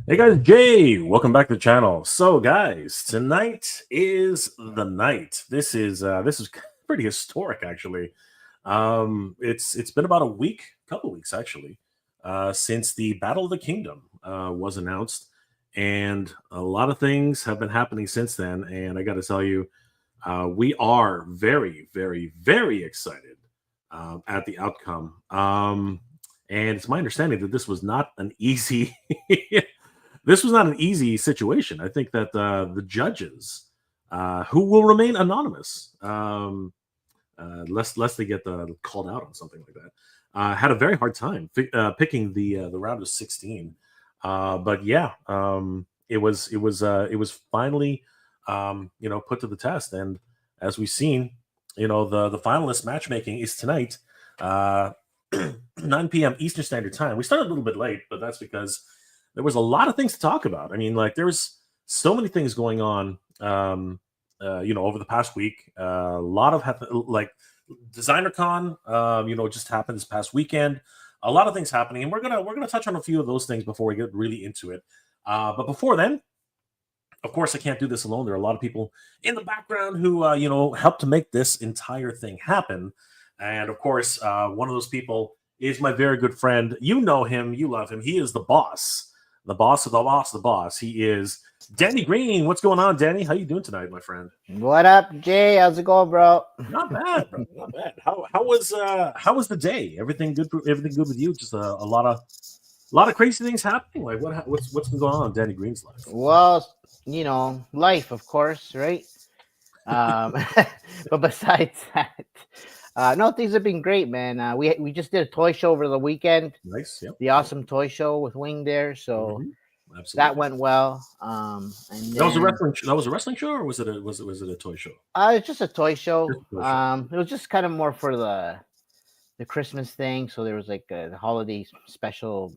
Hey guys, Jay, welcome back to the channel. So guys, tonight is the night. This is pretty historic actually. It's been about a week, couple weeks actually, since the Battle of the Kingdom was announced, and a lot of things have been happening since then. And I got to tell you, we are very, very, very excited at the outcome. And it's my understanding that this was not an easy this was not an easy situation. I think that the judges, who will remain anonymous, lest they get called out on something like that, had a very hard time picking the round of 16. But yeah, it was finally put to the test, and as we've seen, the finalist matchmaking is tonight, uh, 9 p.m. Eastern Standard Time. We started a little bit late, but that's because there was a lot of things to talk about. I mean, like there was so many things going on, over the past week. A lot of like Designer Con, just happened this past weekend. A lot of things happening, and we're gonna touch on a few of those things before we get really into it. But before then, of course, I can't do this alone. There are a lot of people in the background who helped to make this entire thing happen. And of course, one of those people is my very good friend. You know him, you love him. He is the boss of the boss of the boss. He is Danny Green. What's going on, Danny? How you doing tonight, my friend? What up, Jay? How's it going, bro? Not bad, bro. Not bad. How was the day? Everything good? Everything good with you? Just a lot of crazy things happening. Like what's been going on in Danny Green's life? Well, life, of course, right? Um, but besides that, no, things have been great, man. We just did a toy show over the weekend, Nice. Yep. the awesome toy show with Wing there, so that Absolutely. went well. And That was a then wrestling. That was a wrestling show, or was it a toy show? it's just a toy Just show. a toy show. It was just kind of more for the Christmas thing, so there was like the holiday special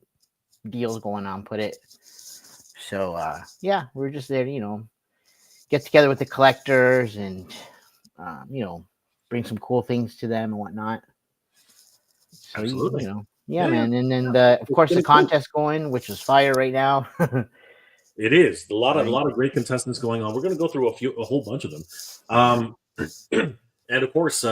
deals going on. Put it. So yeah, we are just there, get together with the um, you know, bring some cool things to them and whatnot. So Absolutely. yeah, Yeah, yeah. man. And then Yeah. of It's course the getting cool. contest going, which is fire right now. It is a Right. lot of great contestants going on. We're going to go through a whole bunch of them. Um, and of course,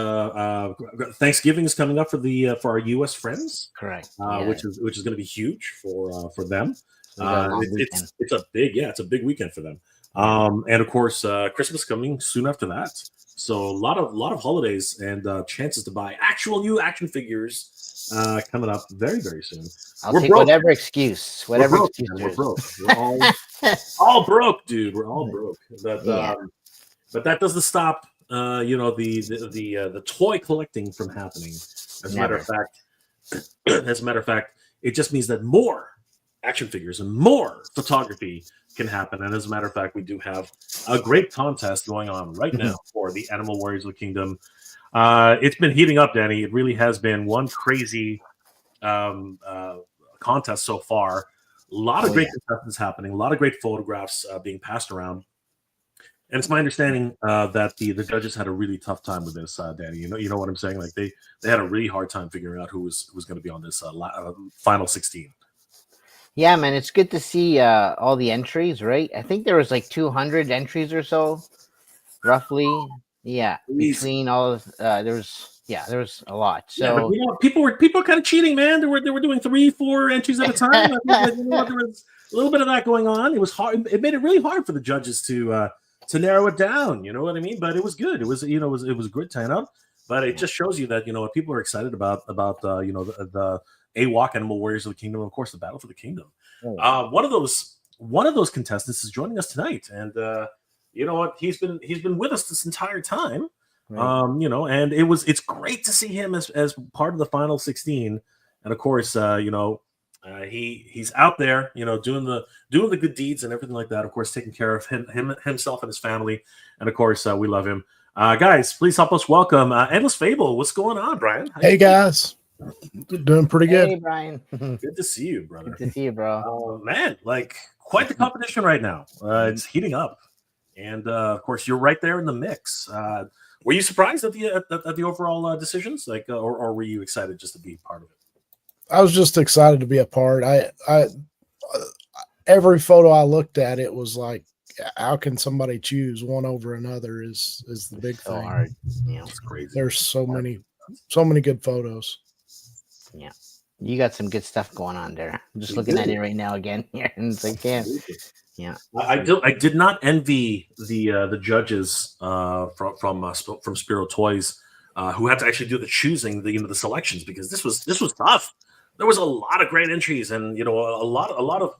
Thanksgiving is coming up for our U.S. friends, Correct. Yeah. which is going to be huge for them. We got a long weekend. It's a big weekend for them. Yeah. And of course, Christmas coming soon after that. So a lot of holidays and chances to buy actual new action figures coming up very, very soon. I'll We're take broke. whatever excuse. We're Whatever broke, excuse man. there We're is. broke. We're all broke, dude. We're all broke. Yeah. But that doesn't stop the toy collecting from happening. As a matter of Never. fact, it just means that more action figures and more photography can happen. And as a matter of fact, we do have a great contest going on right now for the Animal Warriors of the Kingdom. It's been heating up, Danny. It really has been one crazy um, uh, contest so far. A lot of Oh great yeah. contestants happening, a lot of great photographs being passed around. And it's my understanding that the judges had a really tough time with this, Danny. You know what I'm saying? Like they had a really hard time figuring out who was going to be on this final 16. Yeah, man. It's good to see all the entries. Right. I think there was like 200 entries or so, roughly. Yeah. Easy. Between all of there was a lot. Yeah, but So people were kind of cheating, man. They were doing 3, 4 entries at a time. I think that, there was a little bit of that going on. It was hard. It made it really hard for the judges to narrow it down. You know what I mean? But it was good. It was a good turnout. But it just shows you that people are excited about the AWOK Animal Warriors of the Kingdom. Of course, the Battle for the Kingdom. One of those contestants is joining us tonight, and you know what? He's been with us this entire time. right. And it's great to see him as part of the final 16. And of course, he's out there, doing the good deeds and everything like that. Of course, taking care of himself and his family. And of course, we love him. Guys, please help us welcome Endless Fable. What's going on, Brian? How Hey you guys, doing pretty Hey, good. Brian. Good Good to see you, brother. to see you, bro. Man, like quite the competition right now. It's heating up, and of course, you're right there in the mix. Were you surprised at the overall decisions, or were you excited just to be part of it? I was just excited to be a part. every photo I looked at, it was like, how can somebody choose one over another? Is the big So thing. hard. It's crazy. There's so many good photos. Yeah. You got some good stuff going on there. I'm just looking at it right now again here, and it's like, yeah. I did not envy the judges from Spiro Toys who had to actually do the choosing, the selections, because this was tough. There was a lot of great entries, and a lot of.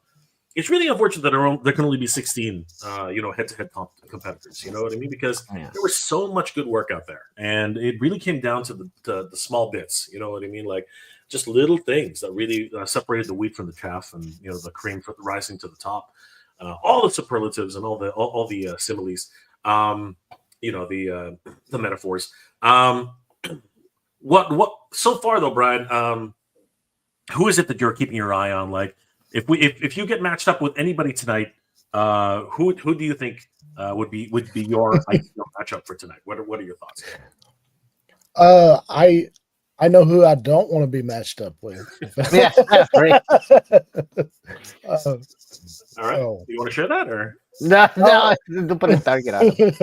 It's really unfortunate that there can only be 16 head-to-head competitors. You know what I mean? Because there was so much good work out there, and it really came down to the small bits. You know what I mean? Like just little things that really separated the wheat from the chaff, and the cream rising to the top. All the superlatives and all the similes, the metaphors. What so far though, Brian? Who is it that you're keeping your eye on? Like, if you get matched up with anybody tonight, who do you think would be your ideal matchup for tonight? What are your thoughts? I know who I don't want to be matched up with. Yeah, right. All right. Do you want to share that or? No, don't put a target on him.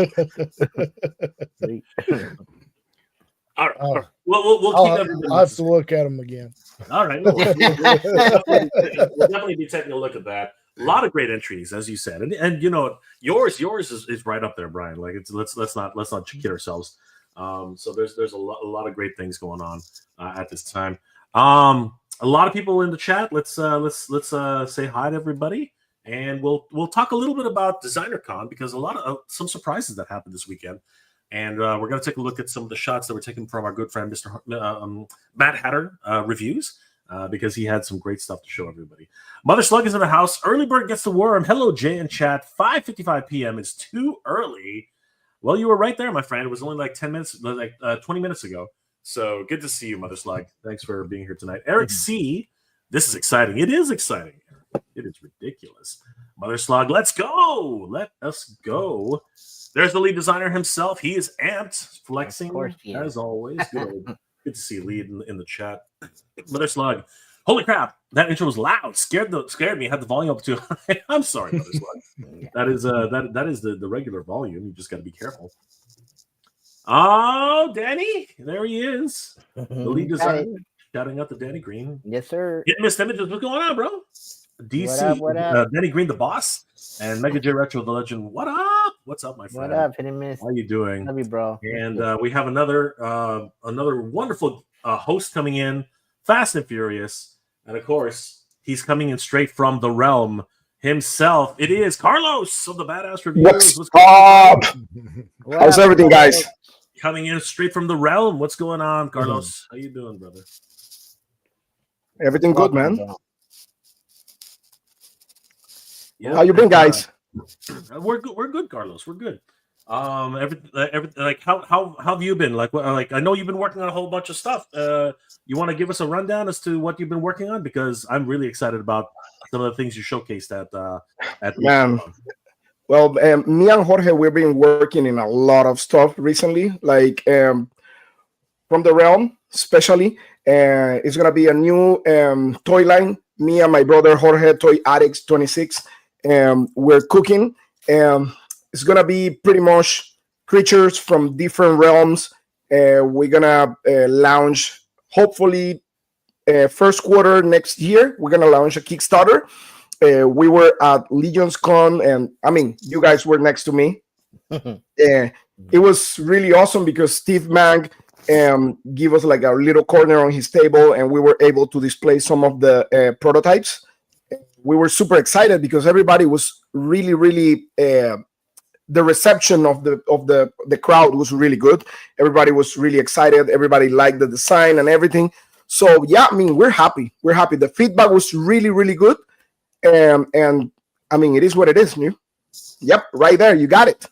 All right. We'll keep everybody. I'll have to look at them again. All right. We'll definitely be taking a look at that. A lot of great entries, as you said, and yours is right up there, Brian. Like let's not kid ourselves. So there's a lot of great things going on at this time. A lot of people in the chat. Let's say hi to everybody, and we'll talk a little bit about DesignerCon, because a lot of some surprises that happened this weekend, and we're going to take a look at some of the shots that were taken from our good friend Mr. Matt Hatter reviews, because he had some great stuff to show everybody. Mother Slug is in the house. Early bird gets the worm. Hello, Jay in chat. 5:55 p.m. is too early. Well, you were right there, my friend. It was only like 10 minutes, like 20 minutes ago. So good to see you, Mother Slug. Thanks for being here tonight. Eric C. This is exciting. It is exciting. It is ridiculous. Mother Slug, let's go. Let us go. There's the lead designer himself. He is amped, flexing as always. Good to see Lead in the chat. Mother Slug, holy crap! That intro was loud. Scared me. I had the volume up too high. I'm sorry, Mother Slug. That is the regular volume. You just got to be careful. Oh, Danny, there he is. The lead designer, shouting out to Danny Green. Yes, sir. Getting missed images. What's going on, bro? DC, what up? Danny Green, the boss, and Mega J Retro, the legend. What up? What's up, my friend? What up, Hit and Miss? How you doing? Love you, bro. And we have another wonderful host coming in, Fast and Furious, and of course he's coming in straight from the realm himself. It is Carlos of the Badass Reviews. What's up? How's everything, guys? Coming in straight from the realm. What's going on, Carlos? How you doing, brother? Everything good, man. Yeah, how you been, guys? We're good. We're good, Carlos. We're good. Everything like how have you been? Like I know you've been working on a whole bunch of stuff. You want to give us a rundown as to what you've been working on, because I'm really excited about some of the things you showcased at Man. Well, me and Jorge, we've been working in a lot of stuff recently, like from the realm, especially. It's gonna be a new toy line. Me and my brother Jorge, Toy Addicts 26, we're cooking. It's gonna be pretty much creatures from different realms. We're gonna launch, hopefully, first quarter next year. We're gonna launch a Kickstarter. We were at Legion's Con, and I mean, you guys were next to me. It was really awesome because Steve Mang gave us like a little corner on his table, and we were able to display some of the prototypes. We were super excited because everybody was really the reception of the crowd was really good. Everybody was really excited. Everybody liked the design and everything. So yeah, I mean, we're happy. We're happy. The feedback was really good. And I mean, it is what it is, new. Yep, right there, you got it.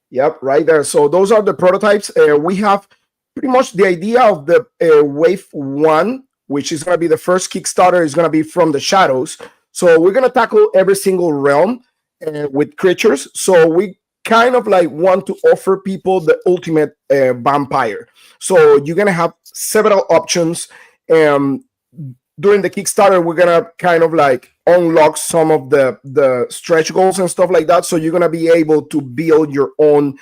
Yep, right there. So those are the prototypes. We have pretty much the idea of the wave 1, which is going to be the first Kickstarter, is going to be from the shadows. So we're going to tackle every single realm with creatures. So we kind of like want to offer people the ultimate vampire. So you're going to have several options. during the Kickstarter, we're gonna kind of like unlock some of the stretch goals and stuff like that. So you're gonna be able to build your own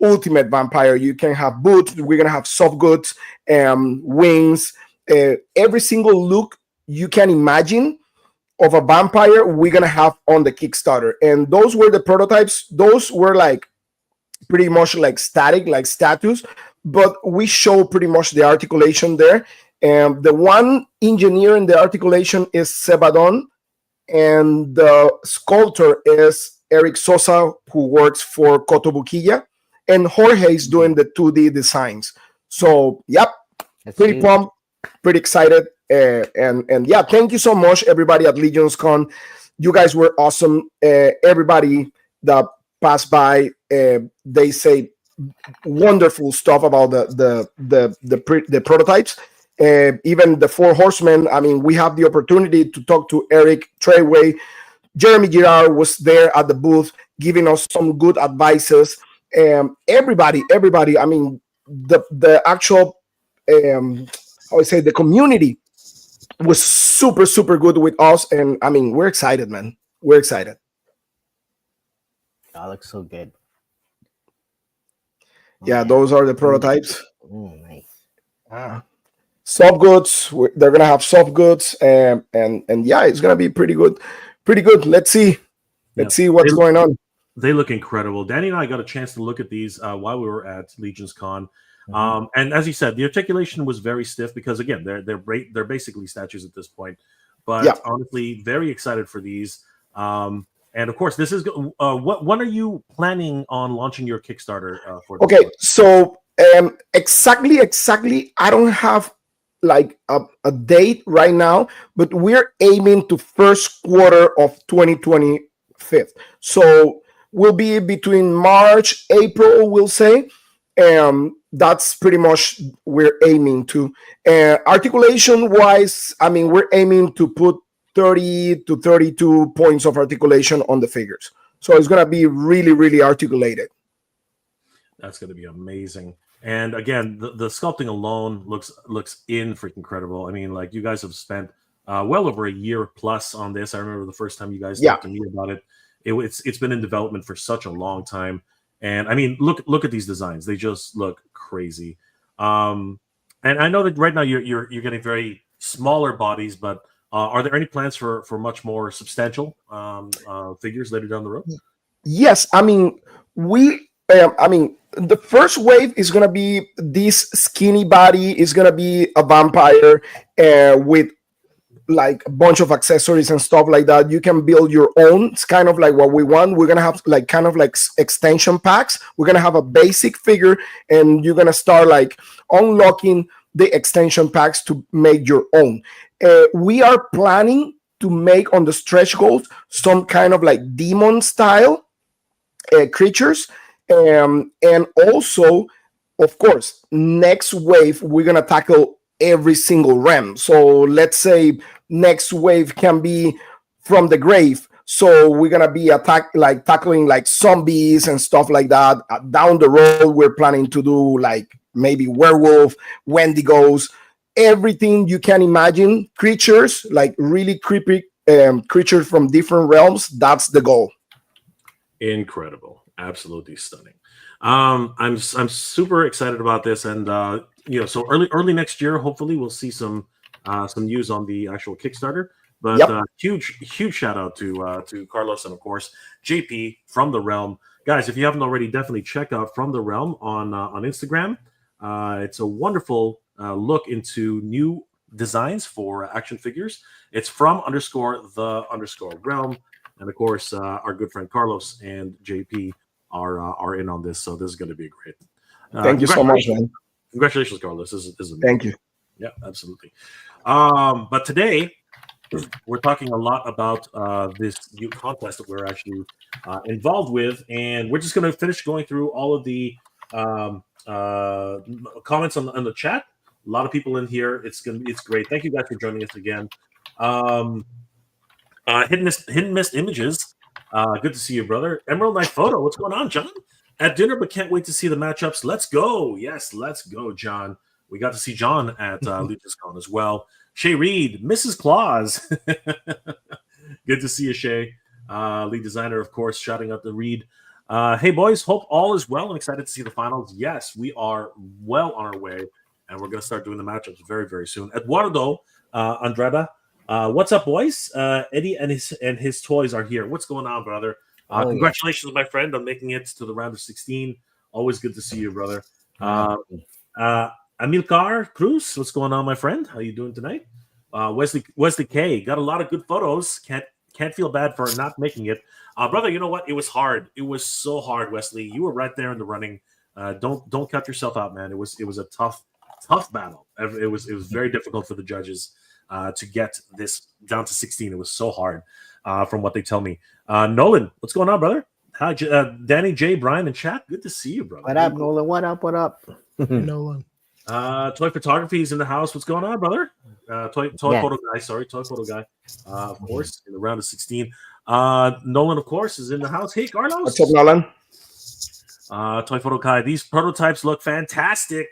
ultimate vampire. You can have boots. We're gonna have soft goods, wings, every single look you can imagine of a vampire. We're gonna have on the Kickstarter, and those were the prototypes. Those were like pretty much like static, like statues, but we show pretty much the articulation there. And the one engineer in the articulation is Sebadon, and the sculptor is Eric Sosa, who works for Cotobuquilla, and Jorge is doing the 2D designs. So, yep, That's pretty huge. pumped, pretty excited, and yeah, thank you so much, everybody at Legions Con. You guys were awesome. Everybody that passed by, they say wonderful stuff about the prototypes. Even the Four Horsemen. I mean, we have the opportunity to talk to Eric Treyway. Jeremy Girard was there at the booth giving us some good advices. Everybody. I mean, the actual how I say, the community was super good with us, and I mean, we're excited, man. We're excited. That looks so good. Yeah, those are the prototypes. Oh, nice. Soft goods. They're gonna have soft goods, and yeah, it's gonna be pretty good. Let's see. Let's see what's going on. They look incredible. Danny and I got a chance to look at these while we were at Legions Con. Mm-hmm. And as you said, the articulation was very stiff because again, they're basically statues at this point. But Yeah. honestly, very excited for these. And of course, this is when are you planning on launching your Kickstarter for? This Okay, one? so exactly. I don't have like a date right now, but we're aiming to first quarter of 2025. So we'll be between March, April, we'll say. That's pretty much we're aiming to. Articulation wise, I mean, we're aiming to put 30 to 32 points of articulation on the figures. So it's gonna be really articulated. That's going to be amazing. And again, the sculpting alone looks in freaking incredible. I mean, like you guys have spent well over a year plus on this. I remember the first time you guys talked to me about it. It's been in development for such a long time. And I mean, look at these designs. They just look crazy. And I know that right now you're getting very smaller bodies, but are there any plans for much more substantial figures later down the road? Yes, I mean the first wave is gonna be this skinny body. Is gonna be a vampire with like a bunch of accessories and stuff like that. You can build your own. It's kind of like what we want. We're gonna have like kind of like extension packs. We're gonna have a basic figure, and you're gonna start like unlocking the extension packs to make your own. We are planning to make on the stretch goals some kind of like demon style creatures. And also, of course, next wave, we're going to tackle every single realm. So let's say next wave can be from the grave. So we're going to be tackling like zombies and stuff like that. Down the road, we're planning to do like maybe werewolf, wendigos, everything you can imagine, creatures, like really creepy creatures from different realms. That's the goal. Incredible. Absolutely stunning. I'm super excited about this, and so early next year, hopefully we'll see some news on the actual Kickstarter. But huge shout out to Carlos and of course JP from the Realm. Guys, if you haven't already, definitely check out From the Realm on Instagram. It's a wonderful look into new designs for action figures. It's from_the_realm, and of course our good friend Carlos and JP are in on this, so this is going to be great. Thank you so much, man. Congratulations, Carlos. This is amazing. Thank you. Yeah, absolutely. But today we're talking a lot about this new contest that we're actually involved with, and we're just going to finish going through all of the comments on the chat. A lot of people in here. It's great. Thank you guys for joining us again. Hidden Mist Images. Good to see you, brother. Emerald Knight Photo. What's going on, John? At dinner, but can't wait to see the matchups. Let's go. Yes, let's go, John. We got to see John at LegionsCon as well. Shay Reed, Mrs. Claus. Good to see you, Shay. Lead designer, of course, shouting out to Reed. Hey, boys, hope all is well. I'm excited to see the finals. Yes, we are well on our way, and we're going to start doing the matchups very, very soon. Eduardo Andrada, what's up, boys? Eddie and his toys are here. What's going on, brother? Congratulations, my friend, on making it to the round of 16. Always good to see you, brother. Amilcar Cruz, what's going on, my friend? How you doing tonight? Wesley K, got a lot of good photos. Can't feel bad for not making it. Brother, you know what? It was hard. It was so hard, Wesley. You were right there in the running. Don't cut yourself out, man. It was a tough battle. It was very difficult for the judges to get this down to 16. It was so hard from what they tell me. Nolan, what's going on, brother? Hi, Danny, Jay, Brian, and chat. Good to see you, brother. What up, Nolan? What up? What up? Nolan. Toy photography is in the house. What's going on, brother? Toy photo guy. Sorry, toy photo guy. Of course, in the round of 16. Nolan, of course, is in the house. Hey, Carlos. What's up, Nolan? Toy photo guy. These prototypes look fantastic.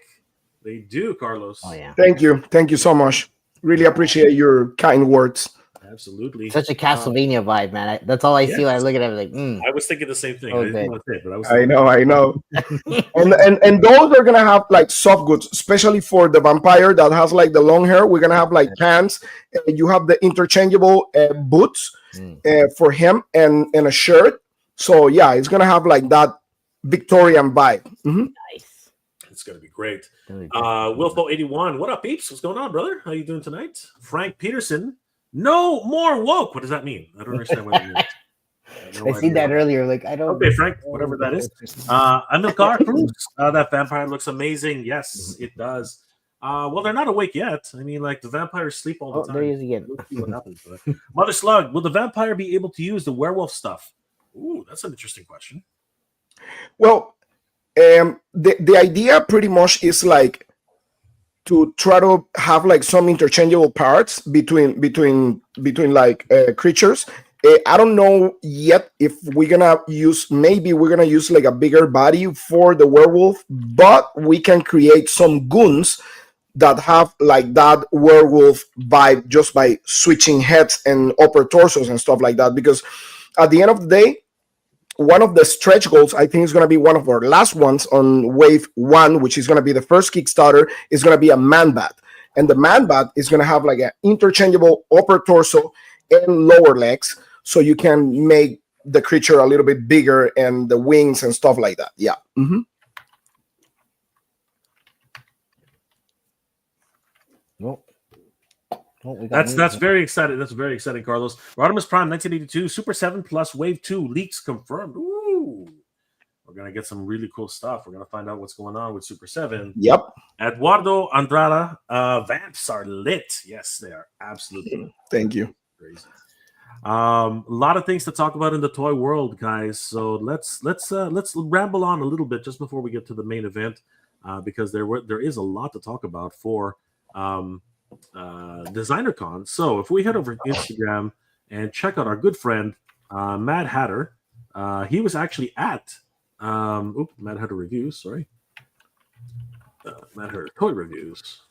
They do, Carlos. Oh yeah. Thank you so much. Really appreciate your kind words. Absolutely. Such a Castlevania vibe, man. That's all I see when I look at it. Like, I was thinking the same thing. Okay. I didn't want to say it, but I was. I know. and those are gonna have like soft goods, especially for the vampire that has like the long hair. We're gonna have like pants. You have the interchangeable boots for him and a shirt. So yeah, it's gonna have like that Victorian vibe. Mm-hmm. nice. It's gonna be great. Wilfo81, what up, peeps? What's going on, brother? How you doing tonight? Frank Peterson, no more woke. What does that mean? I don't understand what that means. I seen that earlier. Like, I don't. Okay, Frank, whatever that is. Amilcar Cruz, that vampire looks amazing. Yes, it does. Well, they're not awake yet. I mean, like the vampires sleep all the time. There he is again. We'll see what happens. Mother Slug, will the vampire be able to use the werewolf stuff? Ooh, that's an interesting question. Well, the idea pretty much is like to try to have like some interchangeable parts between like creatures. I don't know yet if we're gonna use like a bigger body for the werewolf, but we can create some goons that have like that werewolf vibe just by switching heads and upper torsos and stuff like that. Because at the end of the day, one of the stretch goals, I think is going to be one of our last ones on wave 1, which is going to be the first Kickstarter, is going to be a man bat. And the man bat is going to have like an interchangeable upper torso and lower legs, so you can make the creature a little bit bigger and the wings and stuff like that. Yeah. Mm-hmm. That's very exciting. That's very exciting, Carlos. Rodimus Prime 1982 Super 7 Plus Wave 2 leaks confirmed. Ooh, we're gonna get some really cool stuff. We're gonna find out what's going on with Super 7. Yep. Eduardo Andrada, vamps are lit. Yes, they are absolutely. Thank you. Crazy. A lot of things to talk about in the toy world, guys. So let's ramble on a little bit just before we get to the main event, because there is a lot to talk about for DesignerCon. So if we head over to Instagram and check out our good friend Mad Hatter, he was actually at Mad Hatter Reviews. Sorry, Mad Hatter Toy Reviews.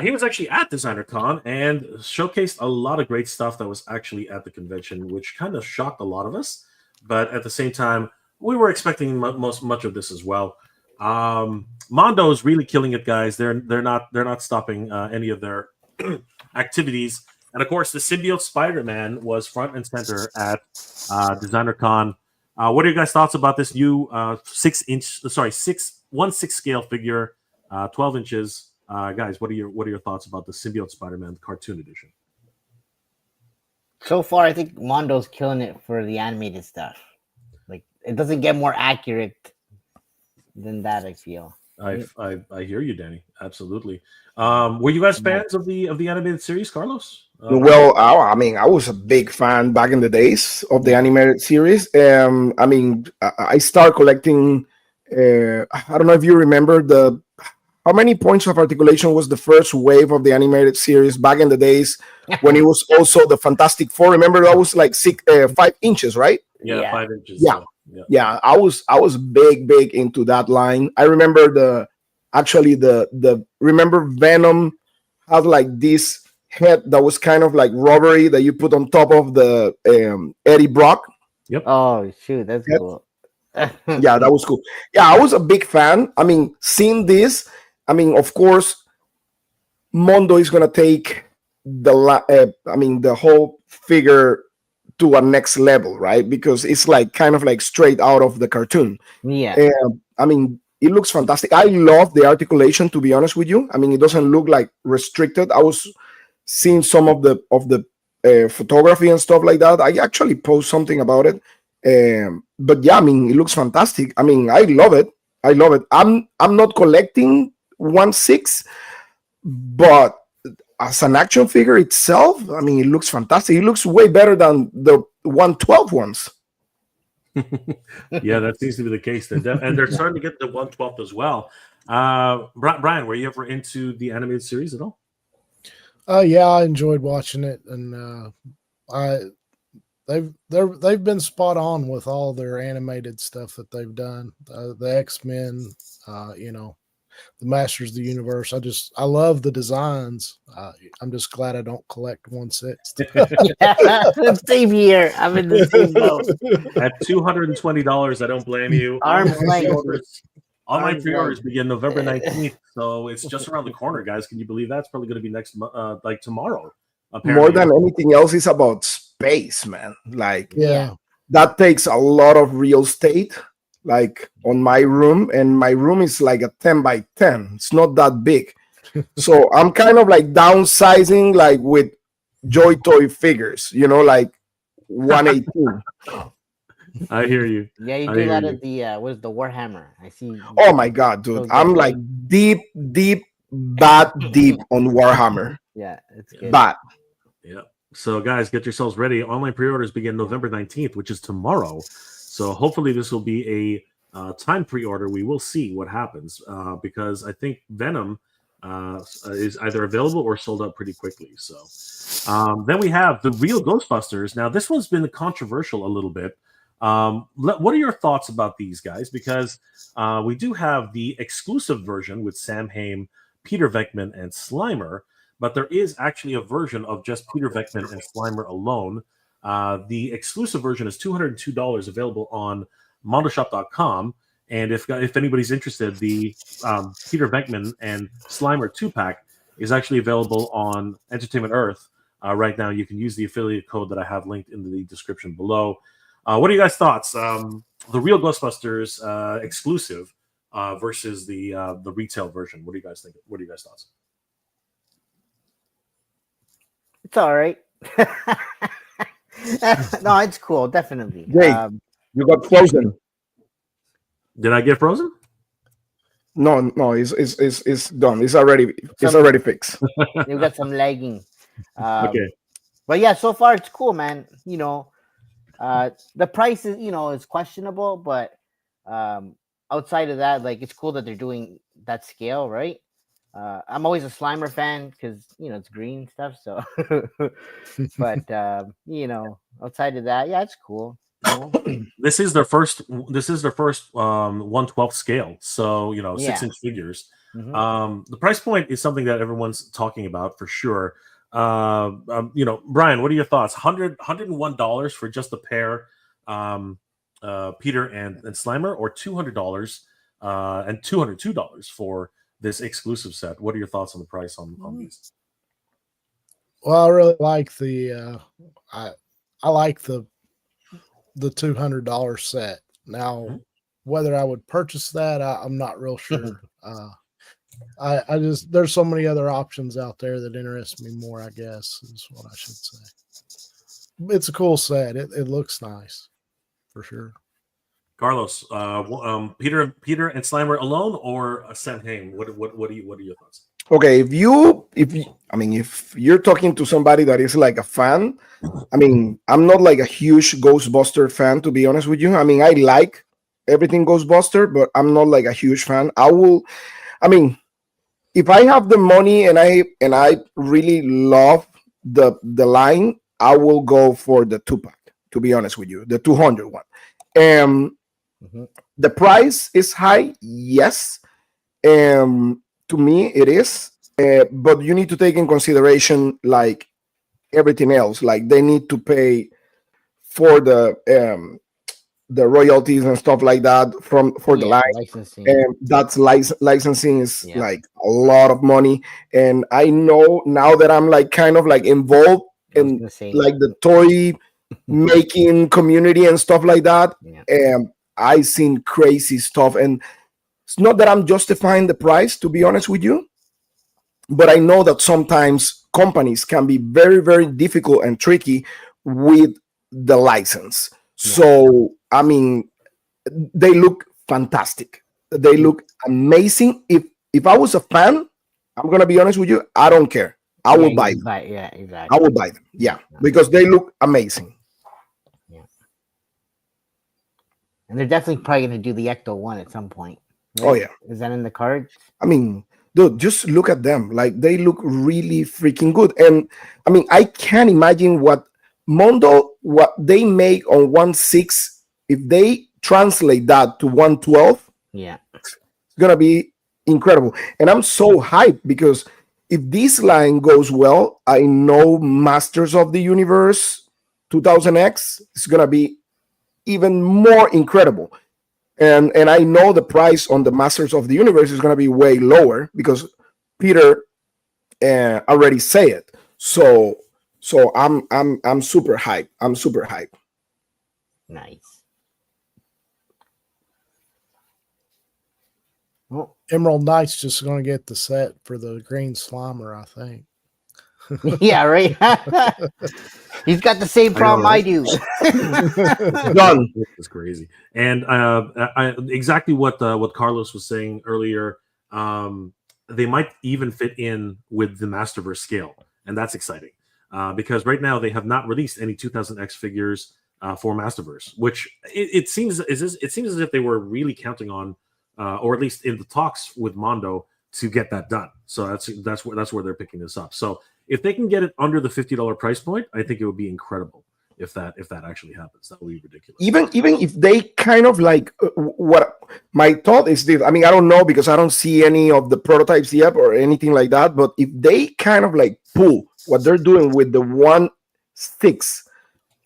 He was actually at DesignerCon and showcased a lot of great stuff that was actually at the convention, which kind of shocked a lot of us. But at the same time, we were expecting much of this as well. Mondo is really killing it, guys. They're not stopping any of their activities. And of course, the symbiote Spider-Man was front and center at DesignerCon. What are your guys' thoughts about this new 1/6 scale figure, 12 inches? Guys, what are your thoughts about the symbiote Spider-Man cartoon edition? So far, I think Mondo's killing it for the animated stuff. Like, it doesn't get more accurate than that, I feel. I hear you, Danny. Absolutely. Were you guys fans of the animated series, Carlos? Well, I mean, I was a big fan back in the days of the animated series. I mean, I started collecting. I don't know if you remember how many points of articulation was the first wave of the animated series back in the days when it was also the Fantastic Four. Remember, that was like 5 inches, right? Yeah, 5 inches. Yeah. So, yeah. Yeah, I was big into that line. I remember remember Venom had like this head that was kind of like rubbery that you put on top of the Eddie Brock. Oh shoot, that's Yep. cool. Yeah, that was cool. Yeah, I was a big fan. I mean, seeing this, I mean, of course, Mondo is gonna take the whole figure to a next level, right? Because it's like kind of like straight out of the cartoon. Yeah. And I mean, it looks fantastic. I love the articulation, to be honest with you. I mean, it doesn't look like restricted. I was seeing some of the photography and stuff like that. I actually post something about it. But yeah, I mean, it looks fantastic. I mean, I love it. I love it. I'm not collecting 1/6, but as an action figure itself, I mean, it looks fantastic. It looks way better than the 1/12 ones. Yeah, that seems to be the case. And they're starting to get the 1/12 as well. Brian, were you ever into the animated series at all? Yeah, I enjoyed watching it, and they've been spot on with all their animated stuff that they've done. The X-Men, the Masters of the Universe. I love the designs. I'm just glad I don't collect 1/6. Same here. I'm in the same boat. At $220, I don't blame you. Arm's length. All my Arm's pre-orders length. begin November 19th, so it's just around the corner, guys. Can you believe that's probably going to be next like tomorrow? Apparently. More than anything else, it's about space, man. Like, Yeah. that takes a lot of real estate, like on my room, and my room is like a 10 by 10. It's not that big. So I'm kind of like downsizing, like with Joy Toy figures, like 118. I hear you. Yeah, you I do a hear lot you. of the what is the Warhammer? I see. Oh my god, dude. I'm like deep on Warhammer. Yeah, it's good. But Yeah. So, guys, get yourselves ready. Online pre-orders begin November 19th, which is tomorrow. So, hopefully, this will be a time pre-order. We will see what happens because I think Venom is either available or sold out pretty quickly. So, then we have the real Ghostbusters. Now, this one's been controversial a little bit. What are your thoughts about these guys? Because we do have the exclusive version with Sam Hain, Peter Venkman, and Slimer. But there is actually a version of just Peter Venkman and Slimer alone. The exclusive version is $202 available on mondoshop.com. And if anybody's interested, the Peter Venkman and Slimer 2-pack is actually available on Entertainment Earth right now. You can use the affiliate code that I have linked in the description below. What are you guys' thoughts? The real Ghostbusters exclusive versus the retail version. What do you guys think? What are you guys' thoughts? It's all right. No, it's cool, definitely. Jay, you got frozen. Did I get frozen? No, it's done. It's already fixed. You got some lagging. Okay. But yeah, so far it's cool, man. The price is, is questionable, but outside of that, like, it's cool that they're doing that scale, right? I'm always a Slimer fan because it's green stuff. So, but outside of that, yeah, it's cool. This is their first 1/12 scale, so 6-inch figures. Mm-hmm. The price point is something that everyone's talking about for sure. Brian, what are your thoughts? $101 for just a pair, Peter and Slimer, or $200 and $202 for this exclusive set? What are your thoughts on the price on these? Well, I really like the I like the $200 set. Now, whether I would purchase that, I'm not real sure. I just, there's so many other options out there that interest me more, I guess, is what I should say. It's a cool set. It looks nice for sure. Carlos, Peter and Slimer alone, or Sam Hain? What are your thoughts? Okay, if you're talking to somebody that is like a fan, I mean, I'm not like a huge Ghostbuster fan, to be honest with you. I mean, I like everything Ghostbuster, but I'm not like a huge fan. If I have the money and I really love the line, I will go for the 2-pack, to be honest with you, the 200 one. The price is high, yes. To me, it is. but you need to take in consideration like everything else. Like they need to pay for the royalties and stuff like that for the line, licensing. and that's licensing is Yeah. like a lot of money. And I know now that I'm like kind of like involved I was in gonna say, like the toy making community and stuff like that, yeah. and I seen crazy stuff. And it's not that I'm justifying the price, to be honest with you, but I know that sometimes companies can be very, very difficult and tricky with the license. So, I mean, they look fantastic. They look amazing. If I was a fan, I'm gonna be honest with you, I don't care. I will buy them. Yeah, exactly. I will buy them. Yeah, because they look amazing. And they're definitely probably going to do the Ecto one at some point. Right? Oh yeah. Is that in the cards? I mean, dude, just look at them. Like they look really freaking good. And I mean, I can't imagine what they make on 1.6, if they translate that to 1.12, Yeah. it's gonna be incredible. And I'm so hyped because if this line goes well, I know Masters of the Universe 2000X is gonna be even more incredible. And I know the price on the Masters of the Universe is gonna be way lower because Peter already say it. So I'm super hyped. I'm super hyped. Nice. Well, Emerald Knight's just going to get the set for the Green Slimer, I think. yeah, right. He's got the same problem I do. Done. It's crazy, and exactly what Carlos was saying earlier. They might even fit in with the Masterverse scale, and that's exciting because right now they have not released any 2000X figures for Masterverse, which it seems as if they were really counting on, or at least in the talks with Mondo to get that done. So that's where they're picking this up. So if they can get it under the $50 price point, I think it would be incredible if that actually happens. That would be ridiculous. Even if they kind of like what my thought is this. I mean, I don't know because I don't see any of the prototypes yet or anything like that. But if they kind of like pull what they're doing with the 1.6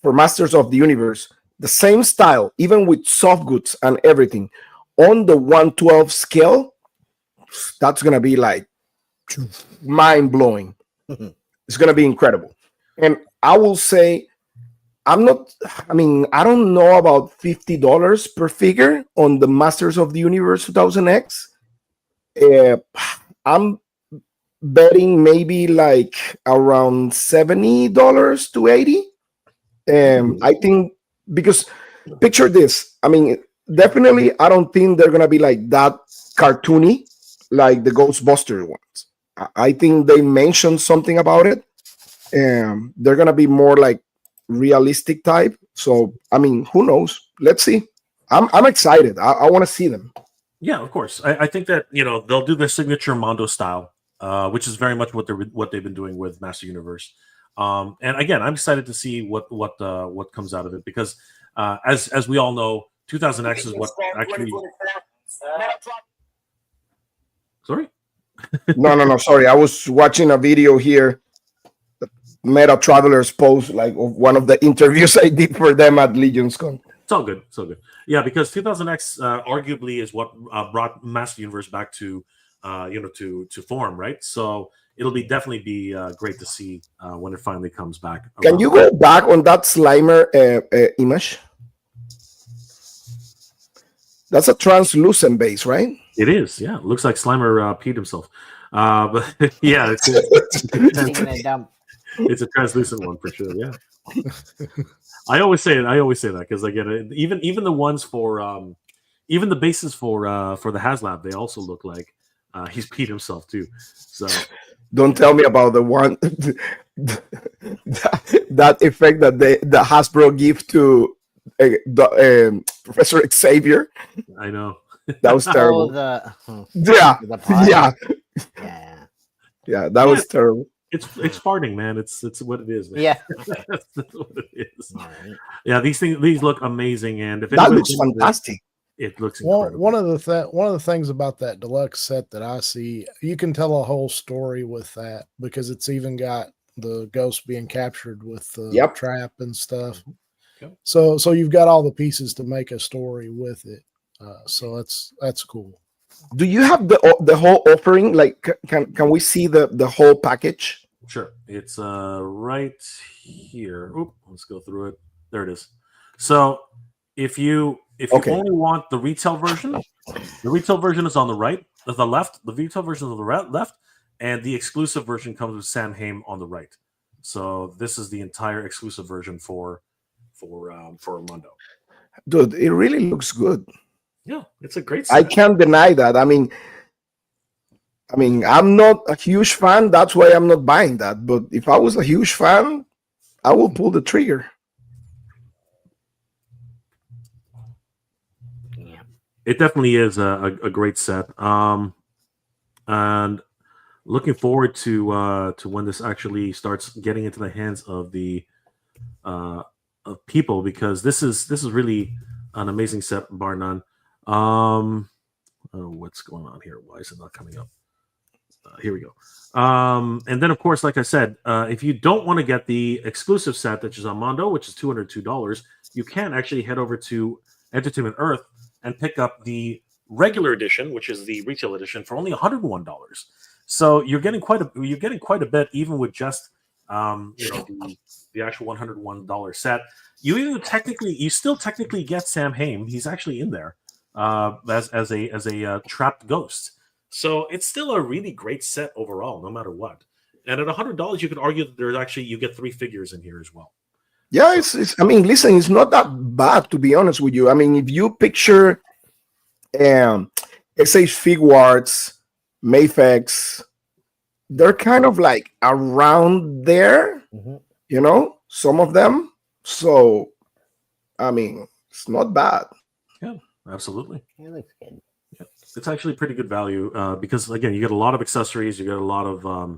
for Masters of the Universe, the same style, even with soft goods and everything, on the 1.12 scale, that's gonna be like mind blowing. It's gonna be incredible. And I will say, I don't know about $50 per figure on the Masters of the Universe 2000X. I'm betting maybe like around $70 to $80. I think because picture this. I mean, definitely, I don't think they're gonna be like that cartoony like the Ghostbuster ones. I think they mentioned something about it. They're gonna be more like realistic type. So I mean, who knows? Let's see. I'm excited. I want to see them. Yeah, of course. I think that they'll do their signature Mondo style, which is very much what they've been doing with Master Universe. And again, I'm excited to see what comes out of it because as we all know, 2000X is what actually. Sorry. No. Sorry, I was watching a video here. Meta Travelers post like of one of the interviews I did for them at Legion's Con. It's all good. Yeah, because 2000X arguably is what brought Master Universe back to to form, right? So it'll definitely be great to see when it finally comes back. Can you go back on that Slimer image? That's a translucent base, right? It is. Yeah, it looks like Slimer peed himself. But yeah, it's a translucent one for sure. Yeah. I always say that because again, even the ones for even the bases for the HasLab, they also look like he's peed himself too. So don't tell me about the one that effect that the Hasbro give to Professor Xavier. I know that was terrible. Yeah, that was terrible. It's farting, man. It's what it is, man. Yeah. That's what it is. Right. Yeah, these look amazing, and if that looks fantastic. It looks incredible. One of the things about that deluxe set that I see, you can tell a whole story with that because it's even got the ghost being captured with the trap and stuff. Yep. So you've got all the pieces to make a story with it. So that's cool. Do you have the whole offering? Like, can we see the whole package? Sure. It's right here. Oop, let's go through it. There it is. So if you only want the retail version is on the right, the left. The retail version is on the left, and the exclusive version comes with Sam Hain on the right. So this is the entire exclusive version for Armando. Dude, it really looks good. Yeah, it's a great set. I can't deny that. I mean, I'm not a huge fan. That's why I'm not buying that. But if I was a huge fan, I will pull the trigger. Yeah. It definitely is a great set. And looking forward to when this actually starts getting into the hands of the of people, because this is really an amazing set, bar none. What's going on here? Why is it not coming up? Here we go. And then, of course, like I said, if you don't want to get the exclusive set, which is Armando, which is $202, you can actually head over to Entertainment Earth and pick up the regular edition, which is the retail edition, for only $101. So you're getting quite a bit, even with just the actual $101 set. You still technically get Sam Hain. He's actually in there as a trapped ghost. So it's still a really great set overall, no matter what. And at $100, you could argue that you get 3 figures in here as well. Yeah, it's. I mean, listen, it's not that bad, to be honest with you. I mean, if you picture SH Figuarts, Mafex, they're kind of like around there, some of them. So, I mean, it's not bad. Yeah, absolutely. It looks good. Yeah. It's actually pretty good value because, again, you get a lot of accessories, you get a lot of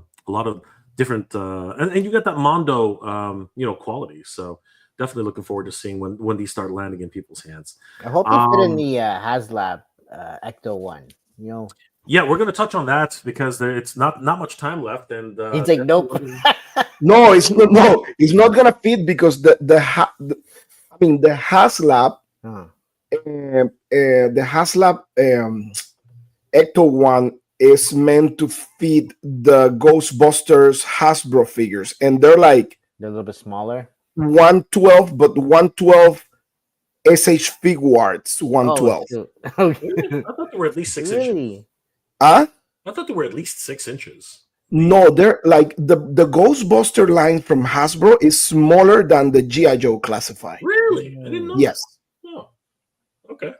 different, and you get that Mondo, quality. So definitely looking forward to seeing when these start landing in people's hands. I hope they fit in the HasLab Ecto one. Yeah, we're going to touch on that because it's not much time left, and he's like, nope. No, it's not. No, it's not gonna fit because the HasLab, the HasLab Ecto one is meant to fit the Ghostbusters Hasbro figures, and they're a little bit smaller. 112, but 112 SH Figuarts 112. I thought they were at least 6 inches. Huh? I thought they were at least 6 inches. No, they're like the Ghostbuster line from Hasbro is smaller than the G.I. Joe Classify. Really? I didn't know. Yes. That. Oh, okay.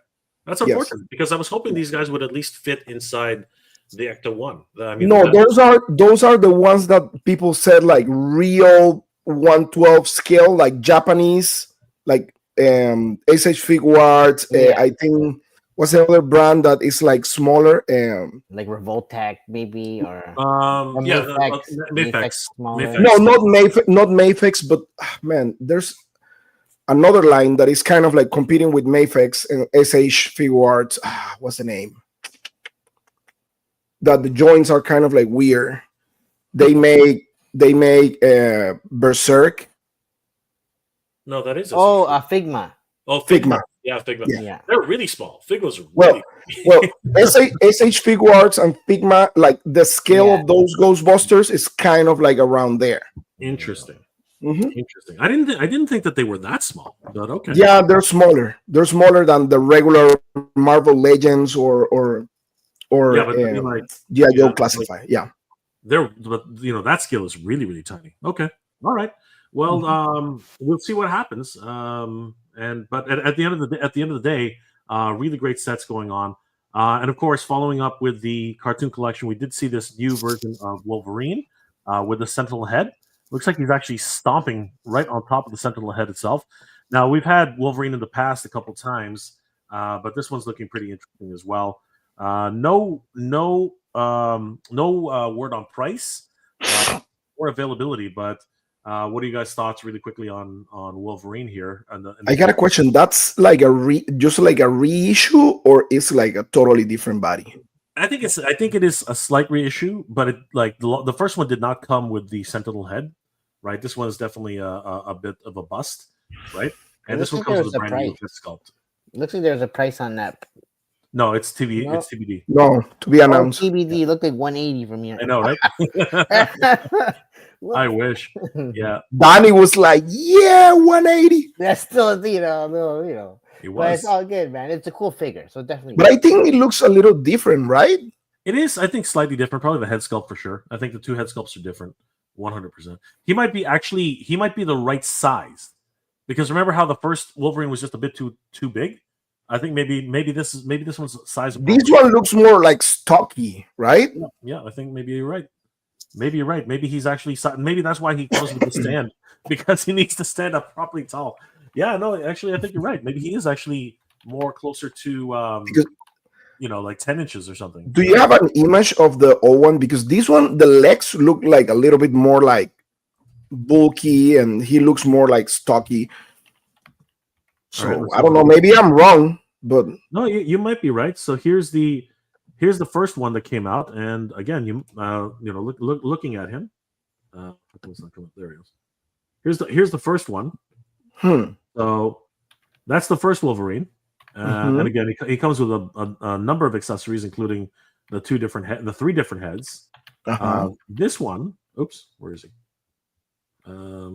That's unfortunate because I was hoping these guys would at least fit inside the Ecto one. Those are the ones that people said like real 112 scale, like Japanese, like SH Figuarts. I think. What's the other brand that is like smaller? Like Revoltech, maybe, or Mafex. No, not Mafex, but man, there's another line that is kind of like competing with Mafex and SH Figuarts. What's the name? That the joints are kind of like weird. They make Berserk. No, that is Figma. Oh, Figma. Yeah, Figma. Yeah. They're really small. Figma's really well, SH Figuarts and Figma, like the scale of those Ghostbusters is kind of like around there. Interesting. Mm-hmm. Interesting. I didn't think that they were that small, but okay. Yeah, they're smaller. They're smaller than the regular Marvel Legends or G.I. Joe Classify. That scale is really, really tiny. Okay. All right. Well, we'll see what happens. But at the end of the day, really great sets going on. And of course, following up with the cartoon collection, we did see this new version of Wolverine with the Sentinel head. Looks like he's actually stomping right on top of the Sentinel head itself. Now, we've had Wolverine in the past a couple times, but this one's looking pretty interesting as well. No word on price or availability, but What are you guys' thoughts, really quickly, on Wolverine here? I got a question. That's like just like a reissue, or it's like a totally different body? I think it is a slight reissue, but it, like the first one did not come with the Sentinel head, right? This one is definitely a bit of a bust, right? And this one comes with a brand new head sculpt. Looks like there's a price on that. No, it's TV. No. It's TBD. No, to be announced. TBD looked like 180 from here. I know, right? I wish. Yeah, Donnie was like, "Yeah, 180." That's still, you know. it But was. it's all good, man. It's a cool figure, so definitely. But I think it looks a little different, right? It is, I think, slightly different. Probably the head sculpt for sure. I think the two head sculpts are different, 100%. He might be the right size, because remember how the first Wolverine was just a bit too big. I think maybe this one's size. This one looks more like stocky, right? Yeah, I think maybe you're right. Maybe he's actually. Maybe that's why he comes with the stand, because he needs to stand up properly tall. Yeah, no, actually, I think you're right. Maybe he is actually more closer to Because, like 10 inches or something. do you have an image of the old one? Because this one, the legs look like a little bit more like bulky, and he looks more like stocky. So All right, I don't know. Maybe I'm wrong, but no, you might be right. So here's the first one that came out, and again, looking at him, there he is. Here's the first one. So that's the first Wolverine, and again, he comes with a number of accessories, including the three different heads. This one, oops, where is he? There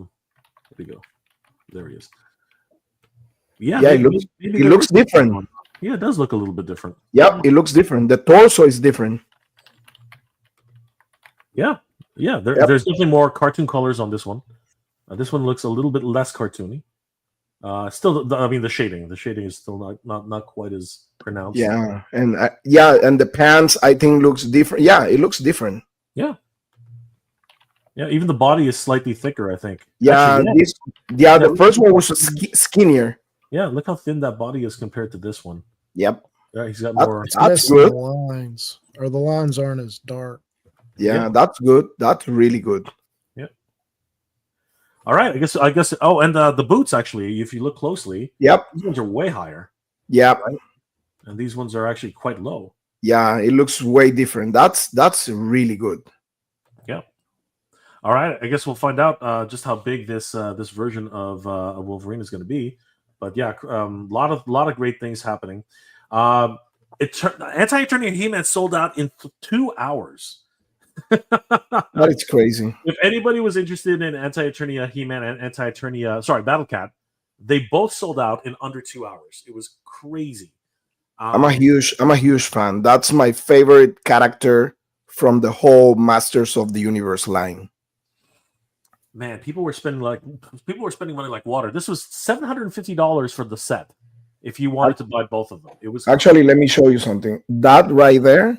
we go. There he is. Yeah, it looks different. Yeah, it does look a little bit different. Yep, it looks different. The torso is different. Yeah. There's definitely more cartoon colors on this one. This one looks a little bit less cartoony. Still, I mean, the shading is still not quite as pronounced. Yeah, and and the pants, I think, looks different. Yeah, it looks different. Yeah, even the body is slightly thicker, I think. Yeah, actually, the first one was skinnier. Yeah, look how thin that body is compared to this one. Yep. Yeah, he's got more. That's good. The lines, or the lines aren't as dark. Yeah, that's good. That's really good. Yeah. All right, I guess. Oh, and the boots, actually, if you look closely, yep, these ones are way higher. Yep. Right? And these ones are actually quite low. Yeah, it looks way different. That's really good. Yeah. All right, I guess we'll find out just how big this version of Wolverine is going to be. But yeah, lot of great things happening. Anti-Eternia He-Man sold out in 2 hours. That is crazy. If anybody was interested in Anti-Eternia He-Man and Anti-Eternia, Battle Cat, they both sold out in under 2 hours. It was crazy. I'm a huge fan. That's my favorite character from the whole Masters of the Universe line. Man, people were spending money like water. This was $750 for the set. If you wanted to buy both of them, it was actually. Let me show you something. That right there.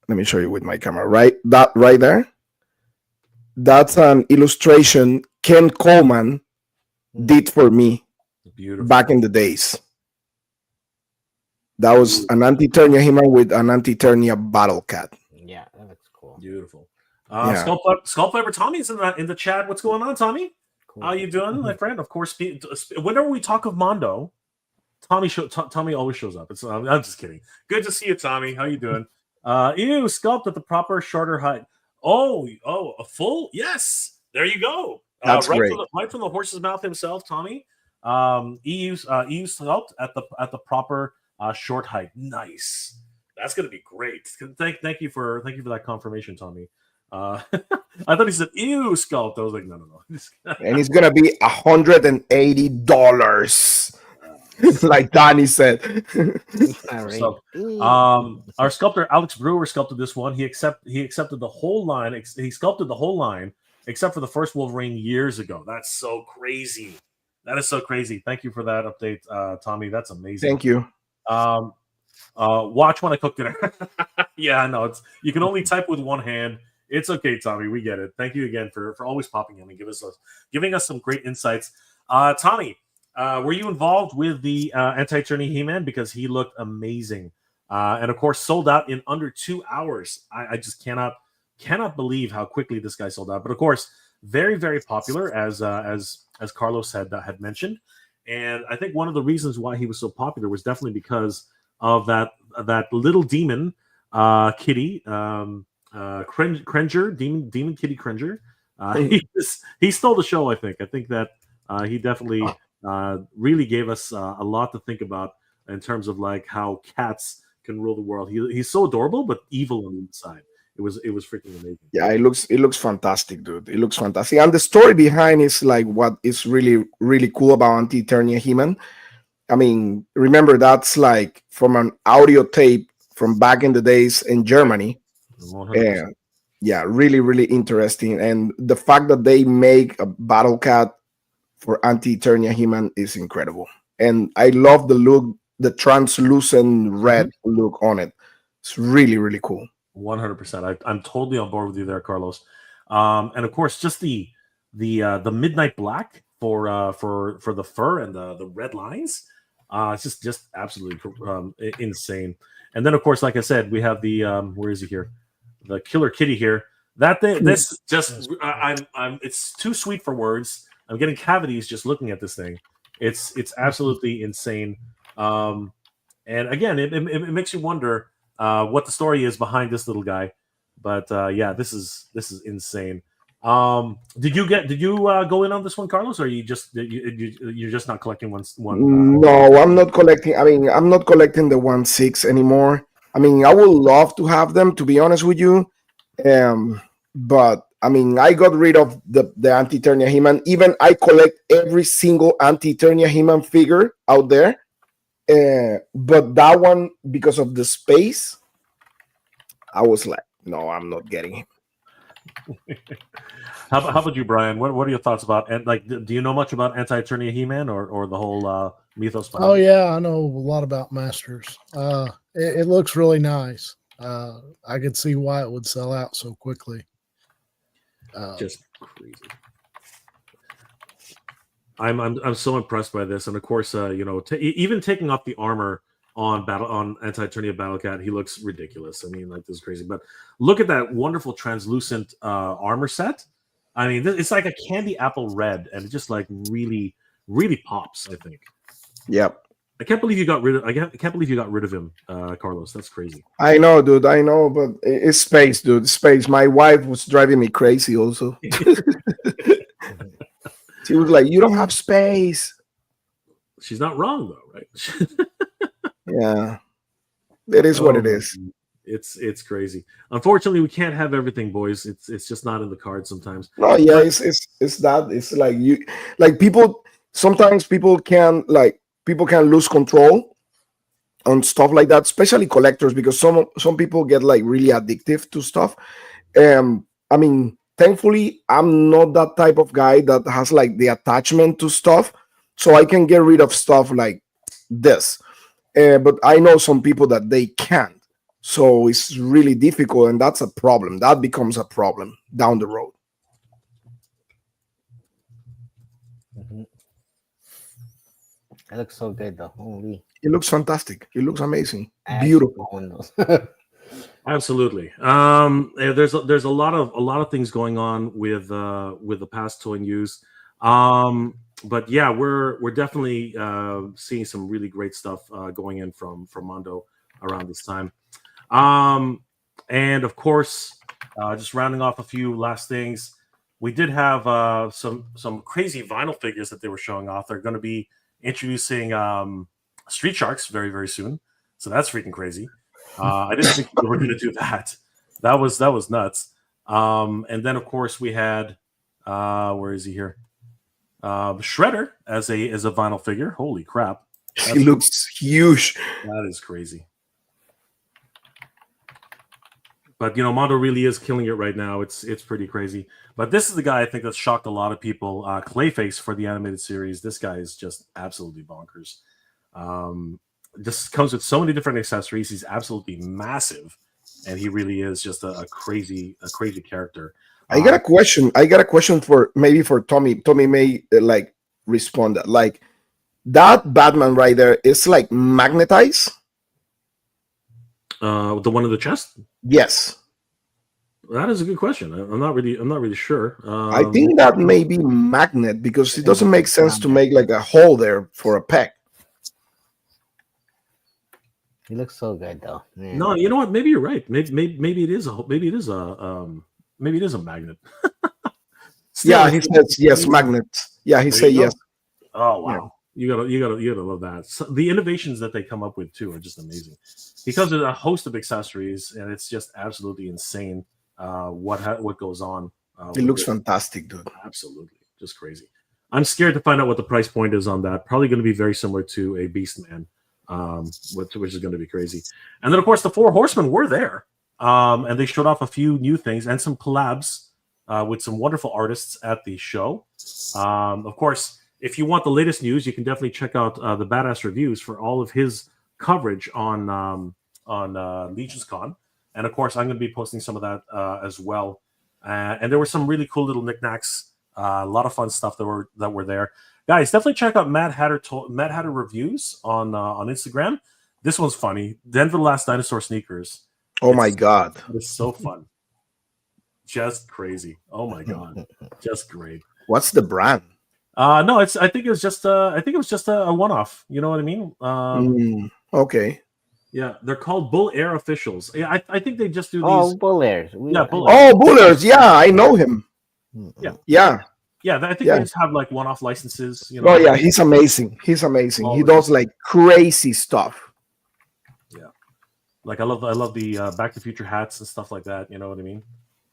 Let me show you with my camera. Right, that right there. That's an illustration Ken Coleman did for me. Beautiful. Back in the days. That was an Anti-Eternia He-Man with an Anti-Eternia Battle Cat. Yeah, that looks cool. Beautiful. Skull Flavor Tommy's in the chat. What's going on, Tommy? Cool. How you doing, my friend? Of course, whenever we talk of Mondo, Tommy always shows up. I'm just kidding. Good to see you, Tommy. How you doing? Sculpt at the proper shorter height. Oh, a full? Yes. There you go. That's great. Right from the horse's mouth himself, Tommy. EU sculpt at the proper short height. Nice. That's gonna be great. Thank you for that confirmation, Tommy. I thought he said "ew sculpt." I was like, no. And it's gonna be $180, like Donnie said. So, our sculptor Alex Brewer sculpted this one. He accepted the whole line. He sculpted the whole line except for the first Wolverine years ago. That's so crazy. That is so crazy. Thank you for that update, Tommy. That's amazing. Thank you. Watch when I cook dinner. Yeah, no, you can only type with one hand. It's okay, Tommy. We get it. Thank you again for always popping in and giving us some great insights. Tommy, were you involved with the Anti-Eternia He-Man? Because he looked amazing. And of course, sold out in under 2 hours. I just cannot believe how quickly this guy sold out. But of course, very, very popular, as Carlos had mentioned. And I think one of the reasons why he was so popular was definitely because of that little demon kitty, Cringer, demon kitty Cringer. He stole the show. I think that he definitely really gave us a lot to think about in terms of like how cats can rule the world. He's so adorable but evil on the inside. It was freaking amazing. Yeah, it looks fantastic, dude. It looks fantastic, and the story behind is like what is really really cool about Anti-Eternia He-Man. I mean, remember that's like from an audio tape from back in the days in Germany. 100%. And yeah, really really interesting, and the fact that they make a battle cat for Anti-Eternia He-Man is incredible, and I love the look, the translucent red look on it. It's really really cool. 100%. I'm totally on board with you there, Carlos. And of course, just the midnight black for the fur and the red lines. It's just absolutely insane. And then, of course, like I said, we have the where is he here? The Killer Kitty here. That thing, this just I'm it's too sweet for words. I'm getting cavities just looking at this thing. It's absolutely insane. And again, it makes you wonder what the story is behind this little guy. But yeah, this is insane. Did you go in on this one, Carlos, or you're just not collecting one? No, I'm not collecting. I mean, I'm not collecting the 1/6 anymore. I mean, I would love to have them, to be honest with you. But I mean, I got rid of the Anti-Eternia He-Man. Even I collect every single Anti-Eternia He-Man figure out there. But that one, because of the space, I was like, no, I'm not getting him. How about you, Brian? What are your thoughts about, and like, do you know much about Anti-Eternia He-Man or the whole mythos? Oh yeah, I know a lot about Masters. It looks really nice. I could see why it would sell out so quickly. Just crazy. I'm so impressed by this, and of course, even taking off the armor on Anti-Eternia Battlecat, he looks ridiculous. I mean, like, this is crazy. But look at that wonderful translucent armor set. I mean, it's like a candy apple red, and it just like really, really pops. I think. Yep. I can't believe you got rid of. I can't believe you got rid of him, Carlos. That's crazy. I know, dude. I know, but it's space, dude. Space. My wife was driving me crazy, also. She was like, "You don't have space." She's not wrong, though, right? Yeah, it is what it is. It's crazy. Unfortunately, we can't have everything, boys. It's just not in the cards sometimes. No, yeah, it's that. It's like you, like people. Sometimes people can lose control on stuff like that, especially collectors, because some people get like really addictive to stuff. I mean, thankfully, I'm not that type of guy that has like the attachment to stuff, so I can get rid of stuff like this. But I know some people that they can't, so it's really difficult, and that's a problem. That becomes a problem down the road. It looks so good, though. Holy. It looks fantastic. It looks amazing. Beautiful. Absolutely. There's a lot of things going on with the past toy news. But yeah, we're definitely seeing some really great stuff going in from Mondo around this time. And of course, just rounding off a few last things, we did have some crazy vinyl figures that they were showing off. They're going to be introducing Street Sharks very, very soon. So that's freaking crazy. I didn't think we were going to do that. That was nuts. And then of course we had where is he here? Shredder as a vinyl figure. Holy crap! He looks huge. That is crazy. But Mondo really is killing it right now. It's pretty crazy. But this is the guy I think that shocked a lot of people. Clayface for the animated series. This guy is just absolutely bonkers. Just comes with so many different accessories. He's absolutely massive, and he really is just a crazy character. I got a question. I got a question for Tommy. Tommy may like respond that. Like that Batman right there is like magnetized. The one in the chest? Yes. That is a good question. I'm not really sure. I think that may be magnet because it doesn't make sense to make like a hole there for a peg. He looks so good though. Man. No, you know what? Maybe you're right. Maybe it is a magnet. Still, Yeah, he says yes, magnet. Yeah, he there said you go. yes. Oh wow. You gotta love that. So the innovations that they come up with too are just amazing. He comes with a host of accessories, and it's just absolutely insane. What goes on? It looks fantastic, dude. Absolutely, just crazy. I'm scared to find out what the price point is on that. Probably going to be very similar to a Beastman, which is going to be crazy. And then of course the Four Horsemen were there, and they showed off a few new things and some collabs with some wonderful artists at the show. Of course, if you want the latest news, you can definitely check out the Badass Reviews for all of his coverage on Legion's Con. And of course, I'm going to be posting some of that as well. And there were some really cool little knickknacks, a lot of fun stuff that were there. Guys, definitely check out Mad Hatter Reviews on Instagram. This one's funny. Denver Last Dinosaur sneakers. Oh my god, it's so fun. Just crazy. Oh my god, just great. What's the brand? No, I think it was just a one-off. You know what I mean? Okay. Yeah, they're called Bull Air Officials. Yeah, I think they just do these. Oh, Bull Airs. Yeah, Bull Airs. Oh, Bullers. Yeah, I know him. Yeah. I think they just have like one-off licenses. You know. Oh yeah, he's amazing. He's amazing. He does like crazy stuff. Yeah, like I love the Back to the Future hats and stuff like that. You know what I mean?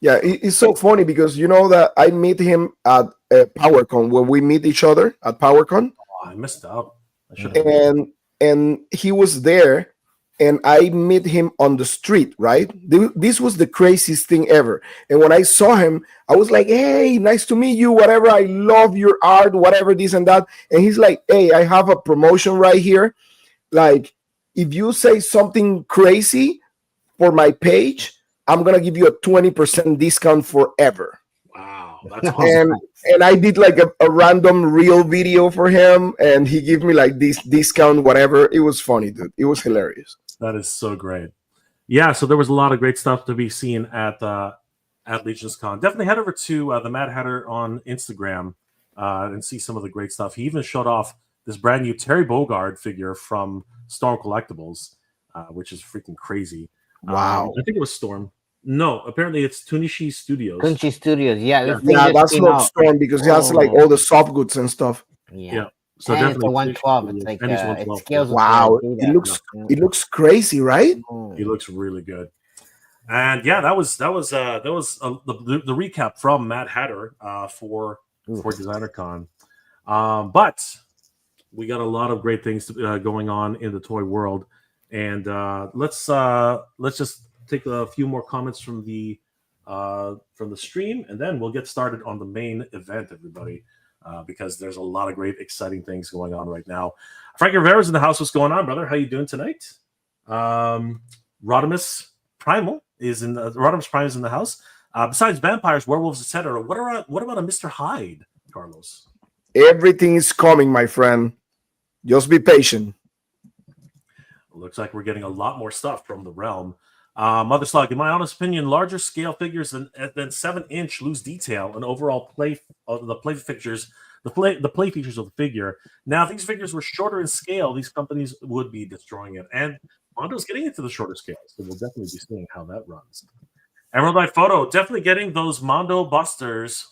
Yeah, it's so funny because you know that I meet him at PowerCon when we meet each other at PowerCon. Oh, I missed out. And he was there, and I met him on the street. Right, this was the craziest thing ever. And when I saw him, I was like, "Hey, nice to meet you. Whatever. I love your art. Whatever this and that." And he's like, "Hey, I have a promotion right here. Like, if you say something crazy for my page, I'm gonna give you a 20% discount forever." Wow, that's awesome. And I did like a random reel video for him, and he gave me like this discount, whatever. It was funny, dude. It was hilarious. That is so great. Yeah, so there was a lot of great stuff to be seen at Legion's Con. Definitely head over to the Mad Hatter on Instagram and see some of the great stuff. He even showed off this brand new Terry Bogard figure from Storm Collectibles, which is freaking crazy. Wow. I think it was Storm. No, apparently it's Tunishi Studios. Tunishi Studios, yeah. That's not Storm because he has like all the soft goods and stuff. Yeah. So and definitely it's a 112. It's like it scales. Wow, it looks crazy, right? He looks really good. And yeah, that was the recap from Mad Hatter for DesignerCon. But we got a lot of great things going on in the toy world, and let's just take a few more comments from the stream, and then we'll get started on the main event, everybody. Because there's a lot of great, exciting things going on right now. Frank Rivera's in the house. What's going on, brother? How you doing tonight? Rodimus Prime is in the house. Besides vampires, werewolves, etc., what about a Mr. Hyde, Carlos? Everything is coming, my friend. Just be patient. Looks like we're getting a lot more stuff from the realm. Mother Slug, in my honest opinion, larger scale figures than 7-inch lose detail and overall play features of the figure. Now, if these figures were shorter in scale, these companies would be destroying it. And Mondo's getting into the shorter scale, so we'll definitely be seeing how that runs. Emerald Eye Photo, definitely getting those Mondo Busters.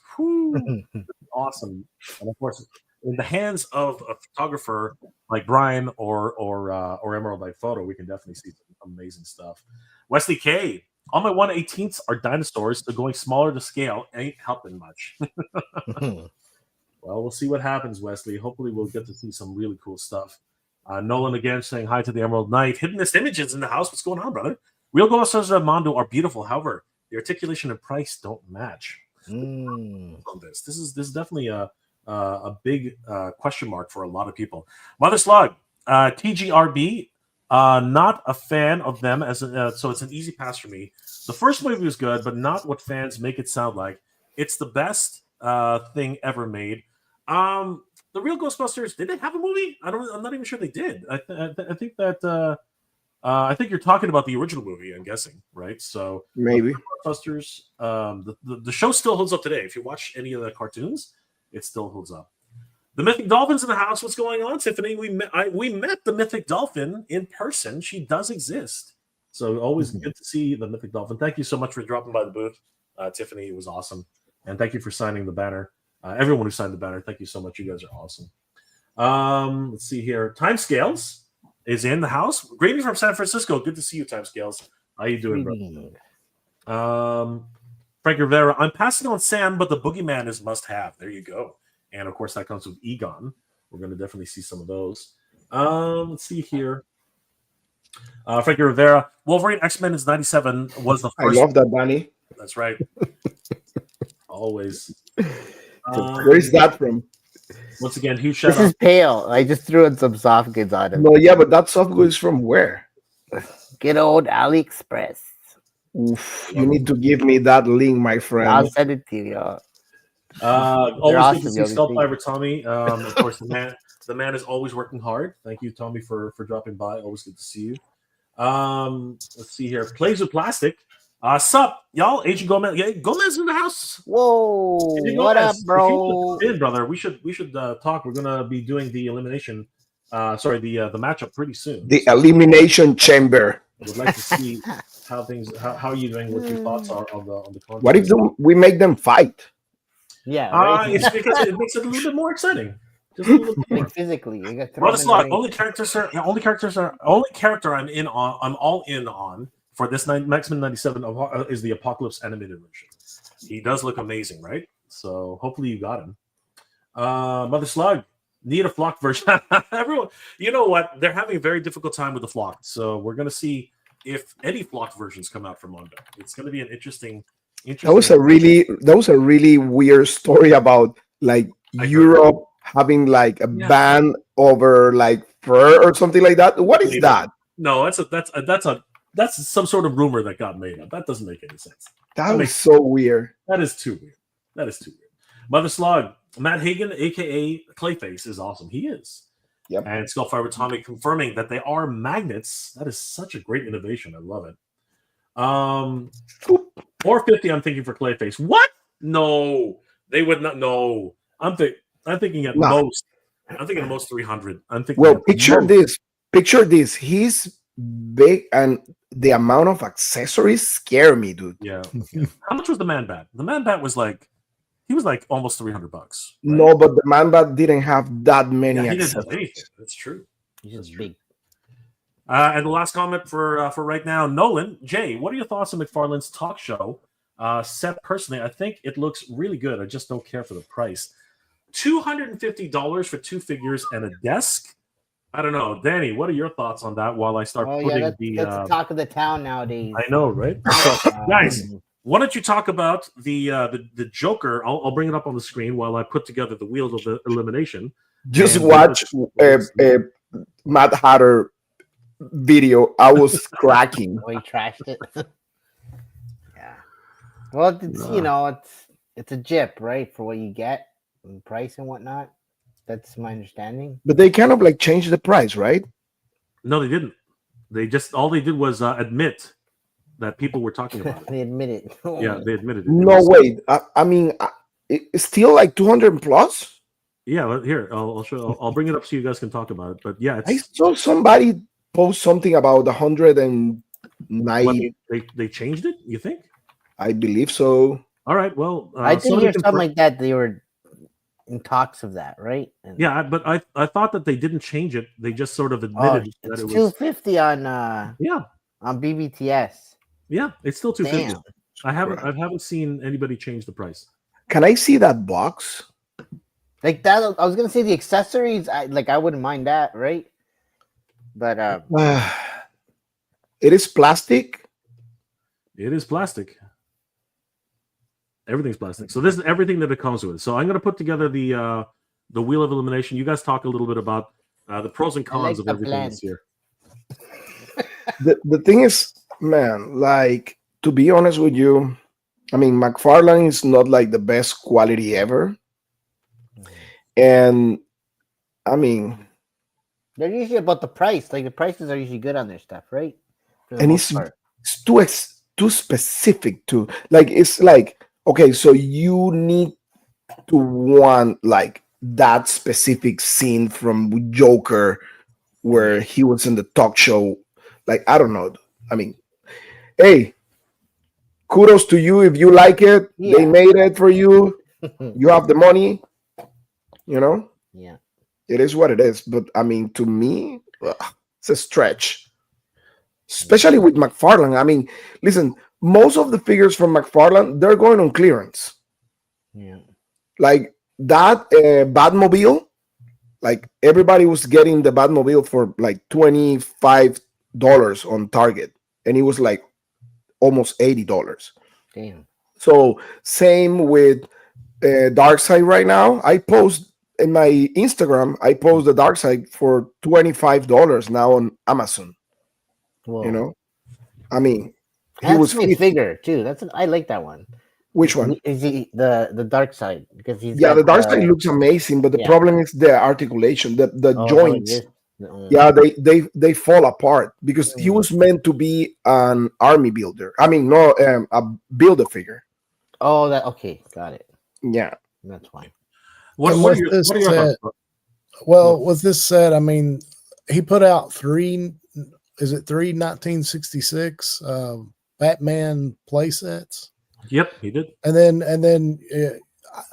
Awesome. And of course, in the hands of a photographer like Brian or Emerald Eye Photo, we can definitely see some amazing stuff. Wesley K, all my 1/18ths are dinosaurs, so going smaller to scale ain't helping much. Well, we'll see what happens, Wesley. Hopefully, we'll get to see some really cool stuff. Nolan again saying hi to the Emerald Knight. Hiddenest Images in the house. What's going on, brother? Real Ghostbusters and Mondo are beautiful. However, the articulation and price don't match. On this is definitely a big question mark for a lot of people. Mother Slug, TGRB. Not a fan of them so it's an easy pass for me. The first movie was good, but not what fans make it sound like. It's the best thing ever made. The Real Ghostbusters, did they have a movie? I'm not even sure they did. I think that I think you're talking about the original movie. I'm guessing, right? So Maybe. Ghostbusters. The show still holds up today. If you watch any of the cartoons, it still holds up. The Mythic Dolphin's in the house. What's going on, Tiffany? We met the Mythic Dolphin in person. She does exist. So always good to see the Mythic Dolphin. Thank you so much for dropping by the booth, Tiffany. It was awesome, and thank you for signing the banner. Everyone who signed the banner, thank you so much. You guys are awesome. Let's see here. Timescales is in the house. Greetings from San Francisco. Good to see you, Timescales. How you doing, bro? Frank Rivera. I'm passing on Sam, but the Boogeyman is must-have. There you go. And of course, that comes with Egon. We're going to definitely see some of those. Let's see here. Frankie Rivera. Wolverine X-Men is 97. Was the first. I love that, Danny. That's right. Always. Where is that from? Once again, huge shout This out. is pale. I just threw in some soft goods on him. No, yeah, but that soft good is from where? Good old AliExpress. Oof, you need to give me that link, my friend. I'll send it to you. Always awesome, good to see yo. Stealth Fiber Tommy. Of course, the man is always working hard. Thank you, Tommy, for dropping by. Always good to see you. Let's see here. Plays with Plastic. Sup, y'all? Agent Gomez. Yeah, Gomez in the house. Whoa! Agent What Gomez. up, bro? If you in, brother. We should talk. We're gonna be doing the elimination. The matchup pretty soon. The elimination chamber. I would like to see how are you doing? What your thoughts are on the content. What if we make them fight? Yeah, right. It's because it makes it a little bit more exciting. Just a little bit more. Like physically, you got Brother Slot, only character I'm in on. I'm all in on for this Maximum 97 is the Apocalypse animated version. He does look amazing, right? So hopefully you got him. Mother Slug, need a flock version. Everyone, you know what? They're having a very difficult time with the flock. So we're gonna see if any flock versions come out from Mondo. It's gonna be an interesting. That was a really weird story about like Europe having like a ban over like fur or something like that. What is that? No, that's some sort of rumor that got made up. That doesn't make any sense. That was so weird. That is too weird. Mother Slug, Matt Hagen, aka Clayface, is awesome. He is. Yep. And Skullfiber Tommy confirming that they are magnets. That is such a great innovation. I love it. 450. I'm thinking for Clayface. What? No, they would not. No, I'm thinking at most. I'm thinking at most 300. I'm thinking. Well, picture this. He's big, and the amount of accessories scare me, dude. Yeah. How much was the man bat? The man bat was like, he was like almost $300. Right? No, but the man bat didn't have that many he accessories. didn't have anything. That's true. He's just big. And the last comment for right now, Nolan Jay, what are your thoughts on McFarlane's talk show? Set personally, I think it looks really good. I just don't care for the price. $250 for 2 figures and a desk. I don't know, Danny. What are your thoughts on that? While I start putting that's the talk of the town nowadays. I know, right? So, guys, why don't you talk about the Joker? I'll bring it up on the screen while I put together the wheels of the elimination. Just watch Mad Hatter video. I was cracking. Oh, he trashed it. Yeah. Well, it's a jip, right? For what you get, and price and whatnot. That's my understanding. But they kind of like changed the price, right? No, they didn't. They just all they did was admit that people were talking about it. They admit it. Yeah, they admitted it. No, wait. I mean, it's still like 200 plus. Yeah, here I'll show. I'll bring it up so you guys can talk about it. But yeah, I saw somebody post something about 190. They changed it. You think? I believe so. All right. Well, I did hear something like that. They were in talks of that, right? And yeah, but I thought that they didn't change it. They just sort of admitted that it was 250 on on BBTS. Yeah, it's still 250. Damn. I haven't seen anybody change the price. Can I see that box? Like that, I was gonna say the accessories. I wouldn't mind that, right? But it is plastic. It is plastic. Everything's plastic. So this is everything that it comes with. So I'm going to put together the wheel of elimination. You guys talk a little bit about the pros and cons of everything this year. The thing is, man, like, to be honest with you, I mean, McFarlane is not like the best quality ever. And I mean, They're usually about the price. Like the prices are usually good on their stuff, right? For the And most part. it's too specific to like. It's like, okay, so you need to want like that specific scene from Joker where he was in the talk show. Like, I don't know. I mean, hey, kudos to you if you like it. They Yeah. made it for you. You have the money. You know, Yeah. it is what it is. But I mean, to me, it's a stretch, especially with McFarlane. I mean, listen, most of the figures from McFarlane, they're going on clearance. Yeah. Like that Batmobile, like everybody was getting the Batmobile for like $25 on Target, and it was like almost $80. Damn. So same with Darkseid right now. I post in my Instagram, I post the Darkseid for $25 now on Amazon. Whoa. You know, I mean, he That's was a nice figure too. I like that one. Which one? Is he the dark side? Because he's Yeah, got the Darkseid looks amazing, but the yeah. problem is the articulation, the Oh, joints. Yeah, they fall apart because he was meant to be an army builder. I mean, no, a builder figure. Oh, that okay, got it. Yeah, that's fine. What are your thoughts? Well, with this set, I mean, he put out three 1966 Batman play sets. Yep, he did. And then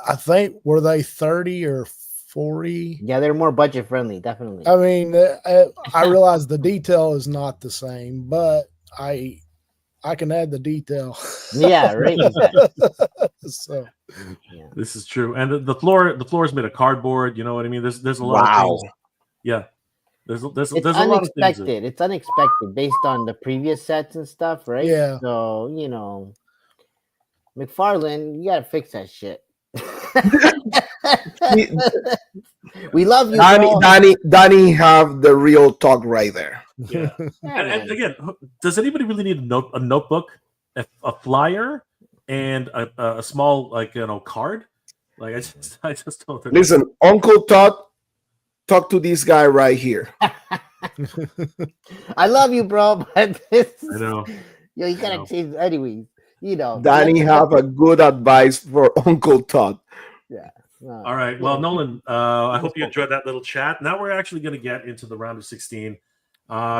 I think were they 30 or 40? Yeah, they're more budget friendly, definitely. I mean, I realize the detail is not the same, but I can add the detail. Yeah, right. Exactly. So yeah. This is true, and the floor is made of cardboard. You know what I mean? There's a lot of things. Yeah, there's a lot of things. It's unexpected based on the previous sets and stuff, right? Yeah. So McFarlane, you gotta fix that shit. We love you, Danny have the real talk right there. Yeah. and again, does anybody really need a notebook, a flyer, and a small card? Like I just don't. Listen, Uncle Todd, talk to this guy right here. I love you, bro, but I know. You gotta change anyways. Danny have a good advice for Uncle Todd. Yeah. All right. Well, Nolan, I hope you enjoyed that little chat. Now we're actually going to get into the round of 16.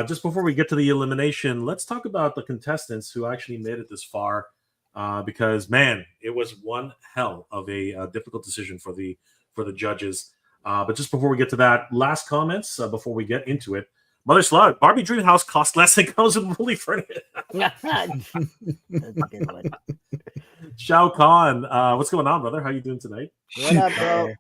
Just before we get to the elimination, let's talk about the contestants who actually made it this far. Because man, it was one hell of a difficult decision for the judges. But just before we get to that, last comments before we get into it. Mother Slug, Barbie Dream House costs less than comes with fully furnished. That's a good one. Shao Kahn, what's going on, brother? How you doing tonight? What up, bro?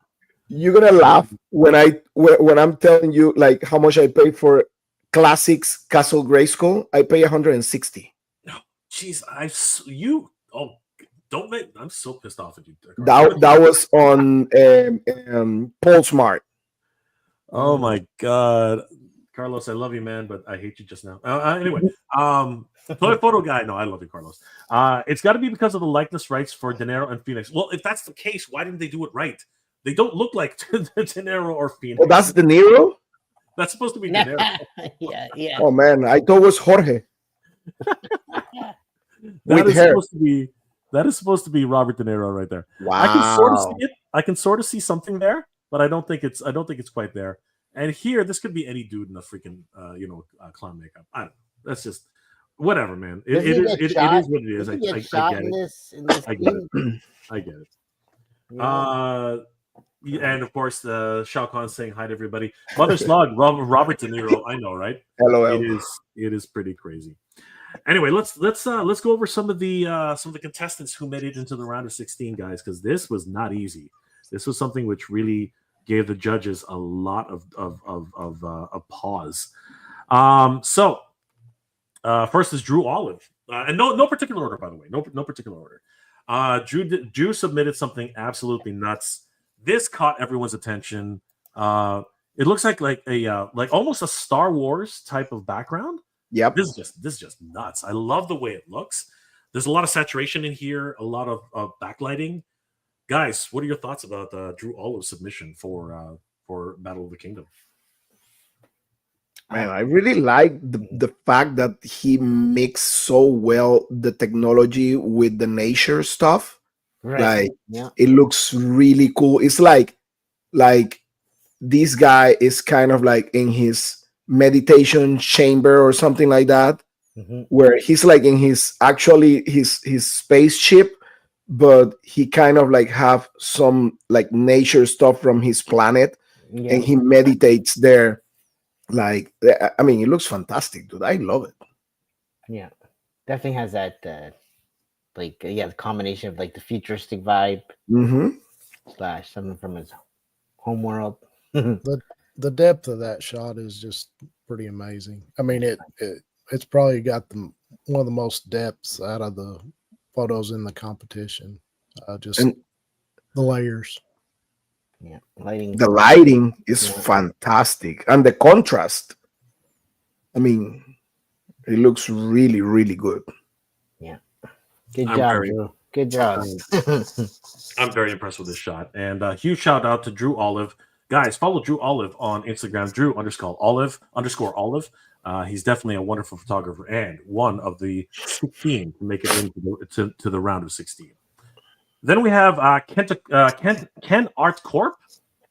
You're gonna laugh when I'm telling you like how much I paid for Classics Castle Grayskull. I pay 160. No, jeez, I'm so pissed off at you. That was on Polesmart. Oh my god. Carlos, I love you, man, but I hate you just now. Anyway, Toy Photo Guy. No, I love you, Carlos. It's got to be because of the likeness rights for De Niro and Phoenix. Well, if that's the case, why didn't they do it right? They don't look like De Niro or Phoenix. Oh, that's De Niro? That's supposed to be De Niro. yeah. Oh, man. I thought it was Jorge. That is supposed to be Robert De Niro right there. Wow. I can sort of see it. I can sort of see something there, but I don't think it's quite there. And here, this could be any dude in a freaking, clown makeup. I don't know. That's just whatever, man. It is what it is. I get it. I get it. And of course, the Shao Kahn saying hi to everybody. Mother Slug, Robert De Niro. I know, right? LOL. It is pretty crazy. Anyway, let's go over some of the contestants who made it into the round of 16, guys, because this was not easy. This was something which really gave the judges a lot of pause. So first is Drew Olive, and no particular order, by the way, no particular order. Drew submitted something absolutely nuts. This caught everyone's attention. It looks like a almost a Star Wars type of background. Yep. This is just nuts. I love the way it looks. There's a lot of saturation in here, a lot of backlighting. Guys, what are your thoughts about Drew Olive's submission for Battle of the Kingdom? Man, I really like the fact that he mixed so well the technology with the nature stuff. Right. Like Yeah. it looks really cool. It's like this guy is kind of like in his meditation chamber or something like that, where he's like in his actually his spaceship, but he kind of like have some like nature stuff from his planet, Yeah. and he meditates there. Like, I mean, it looks fantastic, dude. I love it. Yeah. Definitely has that the combination of like the futuristic vibe Mm-hmm. / something from his home world. The depth of that shot is just pretty amazing. I mean, it's probably got one of the most depths out of the photos in the competition. Just And the layers. Yeah. Lighting. the lighting is Yeah. fantastic, and the contrast. I mean, it looks really, really good. Good I'm job, very- Drew. Good job. I'm very impressed with this shot. And huge shout out to Drew Olive. Guys, follow Drew Olive on Instagram, Drew_Olive. He's definitely a wonderful photographer and one of the 16 to make it into the round of 16. Then we have Ken Art Corp.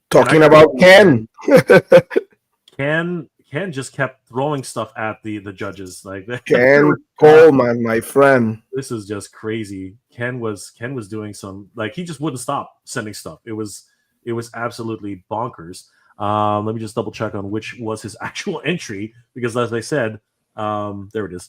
Talking And I- about Ken. Ken just kept throwing stuff at the judges. Like Ken Coleman, my friend. this is just crazy. Ken was doing some, like, he just wouldn't stop sending stuff. It was absolutely bonkers. Let me just double check on which was his actual entry, because as I said, there it is.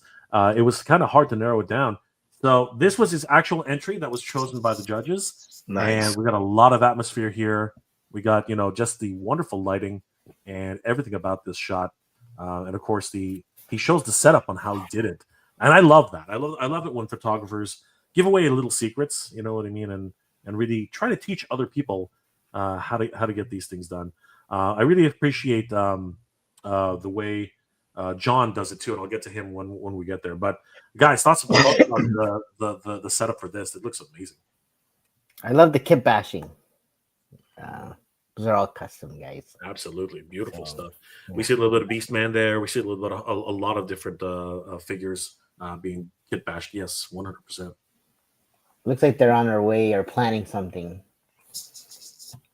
It was kind of hard to narrow it down. So this was his actual entry that was chosen by the judges. Nice. And we got a lot of atmosphere here. We got, just the wonderful lighting and everything about this shot. And of course, he shows the setup on how he did it. And I love that. I love it when photographers give away little secrets, you know what I mean? And really try to teach other people how to get these things done. I really appreciate the way John does it too, and I'll get to him when we get there. But guys, thoughts about the setup for this? It looks amazing. I love the kit bashing. Those are all custom, guys. Absolutely beautiful stuff. yeah. We see a little bit of Beastman there. We see a little bit of a lot of different figures being kit bashed. Yes, 100%. Looks like they're on their way or planning something.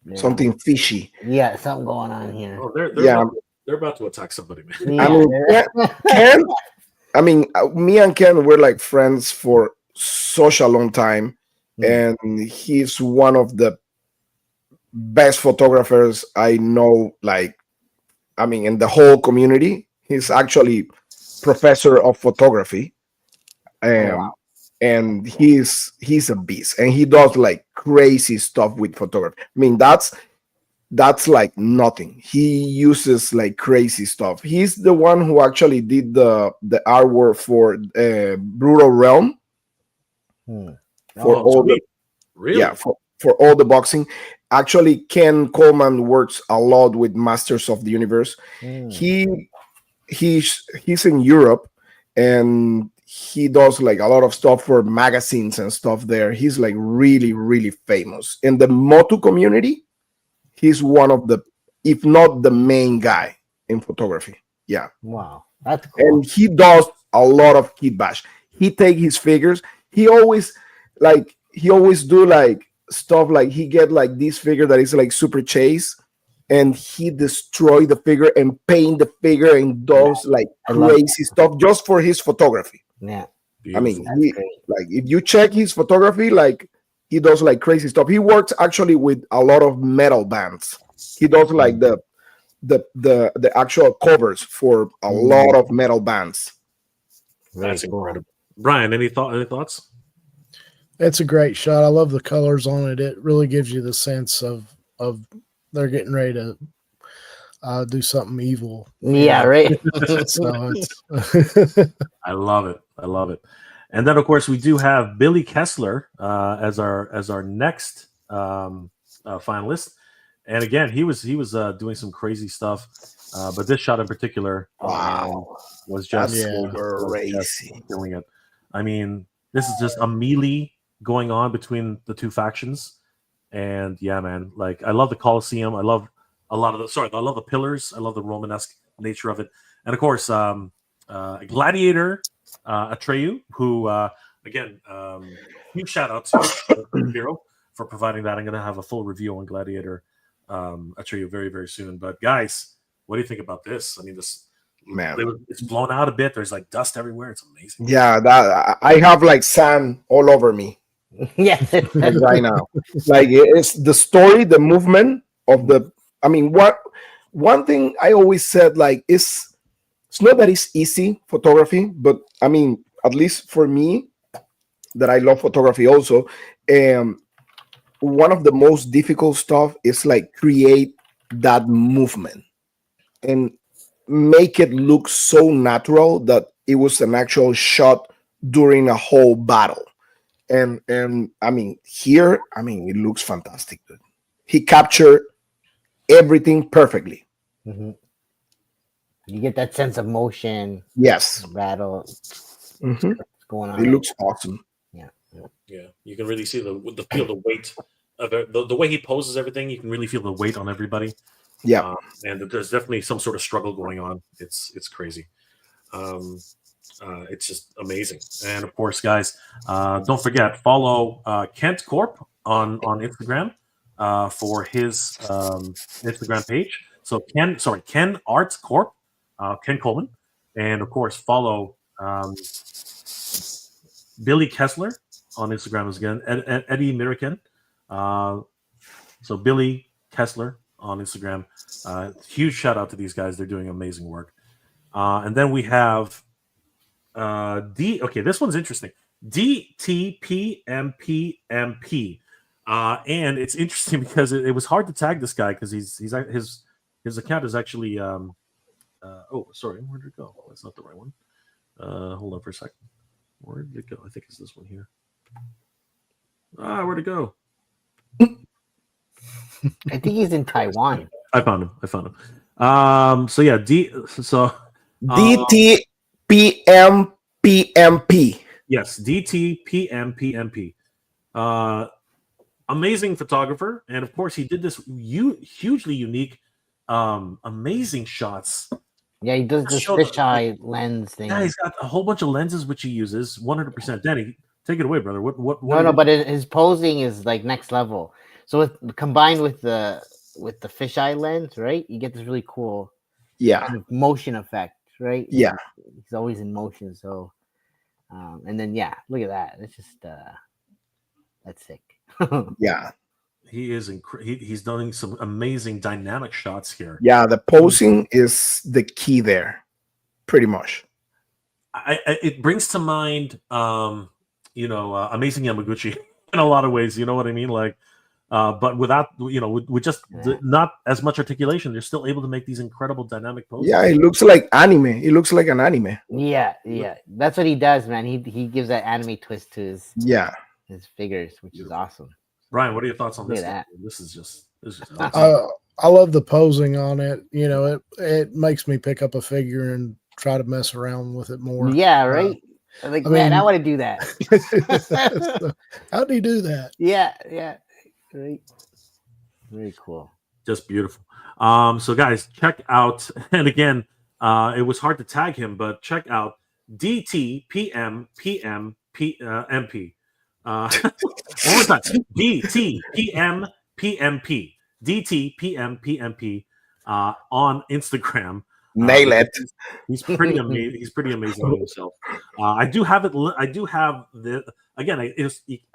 Yeah. Something fishy. Yeah, something going on here. Oh, they're Yeah. they're about to attack somebody, man. Yeah, I mean, they're- Ken, I mean, me and Ken were like friends for such a long time, and he's one of the best photographers I know. Like, I mean, in the whole community, he's actually professor of photography, wow. and he's a beast, and he does like crazy stuff with photography. I mean, that's like nothing. He uses like crazy stuff. He's the one who actually did the artwork for Brutal Realm for all the Really? yeah for all the boxing. Actually, Ken Coleman works a lot with Masters of the Universe. He's in Europe, and he does like a lot of stuff for magazines and stuff there. He's like really, really famous in the moto community. He's one of the, if not the main guy in photography. Yeah. Wow, that's cool. And he does a lot of kit bash. He take his figures. He always do like stuff like he get like this figure that is like super chase, and he destroy the figure and paint the figure and does like I love crazy stuff just for his photography. Yeah, I mean, that's he, great. like if you check his photography, like he does like crazy stuff. He works actually with a lot of metal bands. He does like the actual covers for a lot of metal bands. Very That's cool. incredible. Brian, any thoughts? It's a great shot. I love the colors on it. It really gives you the sense of they're getting ready to do something evil. Yeah, right. So it's I love it. And then, of course, we do have Billy Kessler as our next finalist. And again, he was doing some crazy stuff, but this shot in particular was just crazy. killing it. I mean, this is just a melee going on between the two factions, and yeah, man, like I love the Colosseum. I love a lot of I love the pillars. I love the Romanesque nature of it. And of course, Gladiator Atreyu, who again, huge shout out to Hero for providing that. I'm going to have a full review on Gladiator Atreyu very, very soon. But guys, what do you think about this? I mean, this Man, it's blown out a bit. There's like dust everywhere. It's amazing. yeah, that I have like sand all over me Yes. like, right now. Like it's the story, the movement of the. I mean, what one thing I always said, like, it's not that it's easy photography, but I mean, at least for me, that I love photography also. One of the most difficult stuff is like create that movement and make it look so natural that it was an actual shot during a whole battle. And I mean, here, I mean, it looks fantastic. Dude. He captured everything perfectly. Mhm. You get that sense of motion, Yes. rattle, Mhm. what's going on. It looks awesome. Yeah, you can really see the weight of it. The way he poses everything. You can really feel the weight on everybody. Yeah. And there's definitely some sort of struggle going on. It's crazy. It's just amazing. And of course, guys, don't forget, follow Kent Corp on Instagram for his Instagram page. So Ken Arts Corp, Ken Coleman, and of course follow Billy Kessler on Instagram again, Eddie Mirakin. So Billy Kessler on Instagram. Huge shout out to these guys. They're doing amazing work. And then we have Okay, this one's interesting. DTPMPMP. And it's interesting because it was hard to tag this guy because his account is actually oh, sorry, where did it go? That's not the right one. Hold on for a second. Where did it go? I think it's this one here. Where'd it go? I think he's in Taiwan. I found him. So yeah, DTPMPMP. Yes, DTPMPMP. Amazing photographer, and of course he did this hugely unique, amazing shots. Yeah, he does this fisheye lens thing. Yeah, he's got a whole bunch of lenses which he uses 100%. Danny, take it away, brother. What No, but his posing is like next level. So combined with the fisheye lens, right? You get this really cool kind of motion effect, right? Yeah, he's always in motion. So, and then look at that. It's just that's sick. Yeah. He is he's doing some amazing dynamic shots here. Yeah, the posing is the key there, pretty much. It brings to mind, Amazing Yamaguchi in a lot of ways. You know what I mean? Like, but without, with just not as much articulation, they're still able to make these incredible dynamic poses. Yeah, it looks like anime. It looks like an anime. Yeah. That's what he does, man. He gives that anime twist to his figures, which is awesome. Brian, what are your thoughts on this? This is just awesome. I love the posing on it. It makes me pick up a figure and try to mess around with it more. Yeah, right. I want to do that. How do you do that? Yeah. Great. Very cool. Just beautiful. So guys, check out, and again, it was hard to tag him, but check out DTPMPMP. One more time. DTPMPMP. DTPMPMP on Instagram. Nail it. He's pretty amazing. He's pretty amazing himself. I do have the again.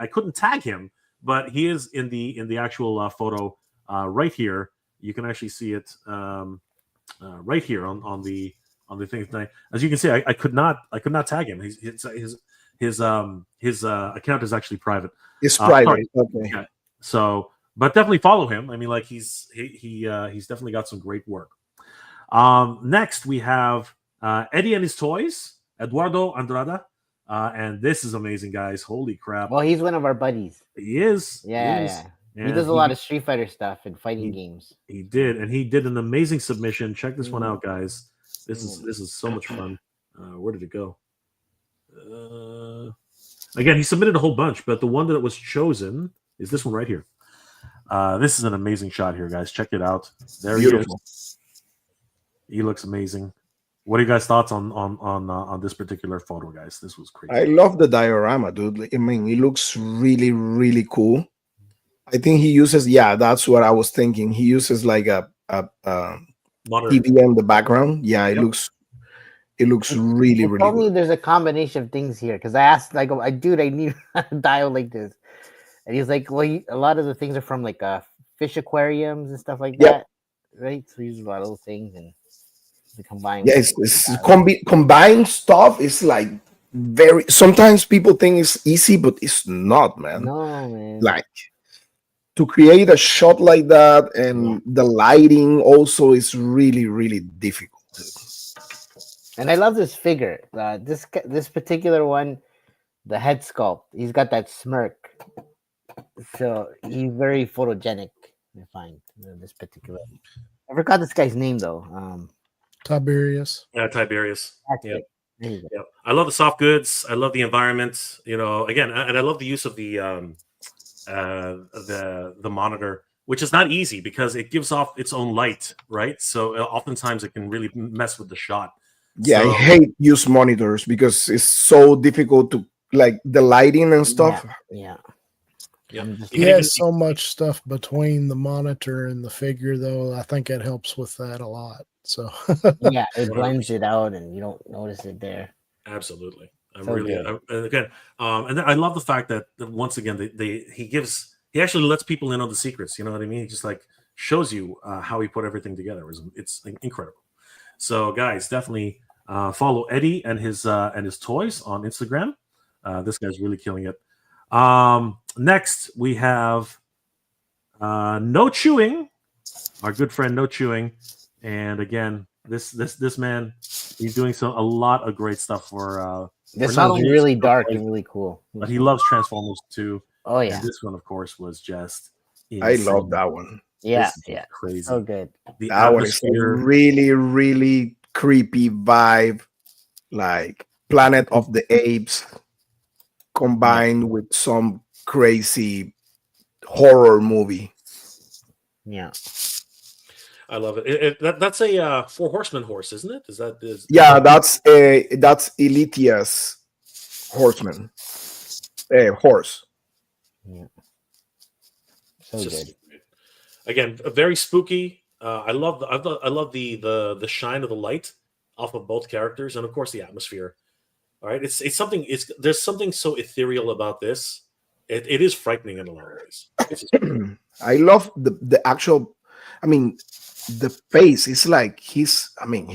I couldn't tag him, but he is in the actual photo right here. You can actually see it right here on the thing tonight. As you can see, I could not tag him. His account is actually private. It's private. Okay. Yeah. So, but definitely follow him. I mean, like he's definitely got some great work. Next we have Eddie and his toys, Eduardo Andrada, and this is amazing, guys. Holy crap! Well, he's one of our buddies. He is. Yeah. He does a lot of Street Fighter stuff and fighting games. He did, and he did an amazing submission. Check this one out, guys. This is so much fun. Where did it go? Again, he submitted a whole bunch, but the one that was chosen is this one right here. This is an amazing shot here, guys. Check it out. There he is. He looks amazing. What are you guys' thoughts on this particular photo, guys? This was crazy. I love the diorama, dude. I mean, it looks really, really cool. I think he uses, yeah, that's what I was thinking. He uses like a Monitor. TV in the background. Yeah, Yep. it looks really, He really told me good. there's a combination of things here because I asked, like, dude, I need a dial like this, and he's like, well, a lot of the things are from like fish aquariums and stuff like Yep. that, right? So he uses a lot of those things and they combine. Yeah, it's combined stuff. It's like very. Sometimes people think it's easy, but it's not, man. No, man. Like to create a shot like that, and the lighting also is really, really difficult. And I love this figure. This particular one, the head sculpt. He's got that smirk, so he's very photogenic. I find this particular. I forgot this guy's name though. Tiberius. Yeah, Tiberius. That's Yeah. it. There you go. Yeah, I love the soft goods. I love the environment. You know, again, and I love the use of the monitor, which is not easy because it gives off its own light, right? So oftentimes it can really mess with the shot. Yeah, So- I hate use monitors because it's so difficult to like the lighting and stuff. Yeah. Yeah. I'm just- You He can even- has so much stuff between the monitor and the figure, though. I think it helps with that a lot. So Yeah, it blends it out, and you don't notice it there. Absolutely. I'm So really good. and again, and then I love the fact that once again he actually lets people in on the secrets. You know what I mean? He just like shows you how he put everything together. It's incredible. So guys, definitely follow Eddie and his toys on Instagram. This guy's really killing it. Next we have No Chewing, our good friend No Chewing, and again this man, he's doing a lot of great stuff for. This not one's only really Super dark Bowl, and really cool. but he loves Transformers too. Oh yeah, And this one, of course, was just. I insane. love that one. yeah, This is yeah. crazy. So good. The That one is a atmosphere. really, really creepy vibe, like Planet of the Apes combined with some crazy horror movie. Yeah. I love it. That's a Four Horsemen horse, isn't it? Yeah, that's Elitia's horseman. Horse. Yeah. So It's good. just- Again, very spooky. I love the shine of the light off of both characters, and of course the atmosphere. All right, there's something so ethereal about this. It is frightening in a lot of ways. I love the actual. I mean, the face is like he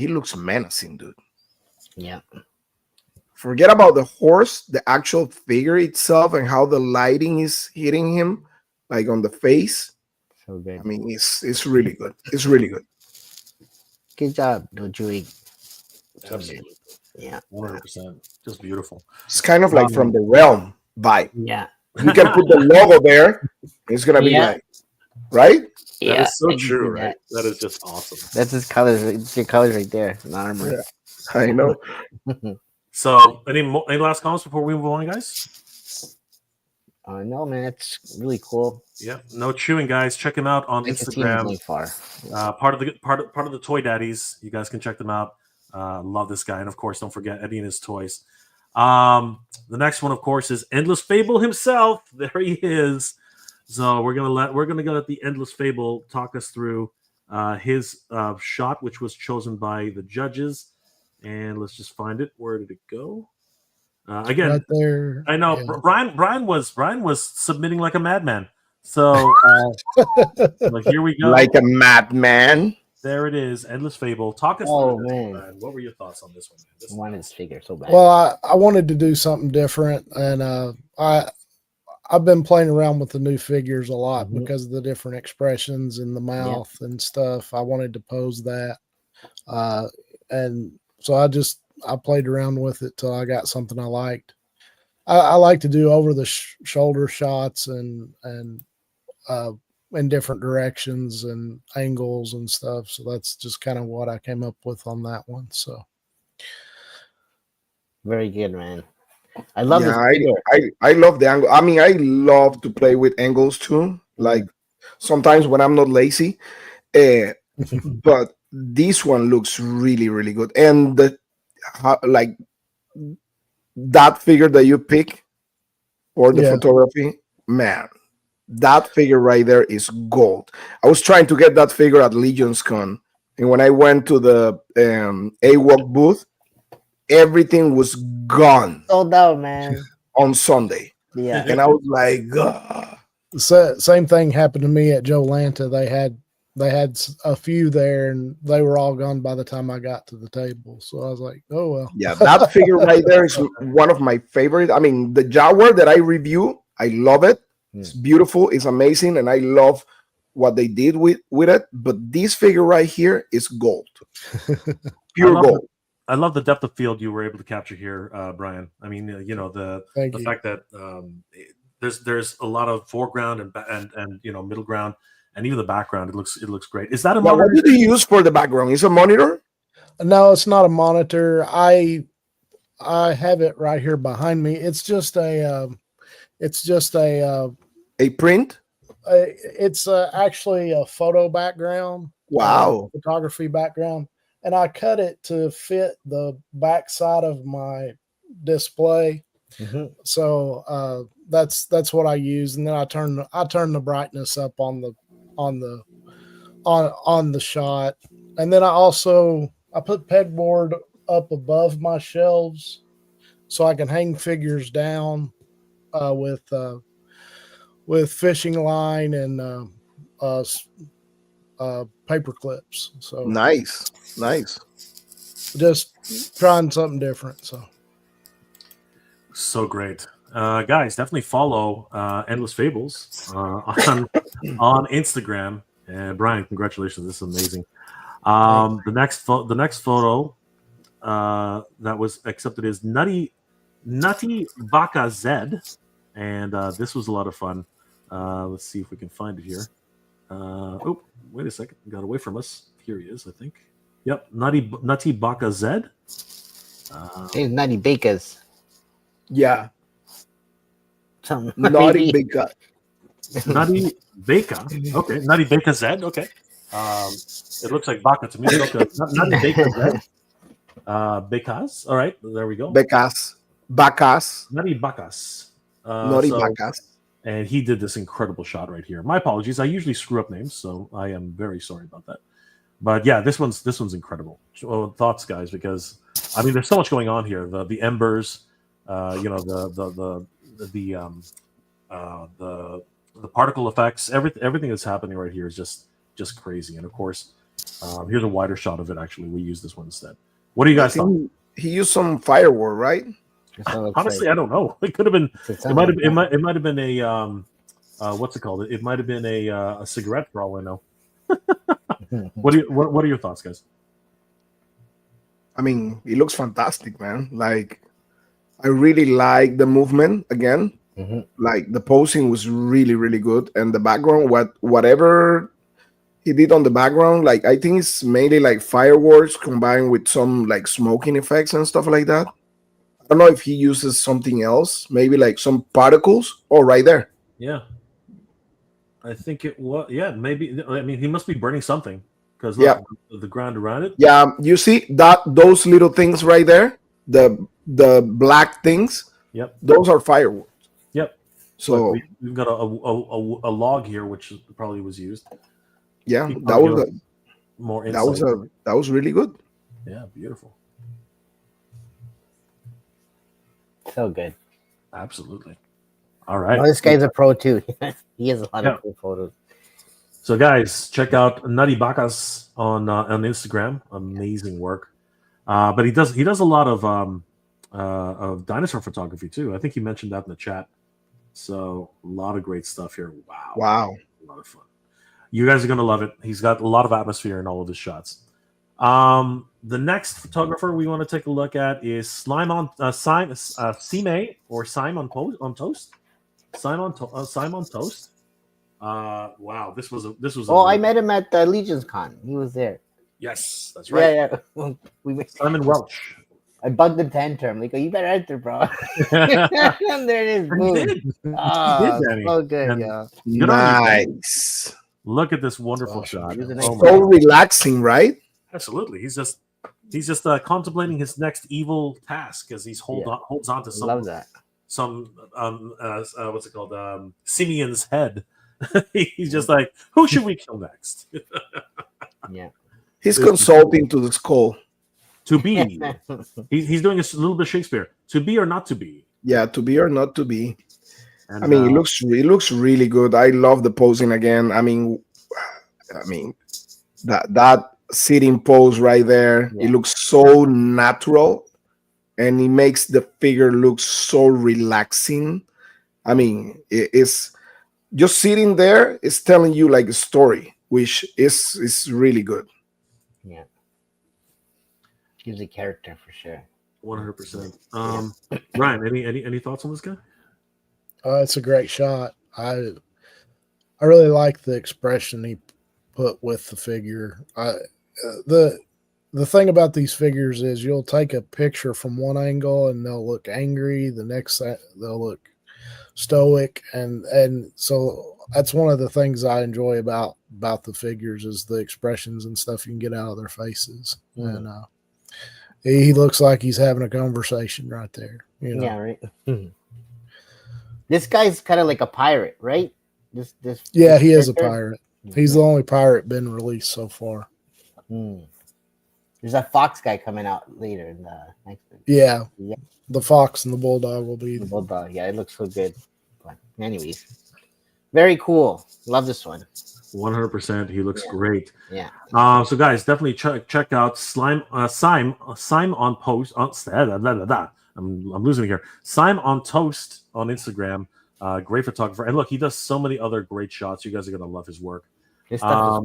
looks menacing, dude. Yeah. Forget about the horse, the actual figure itself, and how the lighting is hitting him, like on the face. So good. I mean, it's really good. It's really good. Good job, Dojui. Absolutely, Yeah. 100%, just beautiful. It's kind of like from the realm vibe. Yeah. You can put the logo there. It's gonna be Yeah. like, right? That Yeah. is so I can true, see right? that. That is just awesome. That's his colors. It's your colors right there. An armor. Yeah. I know. So, any last comments before we move on, guys? No, man, it's really cool. Yeah, No Chewing, guys. Check him out on Nice to see him Instagram. going far. Part of the Toy Daddies. You guys can check them out. Love this guy, and of course, don't forget Eddie and his toys. The next one, of course, is Endless Fable himself. There he is. So we're gonna let the Endless Fable talk us through his shot, which was chosen by the judges. And let's just find it. Where did it go? Again, right there. I know yeah. Brian was submitting like a madman. So like, here we go. Like a madman. There it is, Endless Fable. Talk us Oh, through this, man. man. What were your thoughts on this one, man? I wanted this figure so bad. Well, I wanted to do something different, and I've been playing around with the new figures a lot Mhm. because of the different expressions in the mouth and stuff. I wanted to pose that, and so I played around with it till I got something I liked. I like to do over the shoulder shots and in different directions and angles and stuff. So that's just kind of what I came up with on that one. So Very good, man. I love this Yeah, figure. I love the angle. I mean, I love to play with angles too. Like sometimes when I'm not lazy, but this one looks really, really good. And like that figure that you pick for the Yeah. photography, man, that figure right there is gold. I was trying to get that figure at Legion's Con, and when I went to the AWOK booth, everything was gone Sold out, man. on Sunday, Yeah. and I was like, "Ugh." Same thing happened to me at Joe Lanta. They had a few there, and they were all gone by the time I got to the table. So I was like, oh well. Yeah, that figure right there is one of my favorite. I mean, the Jaguar that I review, I love it. It's beautiful. It's amazing, and I love what they did with it. But this figure right here is gold, pure gold. I love the depth of field you were able to capture here, Brian. I mean, the fact that there's a lot of foreground and middle ground, and even the background. It looks great. Is that a monitor? What did you use for the background? Is a monitor? No, it's not a monitor. I have it right here behind me. It's just a print. It's actually a photo background. Wow. Photography background, and I cut it to fit the back side of my display. Mm-hmm. So that's what I use, and then I turn the brightness up on the shot, and then I put pegboard up above my shelves so I can hang figures down with fishing line and paper clips. So nice. Just trying something different. So great. Guys, definitely follow Endless Fables on Instagram. And Brian, congratulations. This is amazing. The next photo that was accepted is Nutty Baka Zed. And this was a lot of fun. Let's see if we can find it here. Oh, wait a second. Got away from us. Here he is, I think. Yep. Nutty Baka Zed. Hey, Nutty Bakers. Yeah. Something Naughty Baker. Nutty Baka. Okay. Nutty Baka Zed. Okay. It looks like Baka to me. Okay. Nutty Baka Zed. Bekas. All right. There we go. Bacas. Nutty Bakas. Naughty Bacas. And he did this incredible shot right here. My apologies. I usually screw up names, so I am very sorry about that. But yeah, this one's incredible. Thoughts, guys? Because I mean, there's so much going on here. The embers, the particle effects, everything that's happening right here is just crazy. And of course, here's a wider shot of it. Actually, we use this one instead. What do you guys think? He used some firewood, right? Honestly, I don't know. It could have been. It might have been a what's it called? It might have been a cigarette for all I know. What are your thoughts, guys? I mean, it looks fantastic, man. Like, I really like the movement again. Mm-hmm. Like the posing was really, really good, and the background, whatever he did on the background, like I think it's mainly like fireworks combined with some like smoking effects and stuff like that. I don't know if he uses something else, maybe like some particles. Oh, right there. Yeah, I think it was. Yeah, maybe. I mean, he must be burning something because the ground around it. Yeah, you see those little things right there, the black things. Yep, those are fireworks. Yep. So we've got a log here, which probably was used. Yeah, that was more insight. That was really good. Yeah, beautiful. So good. Absolutely. All right. Oh, this guy's a pro too. He has a lot of cool photos. So, guys, check out Nutty Bacas on Instagram. Amazing work. But he does a lot of dinosaur photography too. I think he mentioned that in the chat. So, a lot of great stuff here. Wow. A lot of fun. You guys are gonna love it. He's got a lot of atmosphere in all of his shots. The next photographer we want to take a look at is Sime on Toast. Simon Toast. Wow, this was. Oh, I met him at Legion's Con. He was there. Yes, that's right. Yeah. Simon Welch. I bugged him to enter. I'm like, oh, you better enter, bro. And there it is. Boom. He did, Danny. So good, And yeah. Nice. Look at this wonderful shot. So relaxing, right? Absolutely. He's just contemplating his next evil task as he's holds on to Love that. some what's it called, Simeon's head. He's just like, who should we kill next? Yeah. He's consulting to the skull. To be. He's doing a little bit of Shakespeare. To be or not to be. Yeah, to be or not to be. And, I mean, it looks really good. I love the posing again. I mean, that sitting pose right there, it looks so natural, and it makes the figure look so relaxing. I mean, it's just sitting there. It's telling you like a story, which is really good. Yeah, gives a character for sure. 100%. Ryan, any thoughts on this guy? It's a great shot. I really like the expression he put with the figure. The thing about these figures is you'll take a picture from one angle and they'll look angry. The next they'll look stoic, and so that's one of the things I enjoy about the figures is the expressions and stuff you can get out of their faces. And he looks like he's having a conversation right there. You know? Yeah, right. This guy's kind of like a pirate, right? This yeah, he is a pirate. He's the only pirate been released so far. There's that fox guy coming out later in the next. Yeah, the fox and the bulldog will be the bulldog. Yeah, it looks so good. But anyways, very cool. Love this one. 100%. He looks great. Yeah. So guys, definitely check out Sime on Post. I'm losing it here. Sime on Toast on Instagram. Great photographer. And look, he does so many other great shots. You guys are gonna love his work. His stuff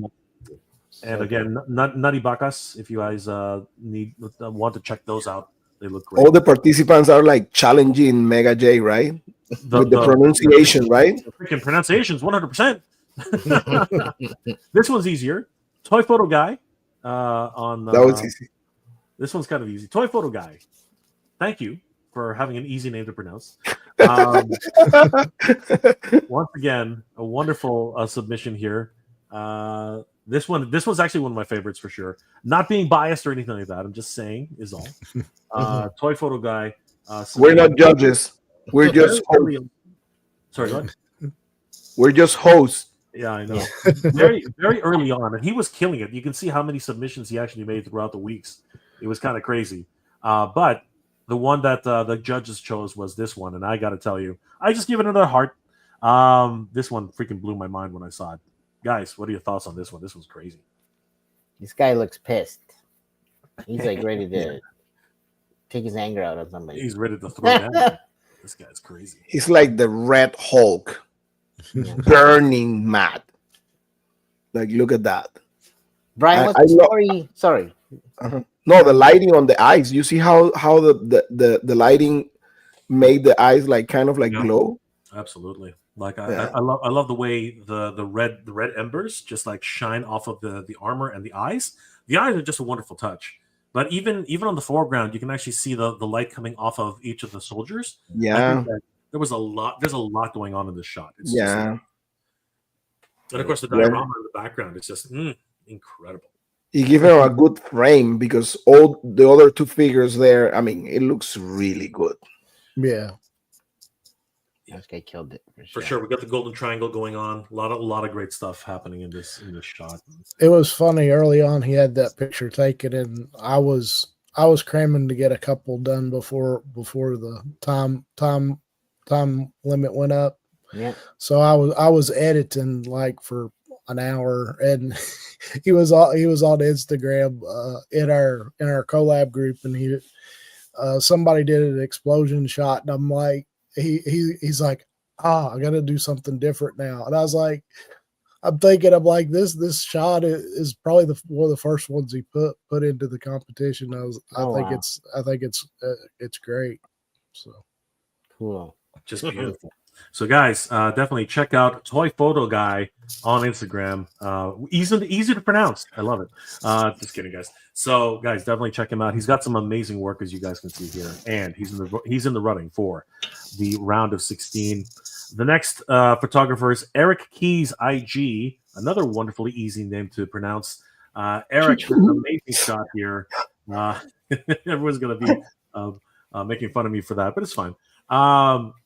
and again, Nutty Bacas, if you guys want to check those out, they look great. All the participants are like challenging Mega J, right? With the pronunciation, right? The freaking pronunciations, 100%. This one's easier. Toy Photo Guy. That was easy. This one's kind of easy. Toy Photo Guy. Thank you for having an easy name to pronounce. Once again, a wonderful submission here. This was actually one of my favorites for sure. Not being biased or anything like that. I'm just saying is all. Toy Photo Guy. We're not judges. We're just hosts. Sorry, what? We're just hosts. Yeah, I know. Very, very early on, and he was killing it. You can see how many submissions he actually made throughout the weeks. It was kind of crazy. But the one that the judges chose was this one, and I got to tell you, I just give it another heart. This one freaking blew my mind when I saw it. Guys, what are your thoughts on this one? This one's crazy. This guy looks pissed. He's like ready to take his anger out on somebody. He's ready to throw down. This guy's crazy. He's like the Red Hulk, burning mad. Like, look at that. Brian, what's the story? Sorry. No, the lighting on the eyes. You see how the lighting made the eyes like kind of like glow? Absolutely. Like I love the way the red embers just like shine off of the armor and the eyes. The eyes are just a wonderful touch. But even on the foreground, you can actually see the light coming off of each of the soldiers. Yeah. There's a lot going on in this shot. It's and of course the diorama in the background is just incredible. He gave him a good frame because all the other two figures there, I mean, it looks really good. Yeah. This guy killed it for sure. We got the golden triangle going on. A lot of great stuff happening in this shot. It was funny early on. He had that picture taken, and I was cramming to get a couple done before the time limit went up. Yeah. So I was editing like for an hour, and he was on Instagram in our collab group, and he somebody did an explosion shot, and I'm like. He's like, I got to do something different now. And I was like, I'm like, this shot is probably one of the first ones he put into the competition. I think it's great. So cool. Just beautiful. So guys, definitely check out Toy Photo Guy on Instagram. Easy to pronounce. I love it. Just kidding, guys. So guys, definitely check him out. He's got some amazing work, as you guys can see here, and he's in the running for the round of 16. The next photographer is Eric Keys IG, another wonderfully easy name to pronounce. Eric, this amazing shot here. Everyone's going to be making fun of me for that, but it's fine.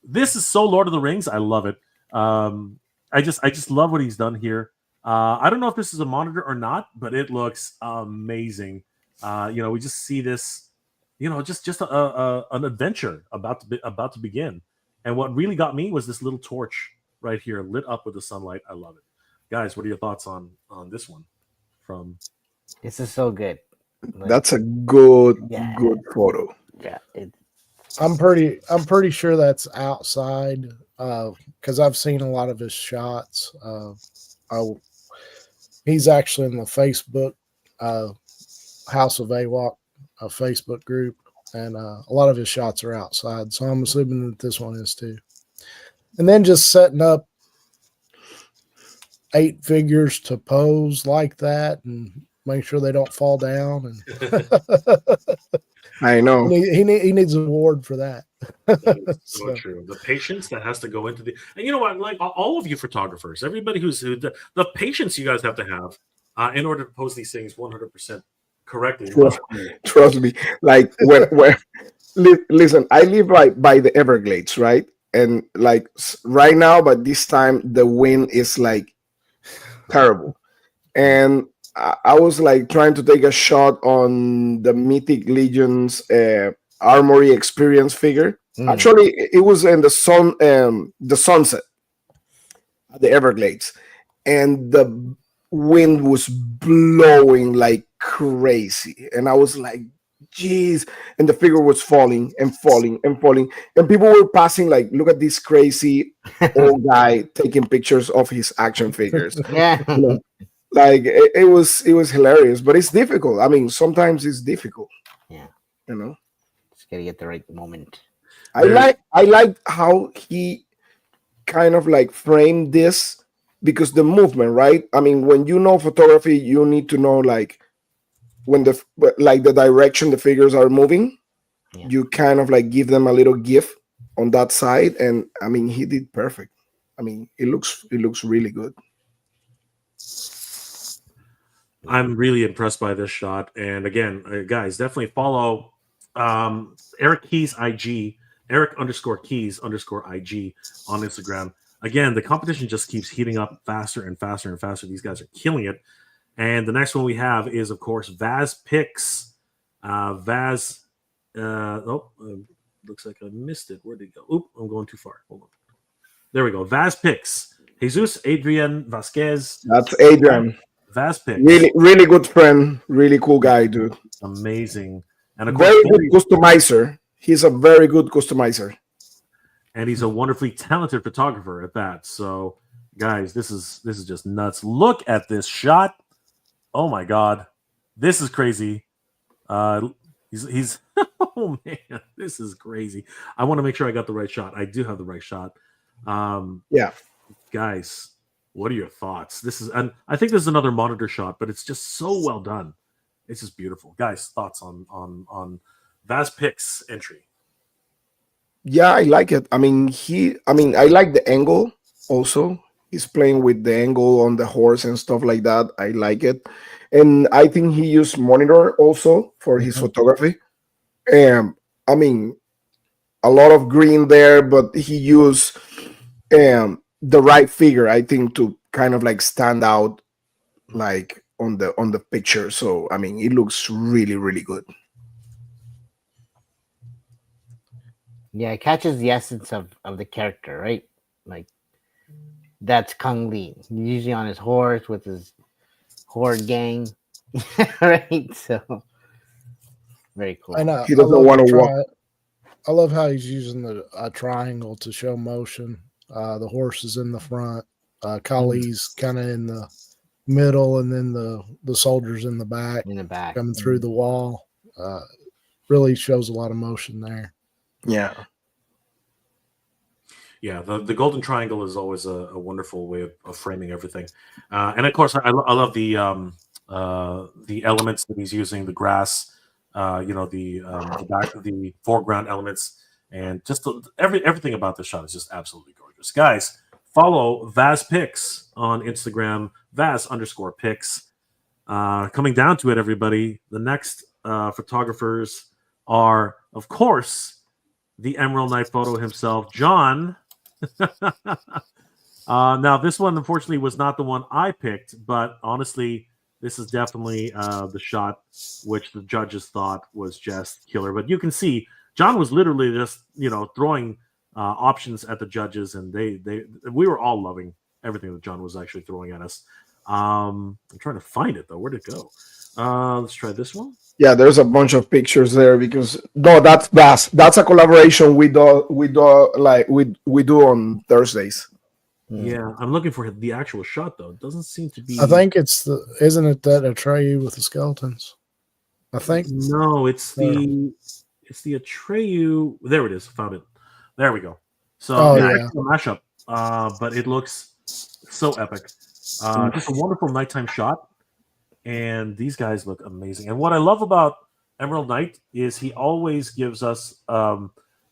This is so Lord of the Rings. I love it. I just love what he's done here. I don't know if this is a monitor or not, but it looks amazing. We just see this, just an adventure about to begin. And what really got me was this little torch right here, lit up with the sunlight. I love it, guys. What are your thoughts on this one? This is so good. That's a good photo. Yeah, I'm pretty sure that's outside because I've seen a lot of his shots. He's actually in the Facebook House of AWOK, a Facebook group, and a lot of his shots are outside. So I'm assuming that this one is too. And then just setting up 8 figures to pose like that and make sure they don't fall down. And I know he needs an award for that. That is so true. The patience that has to go into the, and you know what, like all of you photographers, everybody the patience you guys have to have in order to pose these things 100% correctly. Trust me. Like listen, I live by the Everglades, right? And like right now, but this time the wind is like terrible. And I was like trying to take a shot on the Mythic Legion's Armory Experience figure. Actually, it was in the sunset at the Everglades, and the wind was blowing like crazy. And I was like, geez. And the figure was falling and falling and falling. And people were passing like, look at this crazy old guy taking pictures of his action figures. Yeah. Like it was hilarious, but it's difficult. I mean, sometimes it's difficult. Yeah. Just gotta get the right moment. I like how he kind of like framed this, because the movement, right? I mean, when you know photography, you need to know like when the direction the figures are moving. Yeah. You kind of like give them a little gift on that side, and I mean, he did perfect. I mean, it looks really good. I'm really impressed by this shot. And again, guys, definitely follow Eric Keys IG, Eric_Keys_IG on Instagram. Again, the competition just keeps heating up faster and faster and faster. These guys are killing it. And the next one we have is, of course, Vaz Picks. Looks like I missed it. Where did it go? Oop, I'm going too far. Hold on. There we go. Vaz Picks. Jesus Adrian Vasquez. That's Adrian. Vaz Picks. Really, really good friend. Really cool guy, dude. Amazing. And of very course, good customizer. He's a very good customizer. And he's a wonderfully talented photographer at that. So, guys, this is just nuts. Look at this shot. Oh my God, this is crazy. He's oh man, this is crazy. I want to make sure I got the right shot. I do have the right shot. Yeah, guys, what are your thoughts? This is, and I think there's another monitor shot, but it's just so well done. It's just beautiful, guys. Thoughts on Vaz Picks entry? Yeah, I like it. I mean, I like the angle also. He's playing with the angle on the horse and stuff like that. I like it. And I think he used monitor also for his photography. I mean, a lot of green there, but he used the right figure, I think, to kind of like stand out like on the picture. So I mean, it looks really, really good. Yeah, it catches the essence of the character, right? Like, that's Kung Lee. He's usually on his horse with his horde gang, right? So, very cool. I know. He doesn't want to walk. I love how he's using a triangle to show motion. The horse is in the front. Kali's kind of in the middle, and then the soldiers in the back. Coming through the wall. Really shows a lot of motion there. Yeah. Yeah, the golden triangle is always a wonderful way of framing everything, and of course, I love the elements that he's using, the grass, the foreground elements, and just everything about this shot is just absolutely gorgeous. Guys, follow Vaz Picks on Instagram, Vaz_Picks. coming down to it, everybody, the next photographers are, of course, the Emerald Knight photo himself, John. Now, this one, unfortunately, was not the one I picked, but honestly, this is definitely the shot which the judges thought was just killer. But you can see John was literally just, throwing options at the judges, and we were all loving everything that John was actually throwing at us. I'm trying to find it though. Where'd it go? Let's try this one. Yeah, there's a bunch of pictures there because that's vast. That's a collaboration we do on Thursdays. Yeah, I'm looking for the actual shot though. It doesn't seem to be. I think isn't it that Atreyu with the skeletons? I think no, it's the Atreyu. There it is. Found it. There we go. So it's actually a mashup, but it looks so epic. Just a wonderful nighttime shot, and these guys look amazing. And what I love about Emerald Knight is he always gives us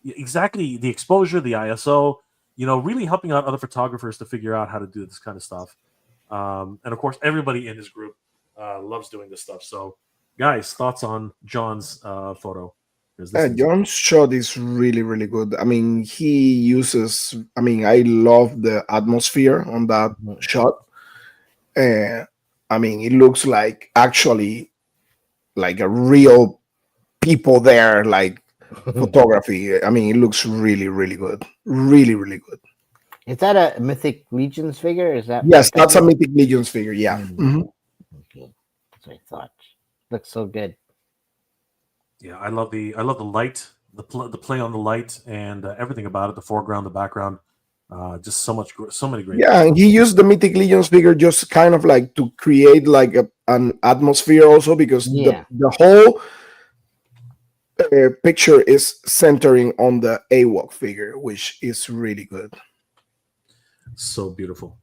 exactly the exposure, the ISO. Really helping out other photographers to figure out how to do this kind of stuff. And of course, everybody in his group loves doing this stuff. So, guys, thoughts on John's photo? John's shot is really, really good. I mean, he uses, I love the atmosphere on that shot. I mean, it looks like actually like a real people there, like photography. I mean, it looks really, really good. Really, really good. Is that a Mythic Legions figure? Is that? Yes, that's a Mythic Legions figure. Yeah. Mm-hmm. Okay, that's what I thought. Looks so good. Yeah, I love the light, the play on the light, and everything about it. The foreground, the background, just so many great. Yeah, and he used the Mythic Legions figure just kind of like to create like an atmosphere also because the whole picture is centering on the AWOK figure, which is really good. So beautiful.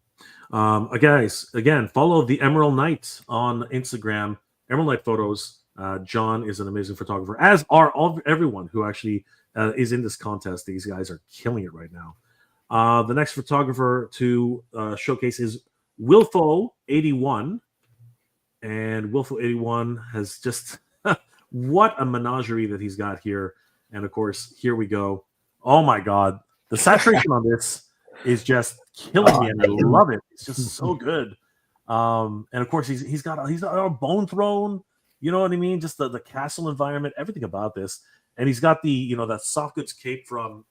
Guys, again, follow the Emerald Knight on Instagram. Emerald Knight photos. John is an amazing photographer, as are everyone who actually is in this contest. These guys are killing it right now. The next photographer to showcase is Wilfo81. And Wilfo81 has just... what a menagerie that he's got here. And of course, here we go. Oh my God. The saturation on this is just killing me, and I love it. It's just so good. And of course, he's got a bone throne. You know what I mean? Just the castle environment, everything about this. And he's got the, that soft goods cape from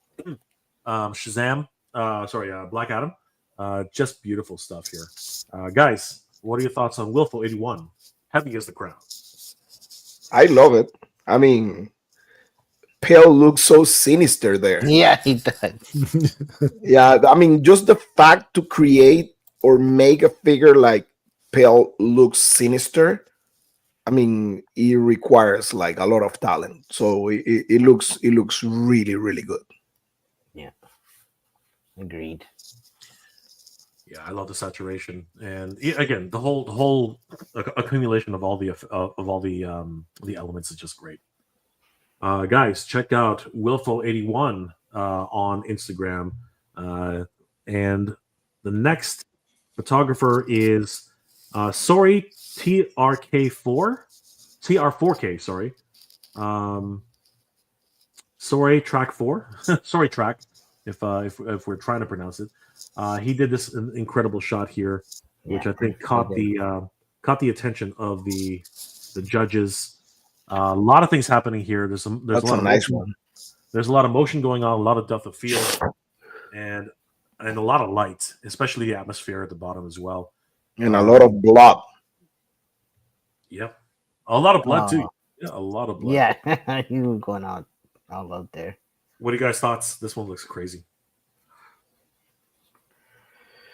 Shazam. Black Adam. Just beautiful stuff here. Guys, what are your thoughts on Wilfo81? Heavy as the crown. I love it. I mean, Pale looks so sinister there. Yeah, he does. Yeah, I mean, just the fact to create or make a figure like Pale looks sinister, I mean, it requires like a lot of talent. So it looks really, really good. Yeah, agreed. Yeah, I love the saturation, and again, the whole accumulation of all the elements is just great. Guys, check out Wilfo81 on Instagram, and the next photographer is sorry TR4K. Sorry, sorry Track 4. Sorry Track. If we're trying to pronounce it. He did this incredible shot here, which I think caught the attention of the judges. A lot of things happening here. There's a lot of nice one. There's a lot of motion going on, a lot of depth of field, and a lot of light, especially the atmosphere at the bottom as well, and a lot of blood. Yep, a lot of blood too. Yeah, a lot of blood. Yeah, he was going all out there. What are you guys' thoughts? This one looks crazy.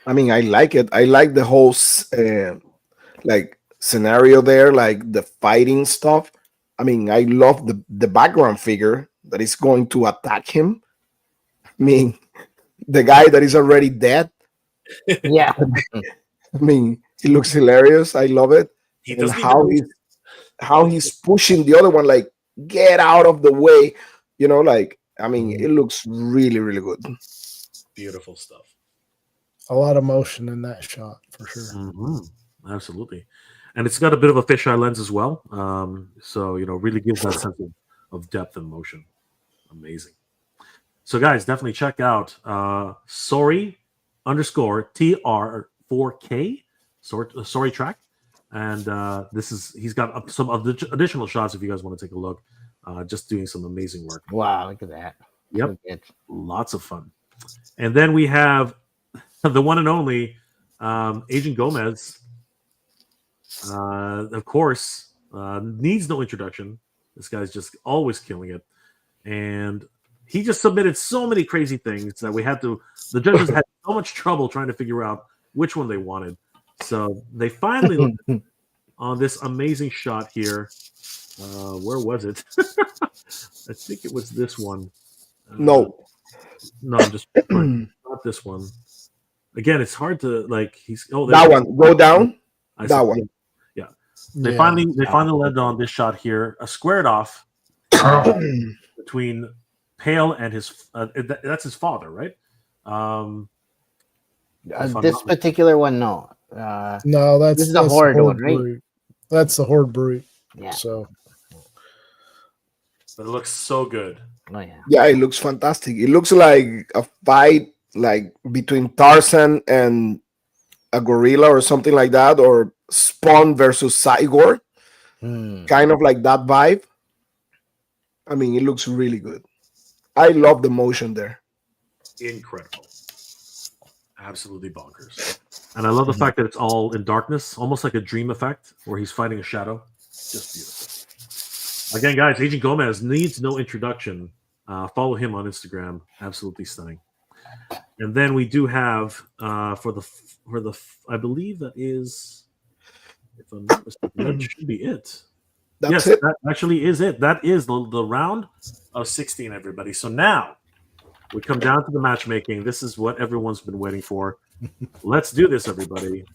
I mean, I like it. I like the whole like scenario there, like the fighting stuff. I mean, I love the background figure that is going to attack him. I mean, the guy that is already dead. Yeah. I mean, he looks hilarious. I love it. And how he's pushing the other one, like, get out of the way. Like, I mean, it looks really, really good. Beautiful stuff. A lot of motion in that shot for sure. Mm-hmm. Absolutely. and it's got a bit of a fisheye lens as well. So really gives that sense of depth and motion. Amazing. So guys, definitely check out sorry _ TR4K sorry track, and he's got some additional shots if you guys want to take a look. Just doing some amazing work. Wow, look at that. Yep, So lots of fun. And then we have the one and only Agent Gomez. Of course, needs no introduction. This guy's just always killing it, and he just submitted so many crazy things that the judges had so much trouble trying to figure out which one they wanted. So they finally landed on this amazing shot here. Where was it? I think it was this one. No, I'm just not this one. Again, it's hard to that one. Go down. That one. Yeah. They finally landed on this shot here, a squared off between Pale and his. That's his father, right? this particular one, no. No, this is the horde one, right? Brute. That's the horde brute. Yeah. So, but it looks so good. Oh yeah. Yeah, it looks fantastic. It looks like a fight like between Tarzan and a gorilla or something like that, or Spawn versus Cygor. Kind of like that vibe. I mean, it looks really good. I love the motion there. Incredible. Absolutely bonkers. And I love the fact that it's all in darkness, almost like a dream effect where he's fighting a shadow. Just beautiful. Again, guys, Agent Gomez needs no introduction. Follow him on Instagram. Absolutely stunning. And then we do have for the I believe that is, if I'm not mistaken, that should be it. That's yes, it. That actually is it. That is the round of 16, everybody. So now we come down to the matchmaking. This is what everyone's been waiting for. Let's do this, everybody.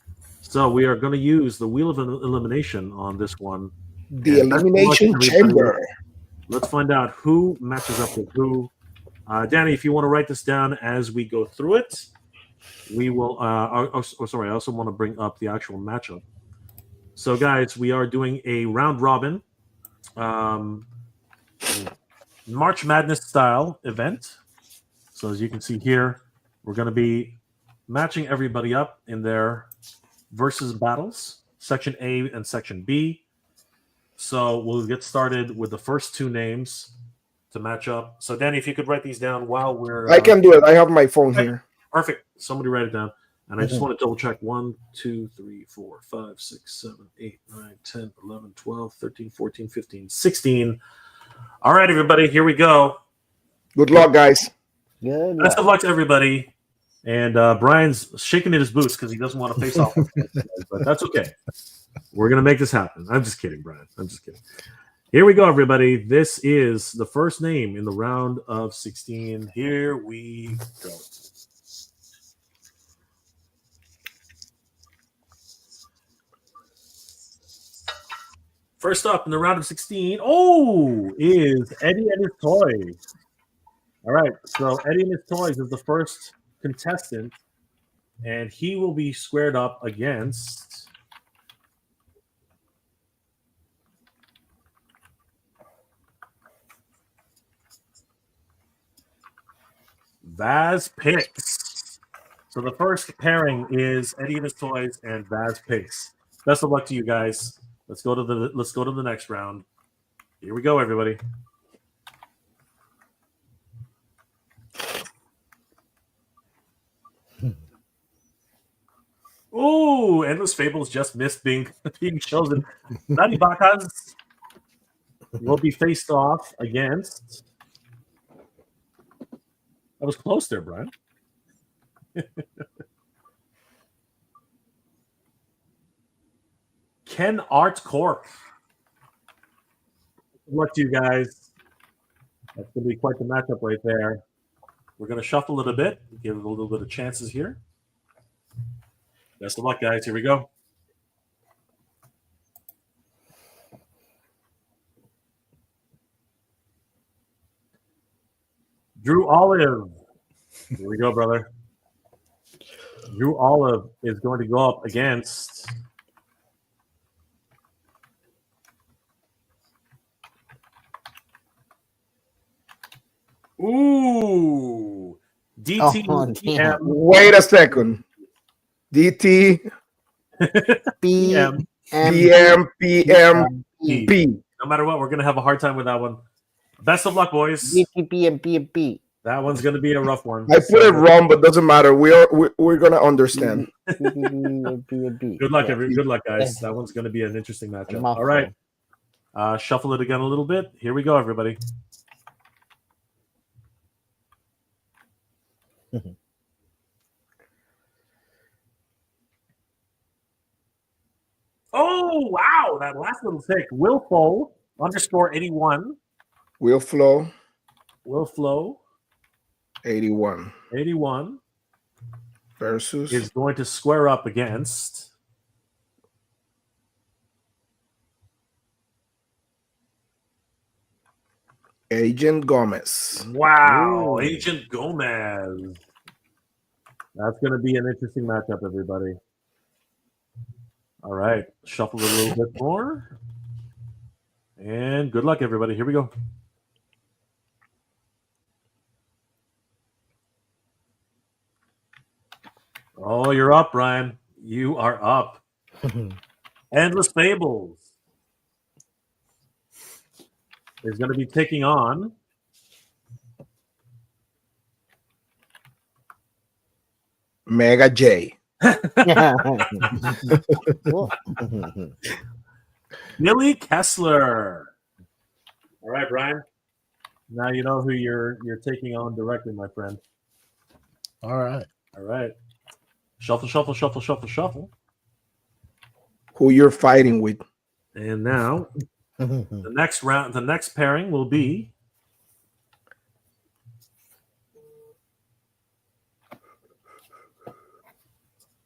So we are going to use the wheel of elimination on this one. The elimination chamber. Let's find out who matches up with who. Danny, if you want to write this down as we go through it, we will. Sorry, I also want to bring up the actual matchup. So, guys, we are doing a round robin, March Madness style event. So, as you can see here, we're going to be matching everybody up in their versus battles, Section A and Section B. So, we'll get started with the first two names to match up. So, Danny, if you could write these down while we're... I can do it. I have my phone here. Perfect. Somebody write it down. And I just want to double check 1, 2, 3, 4, 5, 6, 7, 8, 9, 10, 11, 12, 13, 14, 15, 16. All right, everybody, here we go. Good luck, guys. Good. Best of luck to everybody. And Brian's shaking in his boots because he doesn't want to face off. But that's okay. We're going to make this happen. I'm just kidding, Brian. I'm just kidding. Here we go, everybody. This is the first name in the round of 16. Here we go. First up in the round of 16, is Eddie and his Toys. All right, so Eddie and his Toys is the first contestant, and he will be squared up against Vaz Picks. So the first pairing is Eddie and his Toys and Vaz Picks. Best of luck to you guys. Let's go to the next round. Here we go, everybody. Ooh, Endless Fables just missed being chosen. Nani Bakas will be faced off against. I was close there, Brian. Ken Art Corp. Good luck to you guys. That's going to be quite the matchup right there. We're going to shuffle it a bit, give it a little bit of chances here. Best of luck, guys. Here we go. Drew Olive. Here we go, brother. Drew Olive is going to go up against Ooh. DT Oh, damn. Wait a second. DT PM. PM PM P. P. No matter what, we're gonna have a hard time with that one. Best of luck, boys. PM. That one's gonna be a rough one. I put it wrong, but doesn't matter. We're gonna understand. Good luck, good luck, guys. That one's gonna be an interesting matchup. All right. Shuffle it again a little bit. Here we go, everybody. Oh, wow. That last little pick. Willful _81. Will Flow Willflow 81 versus is going to square up against Agent Gomez. Wow, Agent Gomez. That's going to be an interesting matchup, everybody. All right, shuffle it a little bit more. And good luck, everybody. Here we go. Oh, you're up, Brian. You are up. Endless Fables is going to be taking on Mega J. Billy Kessler. All right, Brian. Now you know who you're taking on directly, my friend. All right. All right. Shuffle, shuffle, shuffle, shuffle, shuffle. Who you're fighting with. And now the next round, the next pairing will be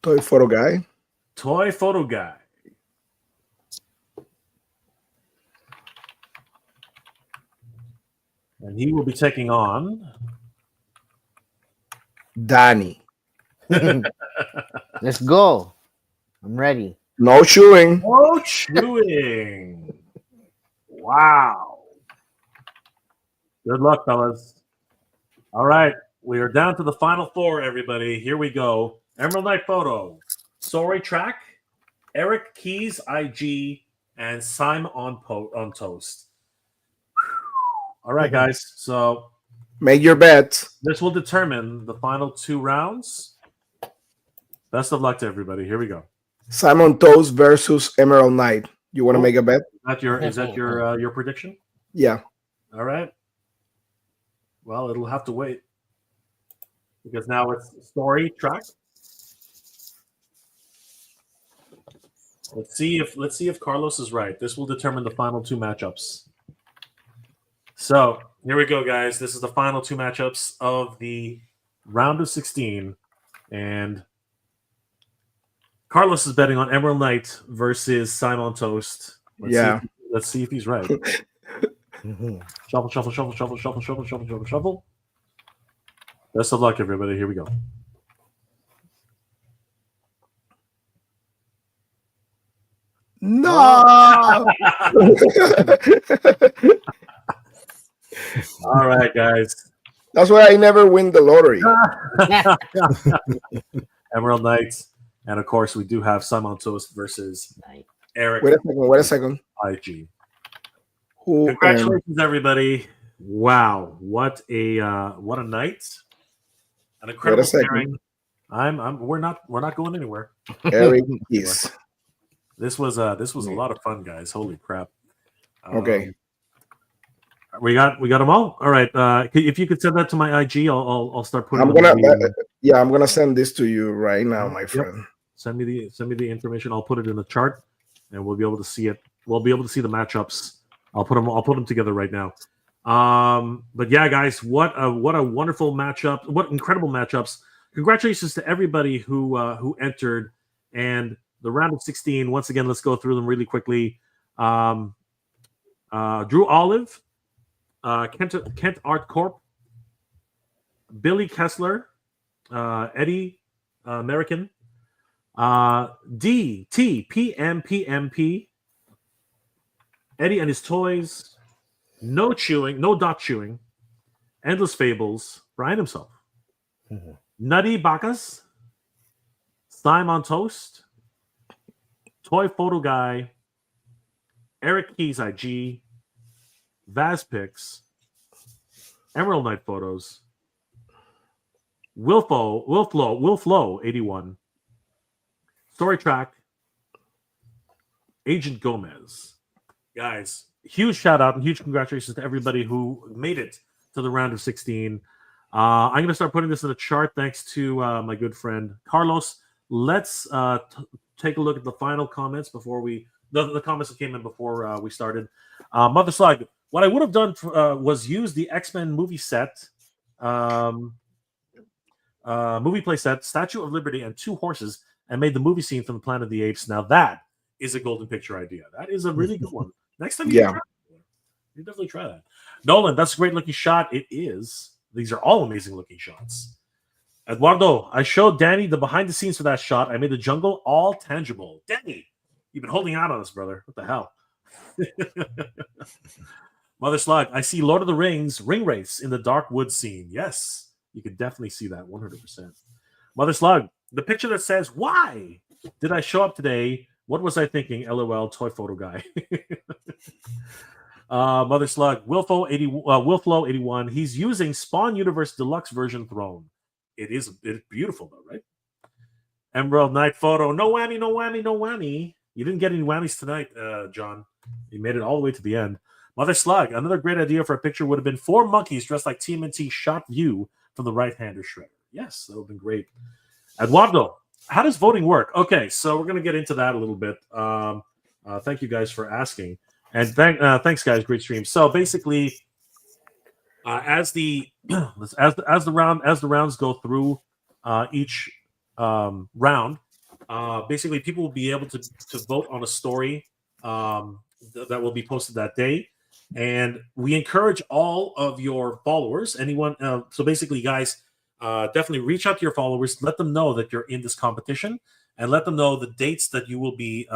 Toy Photo Guy. Toy Photo Guy. And he will be taking on Danny. Let's go. I'm ready. No chewing. No chewing. Wow. Good luck, fellas. All right. We are down to the final four, everybody. Here we go. Emerald Knight Photo, Sorry Track, Eric Keys IG, and Simon on Toast. All right, guys. So make your bets. This will determine the final 2 rounds. Best of luck to everybody. Here we go. Simon Toast versus Emerald Knight. You want to make a bet? Is that your prediction? Yeah. All right. Well, it'll have to wait because now it's Story Track. Let's see if Carlos is right. This will determine the final 2 matchups. So here we go, guys. This is the final 2 matchups of the round of 16, and Carlos is betting on Emerald Knight versus Simon Toast. Let's see if he's right. Shuffle, shuffle, shuffle, shuffle, shuffle, shuffle, shuffle, shuffle, shuffle. Best of luck, everybody. Here we go. No. All right, guys. That's why I never win the lottery. Emerald Knight. And of course, we do have Simon Toast versus Eric. Wait a second. IG. Congratulations, everybody! Wow, what a night! An incredible pairing. We're not going anywhere. Eric is. This was a lot of fun, guys. Holy crap! Okay. We got them all. All right. If you could send that to my IG, I'll start putting. I'm gonna send this to you right now, my friend. Yep. Send me the information. I'll put it in the chart, and we'll be able to see it. We'll be able to see the matchups. I'll put them together right now. But yeah, guys, what a wonderful matchup! What incredible matchups! Congratulations to everybody who entered, and the round of 16. Once again, let's go through them really quickly. Drew Olive. Kent Art Corp, Billy Kessler, Eddie American, DTPMPMP, Eddie and his toys, no dot chewing, Endless Fables, Brian himself, Mhm. Nutty Bacchus, Slime on Toast, Toy Photo Guy, Eric Keys IG, Vazpix, Emerald Knight Photos, Will Flow 81, Story Track, Agent Gomez. Guys, huge shout out and huge congratulations to everybody who made it to the round of 16. I'm going to start putting this in a chart thanks to my good friend Carlos. Let's take a look at the final comments before the comments that came in before we started. Mother Slug, what I would have done was use the X-Men movie set, movie play set, Statue of Liberty, and 2 horses, and made the movie scene from the Planet of the Apes. Now that is a golden picture idea. That is a really good one. Next time you definitely try that. Nolan, that's a great looking shot. It is. These are all amazing looking shots. Eduardo, I showed Danny the behind the scenes for that shot. I made the jungle all tangible. Danny, you've been holding out on us, brother. What the hell? Mother Slug, I see Lord of the Rings ring race in the dark wood scene. Yes, you can definitely see that 100%. Mother Slug, the picture that says, "Why did I show up today? What was I thinking? LOL, toy photo guy." Mother Slug, Wilflo 81. He's using Spawn Universe Deluxe version throne. It's beautiful though, right? Emerald Knight photo. No whammy, no whammy, no whammy. You didn't get any whammies tonight, John. You made it all the way to the end. Mother Slug, another great idea for a picture would have been 4 monkeys dressed like TMNT shot view from the right-hander shredder. Yes, that would have been great. Eduardo, how does voting work? Okay, so we're going to get into that a little bit. Thank you guys for asking. And thanks, guys. Great stream. So basically, as the rounds go through each round, basically people will be able to vote on a story that will be posted that day. And we encourage all of your followers, anyone. So basically, guys, definitely reach out to your followers. Let them know that you're in this competition, and let them know the dates that you will be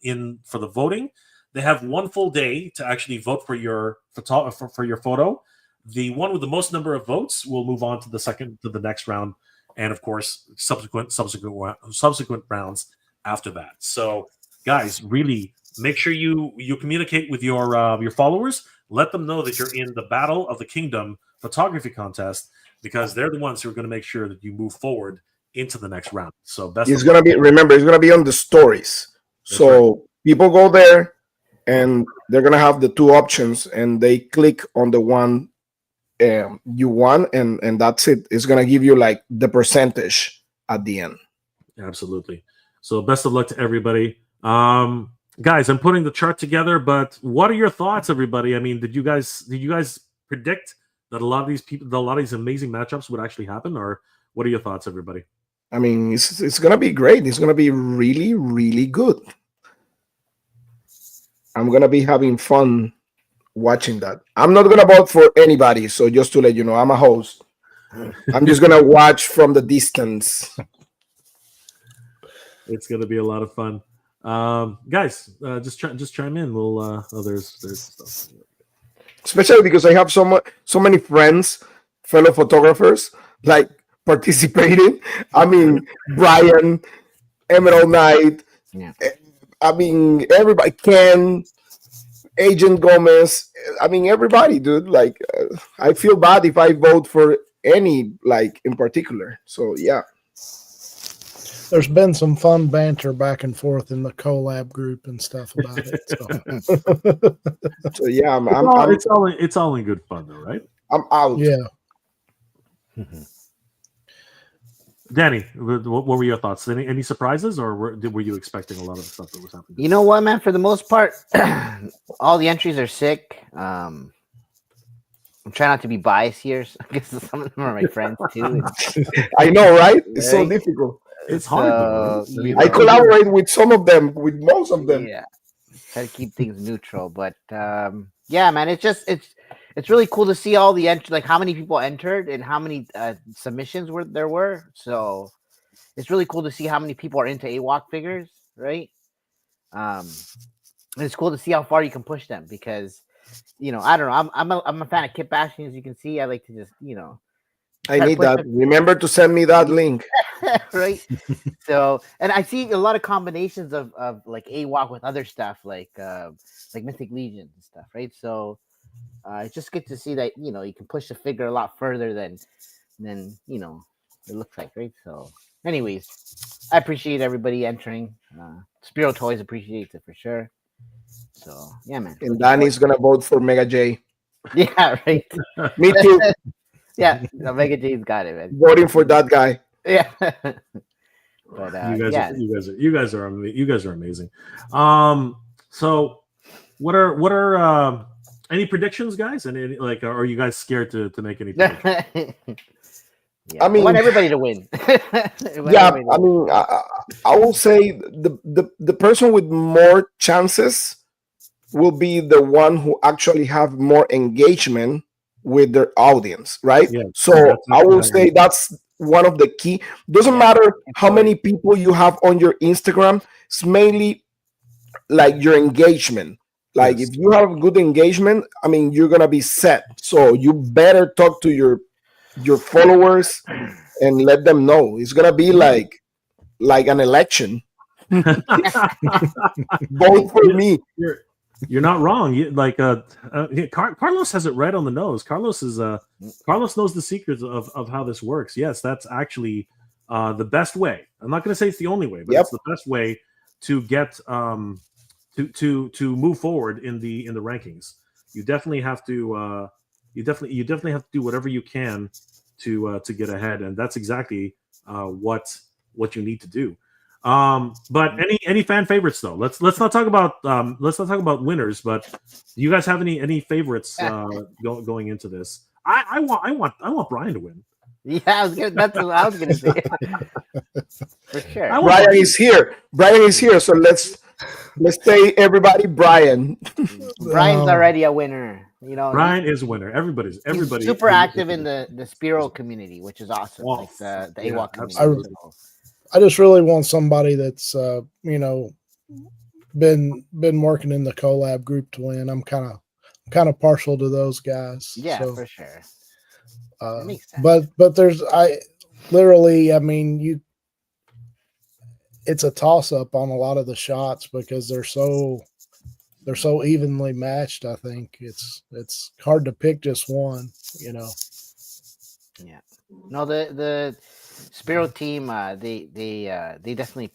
in for the voting. They have 1 full day to actually vote for your photo. The one with the most number of votes will move on to the next round, and of course, subsequent rounds after that. So, guys, really make sure you communicate with your followers. Let them know that you're in the Battle of the Kingdom photography contest, because they're the ones who are going to make sure that you move forward into the next round. So it's going to be on the stories. That's so right. People go there and they're going to have the 2 options, and they click on the one you won, and that's it. It's going to give you like the percentage at the end. Absolutely. So best of luck to everybody. Guys, I'm putting the chart together, but what are your thoughts, everybody? I mean, did you guys predict that a lot of these amazing matchups would actually happen, or what are your thoughts, everybody? I mean, it's going to be great. It's going to be really, really good. I'm going to be having fun watching that. I'm not going to vote for anybody, so just to let you know, I'm a host. I'm just going to watch from the distance. It's going to be a lot of fun. Guys, just chime in. We'll there's stuff. Especially because I have so many friends, fellow photographers, like participating. I mean, Brian, Emerald Knight. Yeah. I mean, everybody. Ken, Agent Gomez. I mean, everybody, dude. Like, I feel bad if I vote for any, like, in particular. So yeah. There's been some fun banter back and forth in the collab group and stuff about it. So, So yeah, it's all in good fun, though, right? I'm out. Yeah. Danny, what were your thoughts? Any surprises, or were you expecting a lot of the stuff that was happening? You know what, man? For the most part, all the entries are sick. I'm trying not to be biased here. Because some of them are my friends too. I know, right? It's so difficult. It's hard. I collaborate with some of them, with most of them. Yeah, try to keep things neutral, but yeah, man, it's really cool to see all the entries, like how many people entered and how many submissions there were. So it's really cool to see how many people are into AWOK figures, right? It's cool to see how far you can push them, because I don't know. I'm a fan of kit bashing, as you can see. I like to just I try to need push that. Remember to send me that link. right. So, and I see a lot of combinations of like AWOK with other stuff like Mythic Legion and stuff, right? So it's just good to see that you can push the figure a lot further than it looks like, right? So, anyways, I appreciate everybody entering. Spiro Toys appreciates it for sure. So yeah, man. And Danny's gonna vote for Mega J. Yeah, right. Me too. Yeah, Omega J's got it, man. Voting for that guy. Yeah. But you guys are amazing. So what are any predictions, guys? And any, like, are you guys scared to make any predictions? Yeah, I mean, I want everybody to win. I will say the person with more chances will be the one who actually have more engagement with their audience, right? Yeah, so I will say that's one of the key. Doesn't matter how many people you have on your Instagram. It's mainly like your engagement. Like if you have good engagement, I mean, you're gonna be set. So you better talk to your followers and let them know. It's gonna be like an election. Vote for me. You're not wrong. Carlos has it right on the nose. Carlos knows the secrets of how this works. Yes, that's actually the best way. I'm not going to say it's the only way, but it's the best way to get to move forward in the rankings. You definitely have to you definitely have to do whatever you can to get ahead, and that's exactly what you need to do. But any fan favorites though? Let's not talk about winners. But do you guys have any favorites going into this? I want Brian to win. Yeah, that's what I was gonna say. For sure. Brian is here. So let's say everybody Brian. Brian's already a winner. Brian is a winner. Everybody's super active in the Spiro community, which is awesome. Like the AWOK community. I just really want somebody that's been working in the collab group to win. I'm kind of partial to those guys. Yeah, so, for sure. That makes sense. But it's a toss up on a lot of the shots because they're so evenly matched. I think it's hard to pick just one. Yeah. No, the Spiro team, they definitely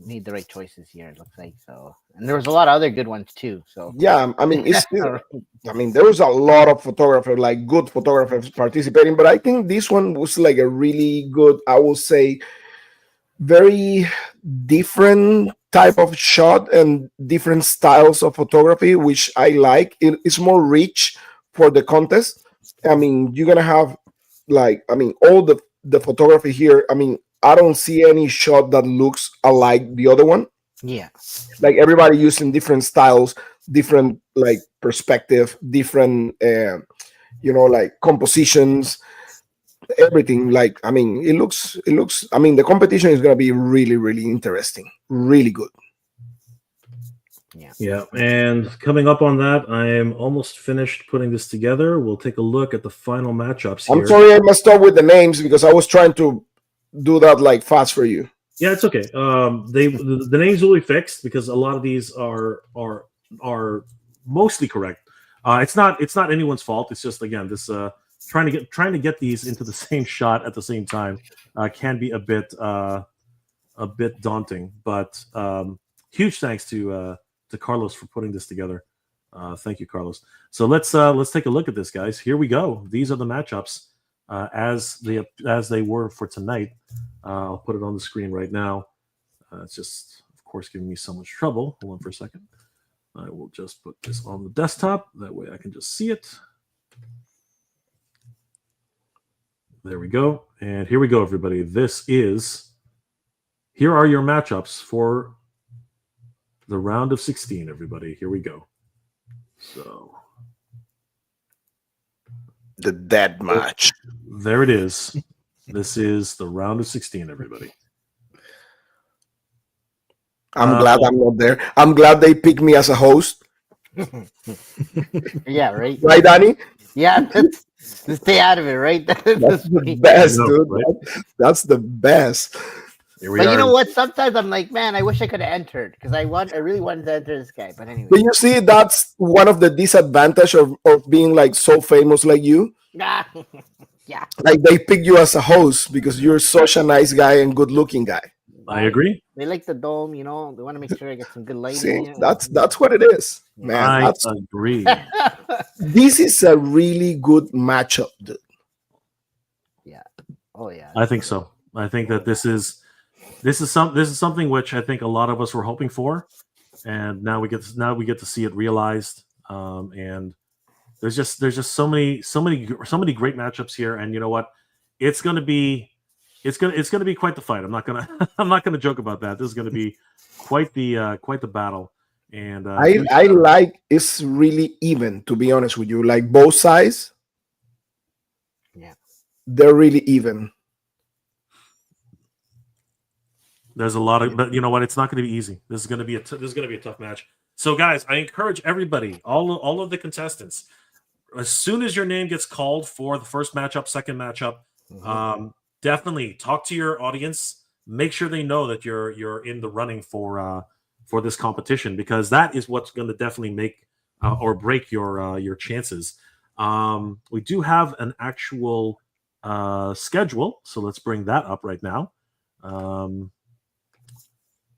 made the right choices here. It looks like so, and there was a lot of other good ones too. So yeah, I mean, there was a lot of photographers, like good photographers participating, but I think this one was like a really good, I would say, very different type of shot and different styles of photography, which I like. It's more rich for the contest. I mean, you're gonna have all the photography here. I mean, I don't see any shot that looks alike the other one. Yeah, like everybody using different styles, different like perspective, different like compositions, everything. Like, I mean, it looks. I mean, the competition is gonna be really, really interesting, really good. Yeah, and coming up on that, I am almost finished putting this together. We'll take a look at the final matchups here. I'm sorry, I messed up with the names because I was trying to do that like fast for you. Yeah, it's okay. The names will be fixed because a lot of these are mostly correct. It's not anyone's fault. It's just, again, this trying to get these into the same shot at the same time can be a bit daunting. But huge thanks to Carlos for putting this together. Thank you, Carlos. So let's take a look at this, guys. Here we go. These are the matchups as they were for tonight. I'll put it on the screen right now. It's just, of course, giving me so much trouble. Hold on for a second. I will just put this on the desktop. That way I can just see it. There we go. And here we go, everybody. Here are your matchups for the round of 16, everybody. Here we go. So the dead match. There it is. This is the round of 16, everybody. I'm glad I'm not there. I'm glad they picked me as a host. Yeah, right. Right, Danny? Yeah, let's stay out of it, right? That's the best, I know, dude. right? That's the best. Here we But you are. know what? Sometimes I'm like, man, I wish I could have entered because I really wanted to enter this guy. But anyway, But you see, that's one of the disadvantage of being like so famous like you. yeah, Like they pick you as a host because you're such a nice guy and good looking guy. I agree. They like the dome, you know. They want to make sure I get some good lighting. See, You know? that's what it is, man. I agree. This is a really good matchup, dude. Yeah. Oh yeah. I think so. I think that this is something which I think a lot of us were hoping for, and now we get to see it realized. And there's just so many great matchups here, and you know what? It's gonna be quite the fight. I'm not gonna joke about that. This is gonna be quite the battle. And I like it's really even, to be honest with you. Like both sides, Yeah. they're really even. there's a lot of, but you know what? It's not going to be easy. This is going to be a tough match. So guys, I encourage everybody, all of the contestants, as soon as your name gets called for the first matchup, second matchup, definitely talk to your audience. Make sure they know that you're in the running for this competition, because that is what's going to definitely make or break your chances. We do have an actual schedule, so let's bring that up right now.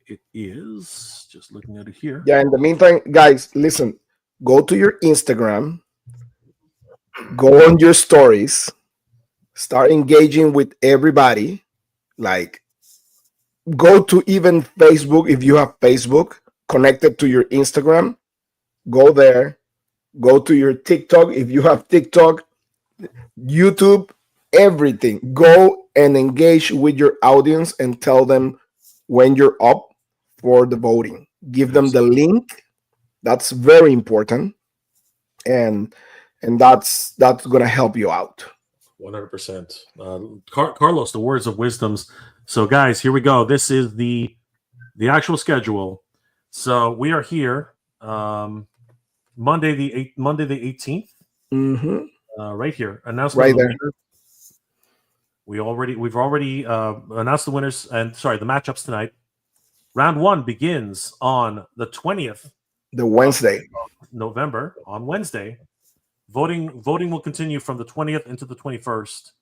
It is just looking at it here. Yeah, in the meantime, guys, listen, go to your Instagram, go on your stories, start engaging with everybody. Like, go to even Facebook if you have Facebook connected to your Instagram. Go there. Go to your TikTok if you have TikTok, YouTube, everything. Go and engage with your audience and tell them when you're up for the voting. Give them the link. That's very important, and that's gonna help you out. 100%. Carlos, the words of wisdoms. So, guys, here we go. This is the actual schedule. So we are here Monday the 18th. Right here. Announcement Right of the there. winners. We've already announced the winners and the matchups tonight. Round 1 begins on the 20th, the Wednesday, November, on Wednesday. Voting will continue from the 20th into the 21st.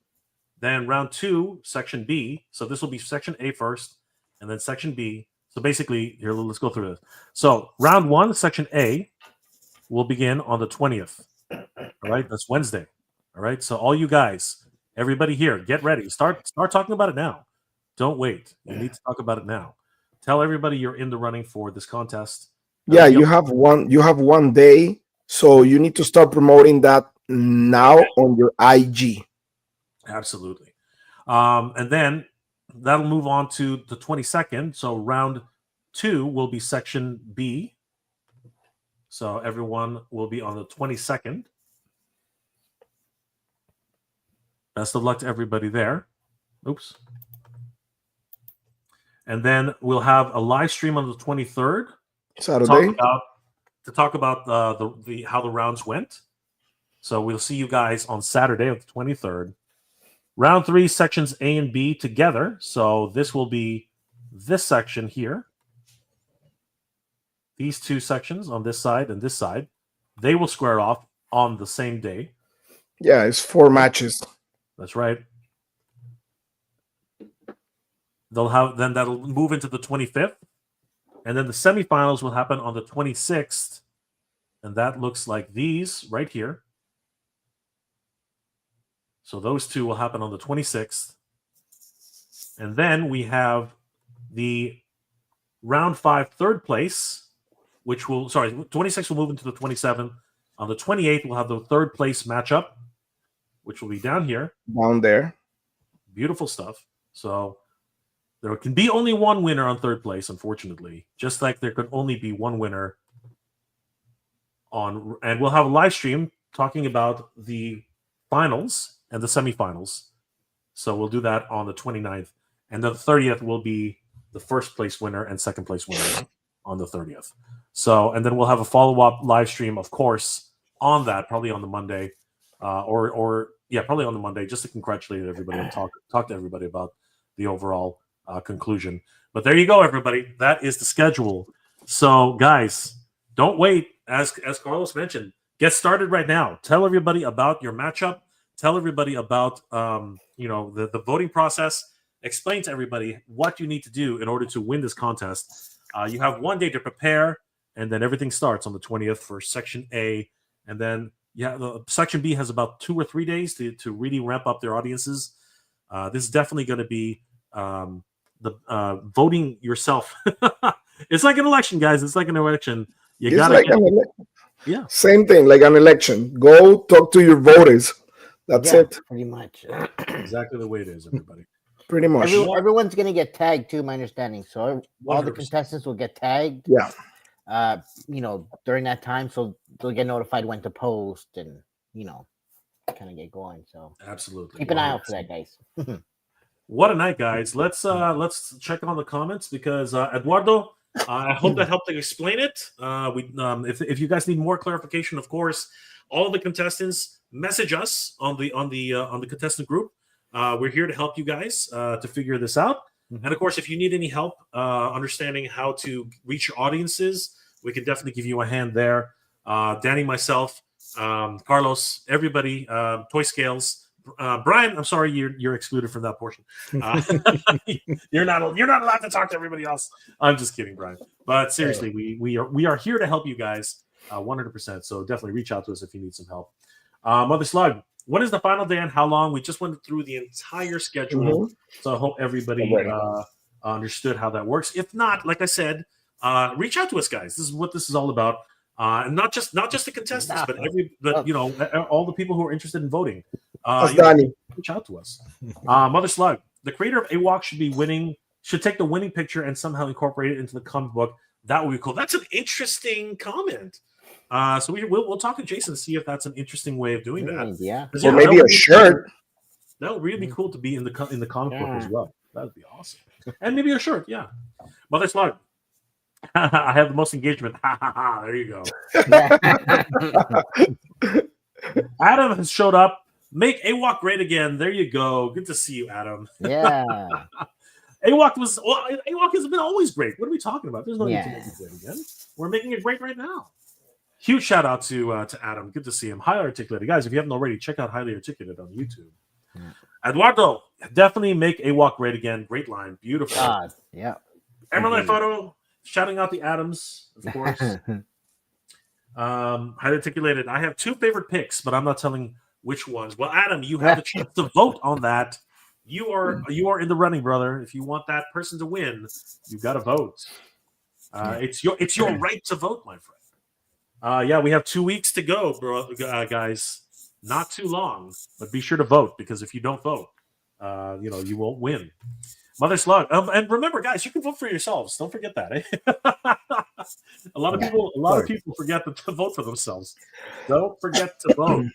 Then round 2, section B. So this will be section A first, and then section B. So basically, here, let's go through this. So round 1, section A, will begin on the 20th. All right, that's Wednesday. All right, so all you guys, everybody here, get ready. Start talking about it now. Don't wait. You need to talk about it now. Tell everybody you're in the running for this contest. Yeah, you have one day, so you need to start promoting that now on your IG. Absolutely. And then that'll move on to the 22nd. So round 2 will be section B. So everyone will be on the 22nd. Best of luck to everybody there. Oops. And then we'll have a live stream on the 23rd. Saturday. To talk about the how the rounds went. So we'll see you guys on Saturday of the 23rd. Round 3, sections A and B together. So this will be this section here. These two sections on this side and this side, they will square off on the same day. Yeah, it's 4 matches. That's right. That'll move into the 25th. And then the semifinals will happen on the 26th. And that looks like these right here. So those two will happen on the 26th. And then we have the round 5 third place, 26th will move into the 27th. On the 28th, we'll have the third place matchup, which will be down here. Down there. Beautiful stuff. So there can be only one winner on third place, unfortunately. Just like there could only be one winner and we'll have a live stream talking about the finals and the semifinals. So we'll do that on the 29th. And the 30th will be the first place winner and second place winner. on the 30th. So, and then we'll have a follow-up live stream, of course, on that, probably on the Monday, probably on the Monday, just to congratulate everybody and talk to everybody about the overall conclusion. But there you go, everybody. That is the schedule. So, guys, don't wait. As Carlos mentioned, get started right now. Tell everybody about your matchup. Tell everybody about the voting process. Explain to everybody what you need to do in order to win this contest. You have 1 day to prepare, and then everything starts on the 20th for Section A. And then the Section B has about 2 or 3 days to really ramp up their audiences. This is definitely going to be the voting yourself. It's like an election, guys. It's like an election. You got to same thing, like an election. Go talk to your voters. That's it. Pretty much. Exactly the way it is, everybody. Pretty much. Everyone's going to get tagged too, my understanding. So all the 100%. contestants will get tagged. Yeah. During that time, so they'll get notified when to post and kind of get going. So absolutely, keep an eye out for that, guys. What a night, guys! Let's check on the comments because Eduardo, I hope that helped to explain it. If you guys need more clarification, of course, all the contestants message us on the contestant group. We're here to help you guys to figure this out. And of course, if you need any help understanding how to reach your audiences, we can definitely give you a hand there. Danny, myself, Carlos, everybody, Toy Scales, Brian. I'm sorry, you're excluded from that portion. You're not allowed to talk to everybody else. I'm just kidding, Brian. But seriously, we are here to help you guys 100%. So definitely reach out to us if you need some help. Mother Slug, what is the final day and how long? We just went through the entire schedule, so I hope everybody understood how that works. If not, like I said, reach out to us, guys. This is what this is all about, and not just the contestants, but all the people who are interested in voting. Reach out to us. Mother Slug, the creator of AWOK should take the winning picture and somehow incorporate it into the comic book. That would be cool. That's an interesting comment. So we'll talk to Jason to see if that's an interesting way of doing that. Yeah. Or maybe a shirt. That would really be cool to be in the comic book as well. That would be awesome. And maybe a shirt, yeah. Mother Slug, I have the most engagement. There you go. Adam has showed up. Make AWOK great again. There you go. Good to see you, Adam. Yeah. AWOK has been always great. What are we talking about? There's no need to make it great again. We're making it great right now. Huge shout out to Adam. Good to see him. Highly Articulated. Guys, if you haven't already, check out Highly Articulated on YouTube. Yeah. Eduardo, definitely make AWOK great again. Great line. Beautiful. Yeah. Emerald Photo, shouting out the Adams, of course. Highly Articulated. I have 2 favorite picks, but I'm not telling which ones. Well, Adam, you have the chance to vote on that. You are in the running, brother. If you want that person to win, you've got to vote. It's your right to vote, my friend. We have 2 weeks to go, guys. Not too long, but be sure to vote because if you don't vote, you won't win. Mother Slug, and remember, guys, you can vote for yourselves. Don't forget that. Eh? a lot of people forget to vote for themselves. Don't forget to vote.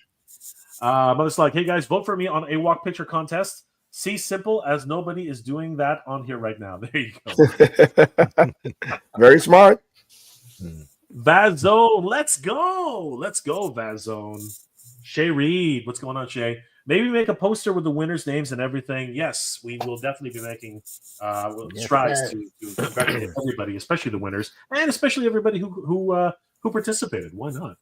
Mother Slug, hey guys, vote for me on AWOK picture contest. See, simple as nobody is doing that on here right now. There you go. Very smart. Vazone, let's go, Vazone. Shay Reed, what's going on, Shay? Maybe make a poster with the winners' names and everything. Yes, we will definitely be making strides to congratulate everybody, especially the winners, and especially everybody who participated. Why not?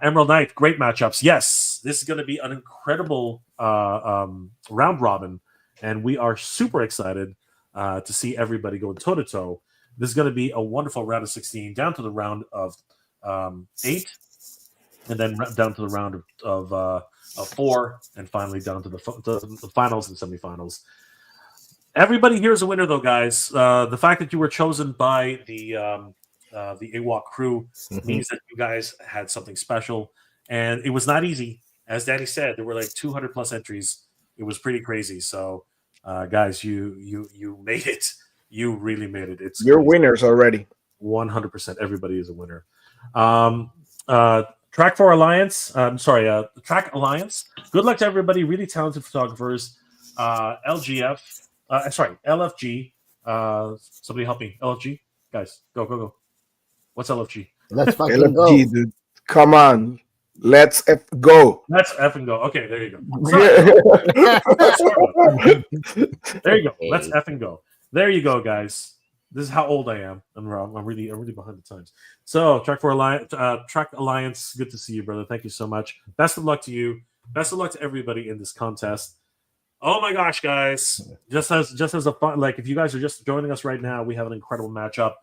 Emerald Knight, great matchups. Yes, this is going to be an incredible round robin, and we are super excited to see everybody going toe to toe. This is going to be a wonderful round of 16, down to the round of 8, and then down to the round of 4, and finally down to the finals and semifinals. Everybody here is a winner, though, guys. The fact that you were chosen by the AWOK crew means that you guys had something special, and it was not easy. As Danny said, there were like 200 plus entries. It was pretty crazy. So, guys, you made it. You really made it. You're winners already. 100%. Everybody is a winner. Track Alliance. LFG. Really talented photographers. LFG. Somebody help me. LFG. guys. Go. What's LFG? Let's fucking LFG, go. dude. Come on. Let's go. Let's effing go. Okay, there you go. There you go. Let's effing go. There you go, guys. This is how old I am. I'm really behind the times. So, Track Alliance, good to see you, brother. Thank you so much. Best of luck to you. Best of luck to everybody in this contest. Oh my gosh, guys! Just as a fun, like if you guys are just joining us right now, we have an incredible matchup.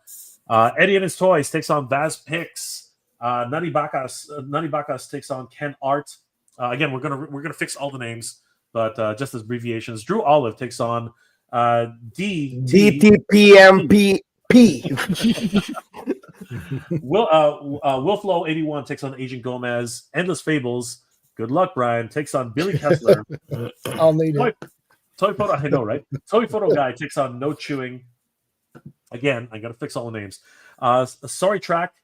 Eddie and his toys takes on Vaz Picks. Nutty Bacchus takes on Ken Art. Again, we're gonna fix all the names, but just as abbreviations. Drew Olive takes on DTPMPP. Wilflow 81 takes on Agent Gomez. Endless Fables. Good luck, Brian. Takes on Billy Kessler. I'll need it. Toy Photo, I know, right? Toy Photo Guy takes on No Chewing. Again, I got to fix all the names. Sorry Track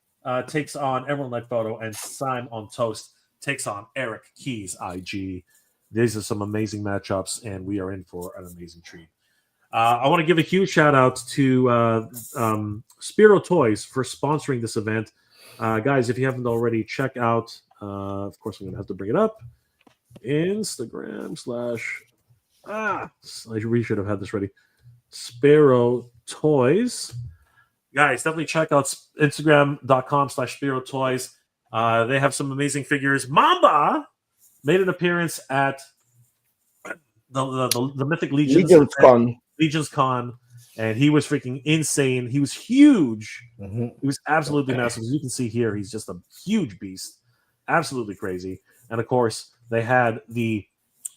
takes on Emerald Night Photo, and Sime on Toast takes on Eric Keys IG. These are some amazing matchups, and we are in for an amazing treat. I want to give a huge shout out to Spiro Toys for sponsoring this event. Guys, if you haven't already, check out, of course, I'm going to have to bring it up. Instagram / I really should have had this ready. Spiro Toys. Guys, definitely check out Instagram.com/Spiro Toys. They have some amazing figures. Mamba made an appearance at the Mythic Legion's Con, and he was freaking insane. He was huge. Mm-hmm. He was absolutely massive. As you can see here, he's just a huge beast. Absolutely crazy. And of course, they had the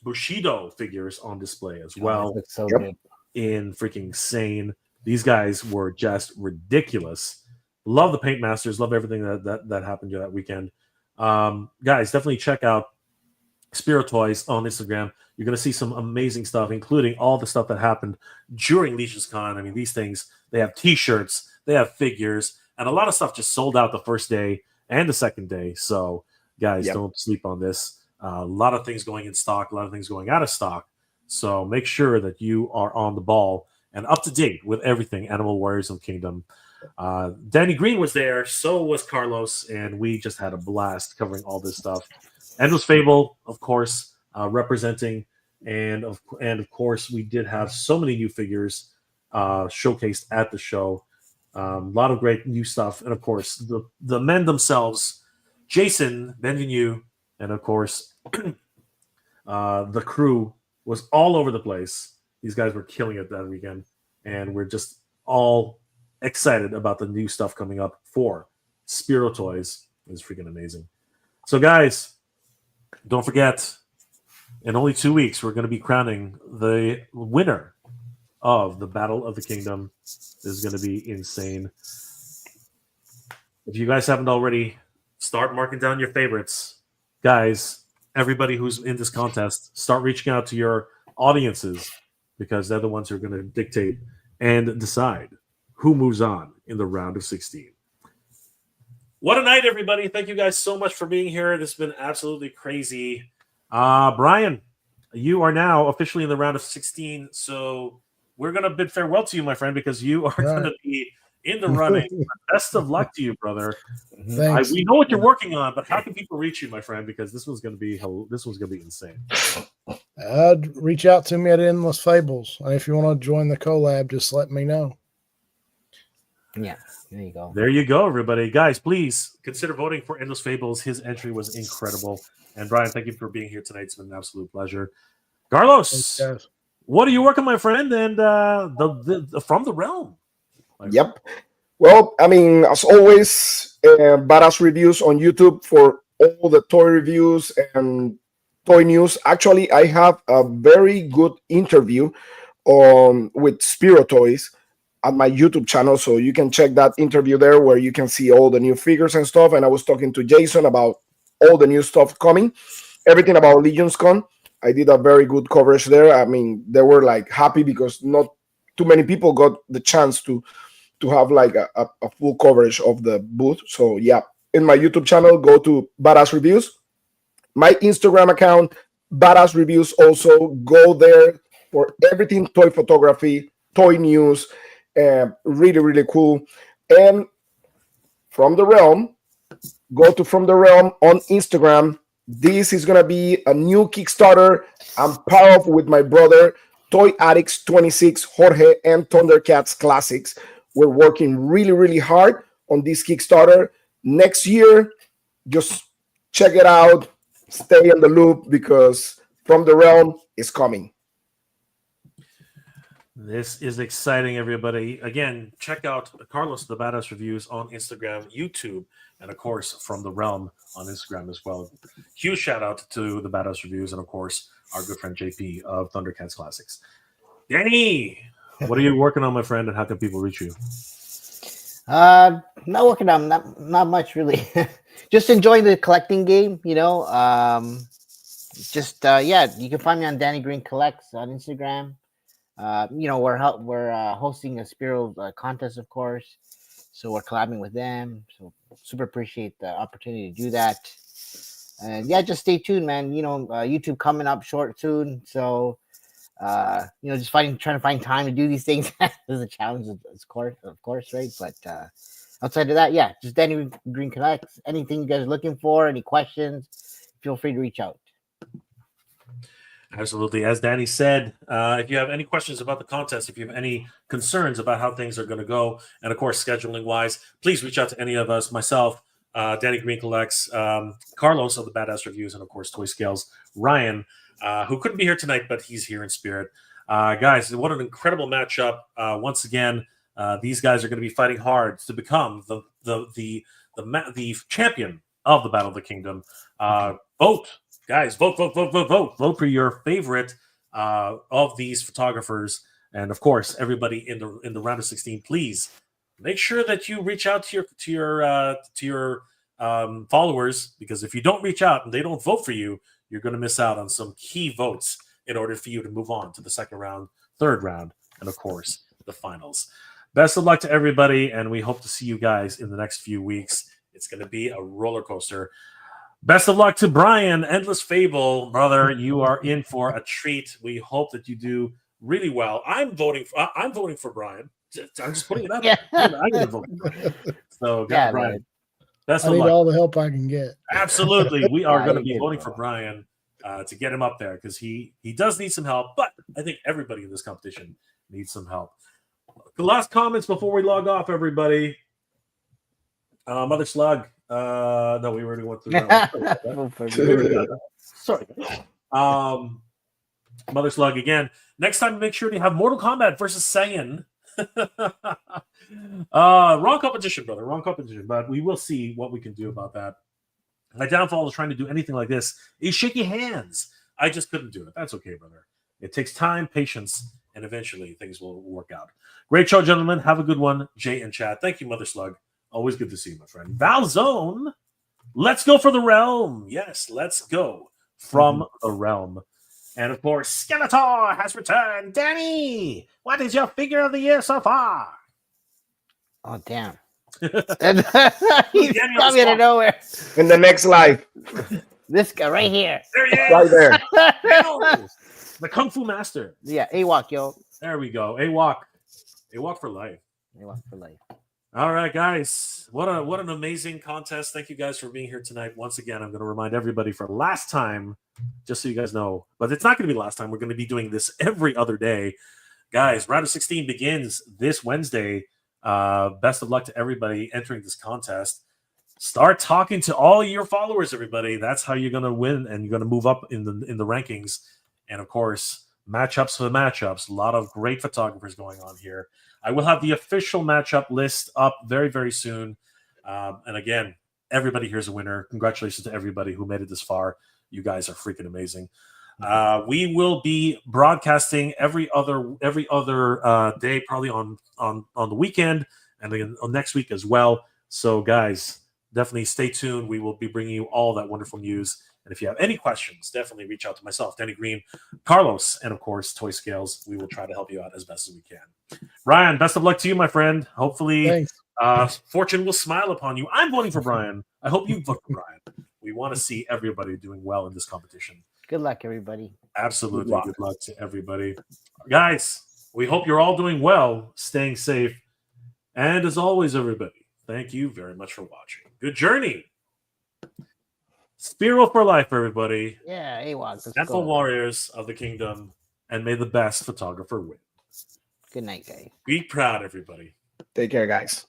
Bushido figures on display as well. That's so good. In freaking insane. These guys were just ridiculous. Love the Paint Masters. Love everything that happened that weekend. Guys, definitely check out Spiro Toys on Instagram. You're going to see some amazing stuff, including all the stuff that happened during Legion's Con. I mean, these things, they have T-shirts, they have figures, and a lot of stuff just sold out the first day and the second day. So, guys, don't sleep on this. A lot of things going in stock, a lot of things going out of stock. So make sure that you are on the ball and up to date with everything Animal Warriors of Kingdom. Danny Green was there, so was Carlos, and we just had a blast covering all this stuff. Endless Fable, of course, representing, and of course, we did have so many new figures showcased at the show. A lot of great new stuff, and of course, the men themselves, Jason, Benvenu, and of course, the crew was all over the place. These guys were killing it that weekend, and we're just all excited about the new stuff coming up for Spiro Toys. It's freaking amazing. So, guys, don't forget, in only 2 weeks, we're going to be crowning the winner of the Battle of the Kingdom. This is going to be insane. If you guys haven't already, start marking down your favorites. Guys, everybody who's in this contest, start reaching out to your audiences, because they're the ones who are going to dictate and decide who moves on in the round of 16. What a night, everybody. Thank you guys so much for being here. This has been absolutely crazy. Brian, you are now officially in the round of 16, so we're going to bid farewell to you, my friend, because you are going to be in the running. Best of luck to you, brother. Thanks. We know what you're working on, but how can people reach you, my friend? Because this one's going to be insane. Reach out to me at Endless Fables, and if you want to join the collab, just let me know. Yeah, there you go. There you go, everybody. Guys, please consider voting for Endless Fables. His entry was incredible. And Brian, thank you for being here tonight. It's been an absolute pleasure. Carlos, Thanks, what are you working, my friend? And from the realm. Yep. Well, I mean, as always, badass reviews on YouTube for all the toy reviews and toy news. Actually, I have a very good interview with Spiro Toys at my YouTube channel, so you can check that interview there, where you can see all the new figures and stuff. And I was talking to Jason about all the new stuff coming, everything about Legion's Con. I did a very good coverage there. I mean, they were like happy because not too many people got the chance to have like a full coverage of the booth. So yeah, in my YouTube channel, go to Badass Reviews. My Instagram account, Badass Reviews, also go there for everything toy photography, toy news. Really, really cool. And From the Realm, go to From the Realm on Instagram. This is going to be a new Kickstarter I'm part of with my brother, Toy Addicts 26, Jorge, and Thundercats Classics. We're working really, really hard on this Kickstarter. Next year, just check it out. Stay in the loop because From the Realm is coming. This is exciting, everybody. Again, check out Carlos the Badass Reviews on Instagram, YouTube, and of course, From the Realm on Instagram as well. Huge shout out to the Badass Reviews and of course, our good friend JP of Thundercats Classics. Danny, what are you working on, my friend, and how can people reach you? Not working on not much really. Just enjoying the collecting game, you know. Yeah, you can find me on Danny Green Collects on Instagram. You know, we're hosting a Spiro contest, of course, so we're collabing with them. So super appreciate the opportunity to do that. And yeah, just stay tuned, man. You know, YouTube coming up short soon. So you know, just trying to find time to do these things is a challenge, of course, right? But outside of that, yeah, just Danny Green Collects. Anything you guys are looking for, any questions, feel free to reach out. Absolutely. As Danny said, if you have any questions about the contest, if you have any concerns about how things are going to go, and of course, scheduling wise, please reach out to any of us, myself, Danny Green Collects, Carlos of the Badass Reviews, and of course, Toy Scales, Ryan, who couldn't be here tonight, but he's here in spirit. Guys, what an incredible matchup. Once again, these guys are going to be fighting hard to become the champion of the Battle of the Kingdom. Vote. Guys, vote for your favorite of these photographers, and of course, everybody in the round of 16. Please make sure that you reach out to your followers, because if you don't reach out and they don't vote for you, you're going to miss out on some key votes in order for you to move on to the second round, third round, and of course, the finals. Best of luck to everybody, and we hope to see you guys in the next few weeks. It's going to be a roller coaster. Best of luck to Brian, Endless Fable, brother. You are in for a treat. We hope that you do really well. I'm voting for Brian. I'm just putting it out. Yeah. I'm going to vote for Brian. So, Yeah, Brian. man. Best I of need luck. all the help I can get. Absolutely, we are going to be good, voting bro. for Brian to get him up there because he does need some help. But I think everybody in this competition needs some help. The last comments before we log off, everybody. Mother Slug. No, we already went through that one. Sorry. Mother Slug again. Next time, make sure to have Mortal Kombat versus Saiyan. Wrong competition, brother. Wrong competition. But we will see what we can do about that. My downfall is trying to do anything like this is shaky hands. I just couldn't do it. That's okay, brother. It takes time, patience, and eventually things will work out. Great show, gentlemen. Have a good one. Jay and Chad. Thank you, Mother Slug. Always good to see you, my friend. Valzone, let's go for the realm. Yes, let's go from the realm. And of course, Skeletor has returned. Danny, what is your figure of the year so far? Oh, damn. And he's coming out of nowhere. In the next live. This guy right here. There he is. Right there. The Kung Fu Master. Yeah, AWOK, yo. There we go. AWOK. AWOK for life. AWOK for life. All right, guys. What an amazing contest. Thank you guys for being here tonight. Once again, I'm going to remind everybody for last time, just so you guys know, but it's not going to be the last time. We're going to be doing this every other day. Guys, round of 16 begins this Wednesday. Best of luck to everybody entering this contest. Start talking to all your followers, everybody. That's how you're going to win, and you're going to move up in the rankings. And of course, matchups for the matchups. A lot of great photographers going on here. I will have the official matchup list up very, very soon. And again, everybody here's a winner. Congratulations to everybody who made it this far. You guys are freaking amazing. We will be broadcasting every other day, probably on the weekend, and then on next week as well. So, guys, definitely stay tuned. We will be bringing you all that wonderful news. And if you have any questions, definitely reach out to myself, Danny Green, Carlos, and of course, Toy Scales. We will try to help you out as best as we can. Ryan, best of luck to you, my friend. Hopefully, fortune will smile upon you. I'm voting for Brian. I hope you vote for Brian. We want to see everybody doing well in this competition. Good luck, everybody. Absolutely. Good luck to everybody. Guys, we hope you're all doing well, staying safe. And as always, everybody, thank you very much for watching. Good journey. Spiro for life, everybody. Yeah, AWOK. Let's Sample go. warriors of the kingdom, and may the best photographer win. Good night, guys. Be proud, everybody. Take care, guys.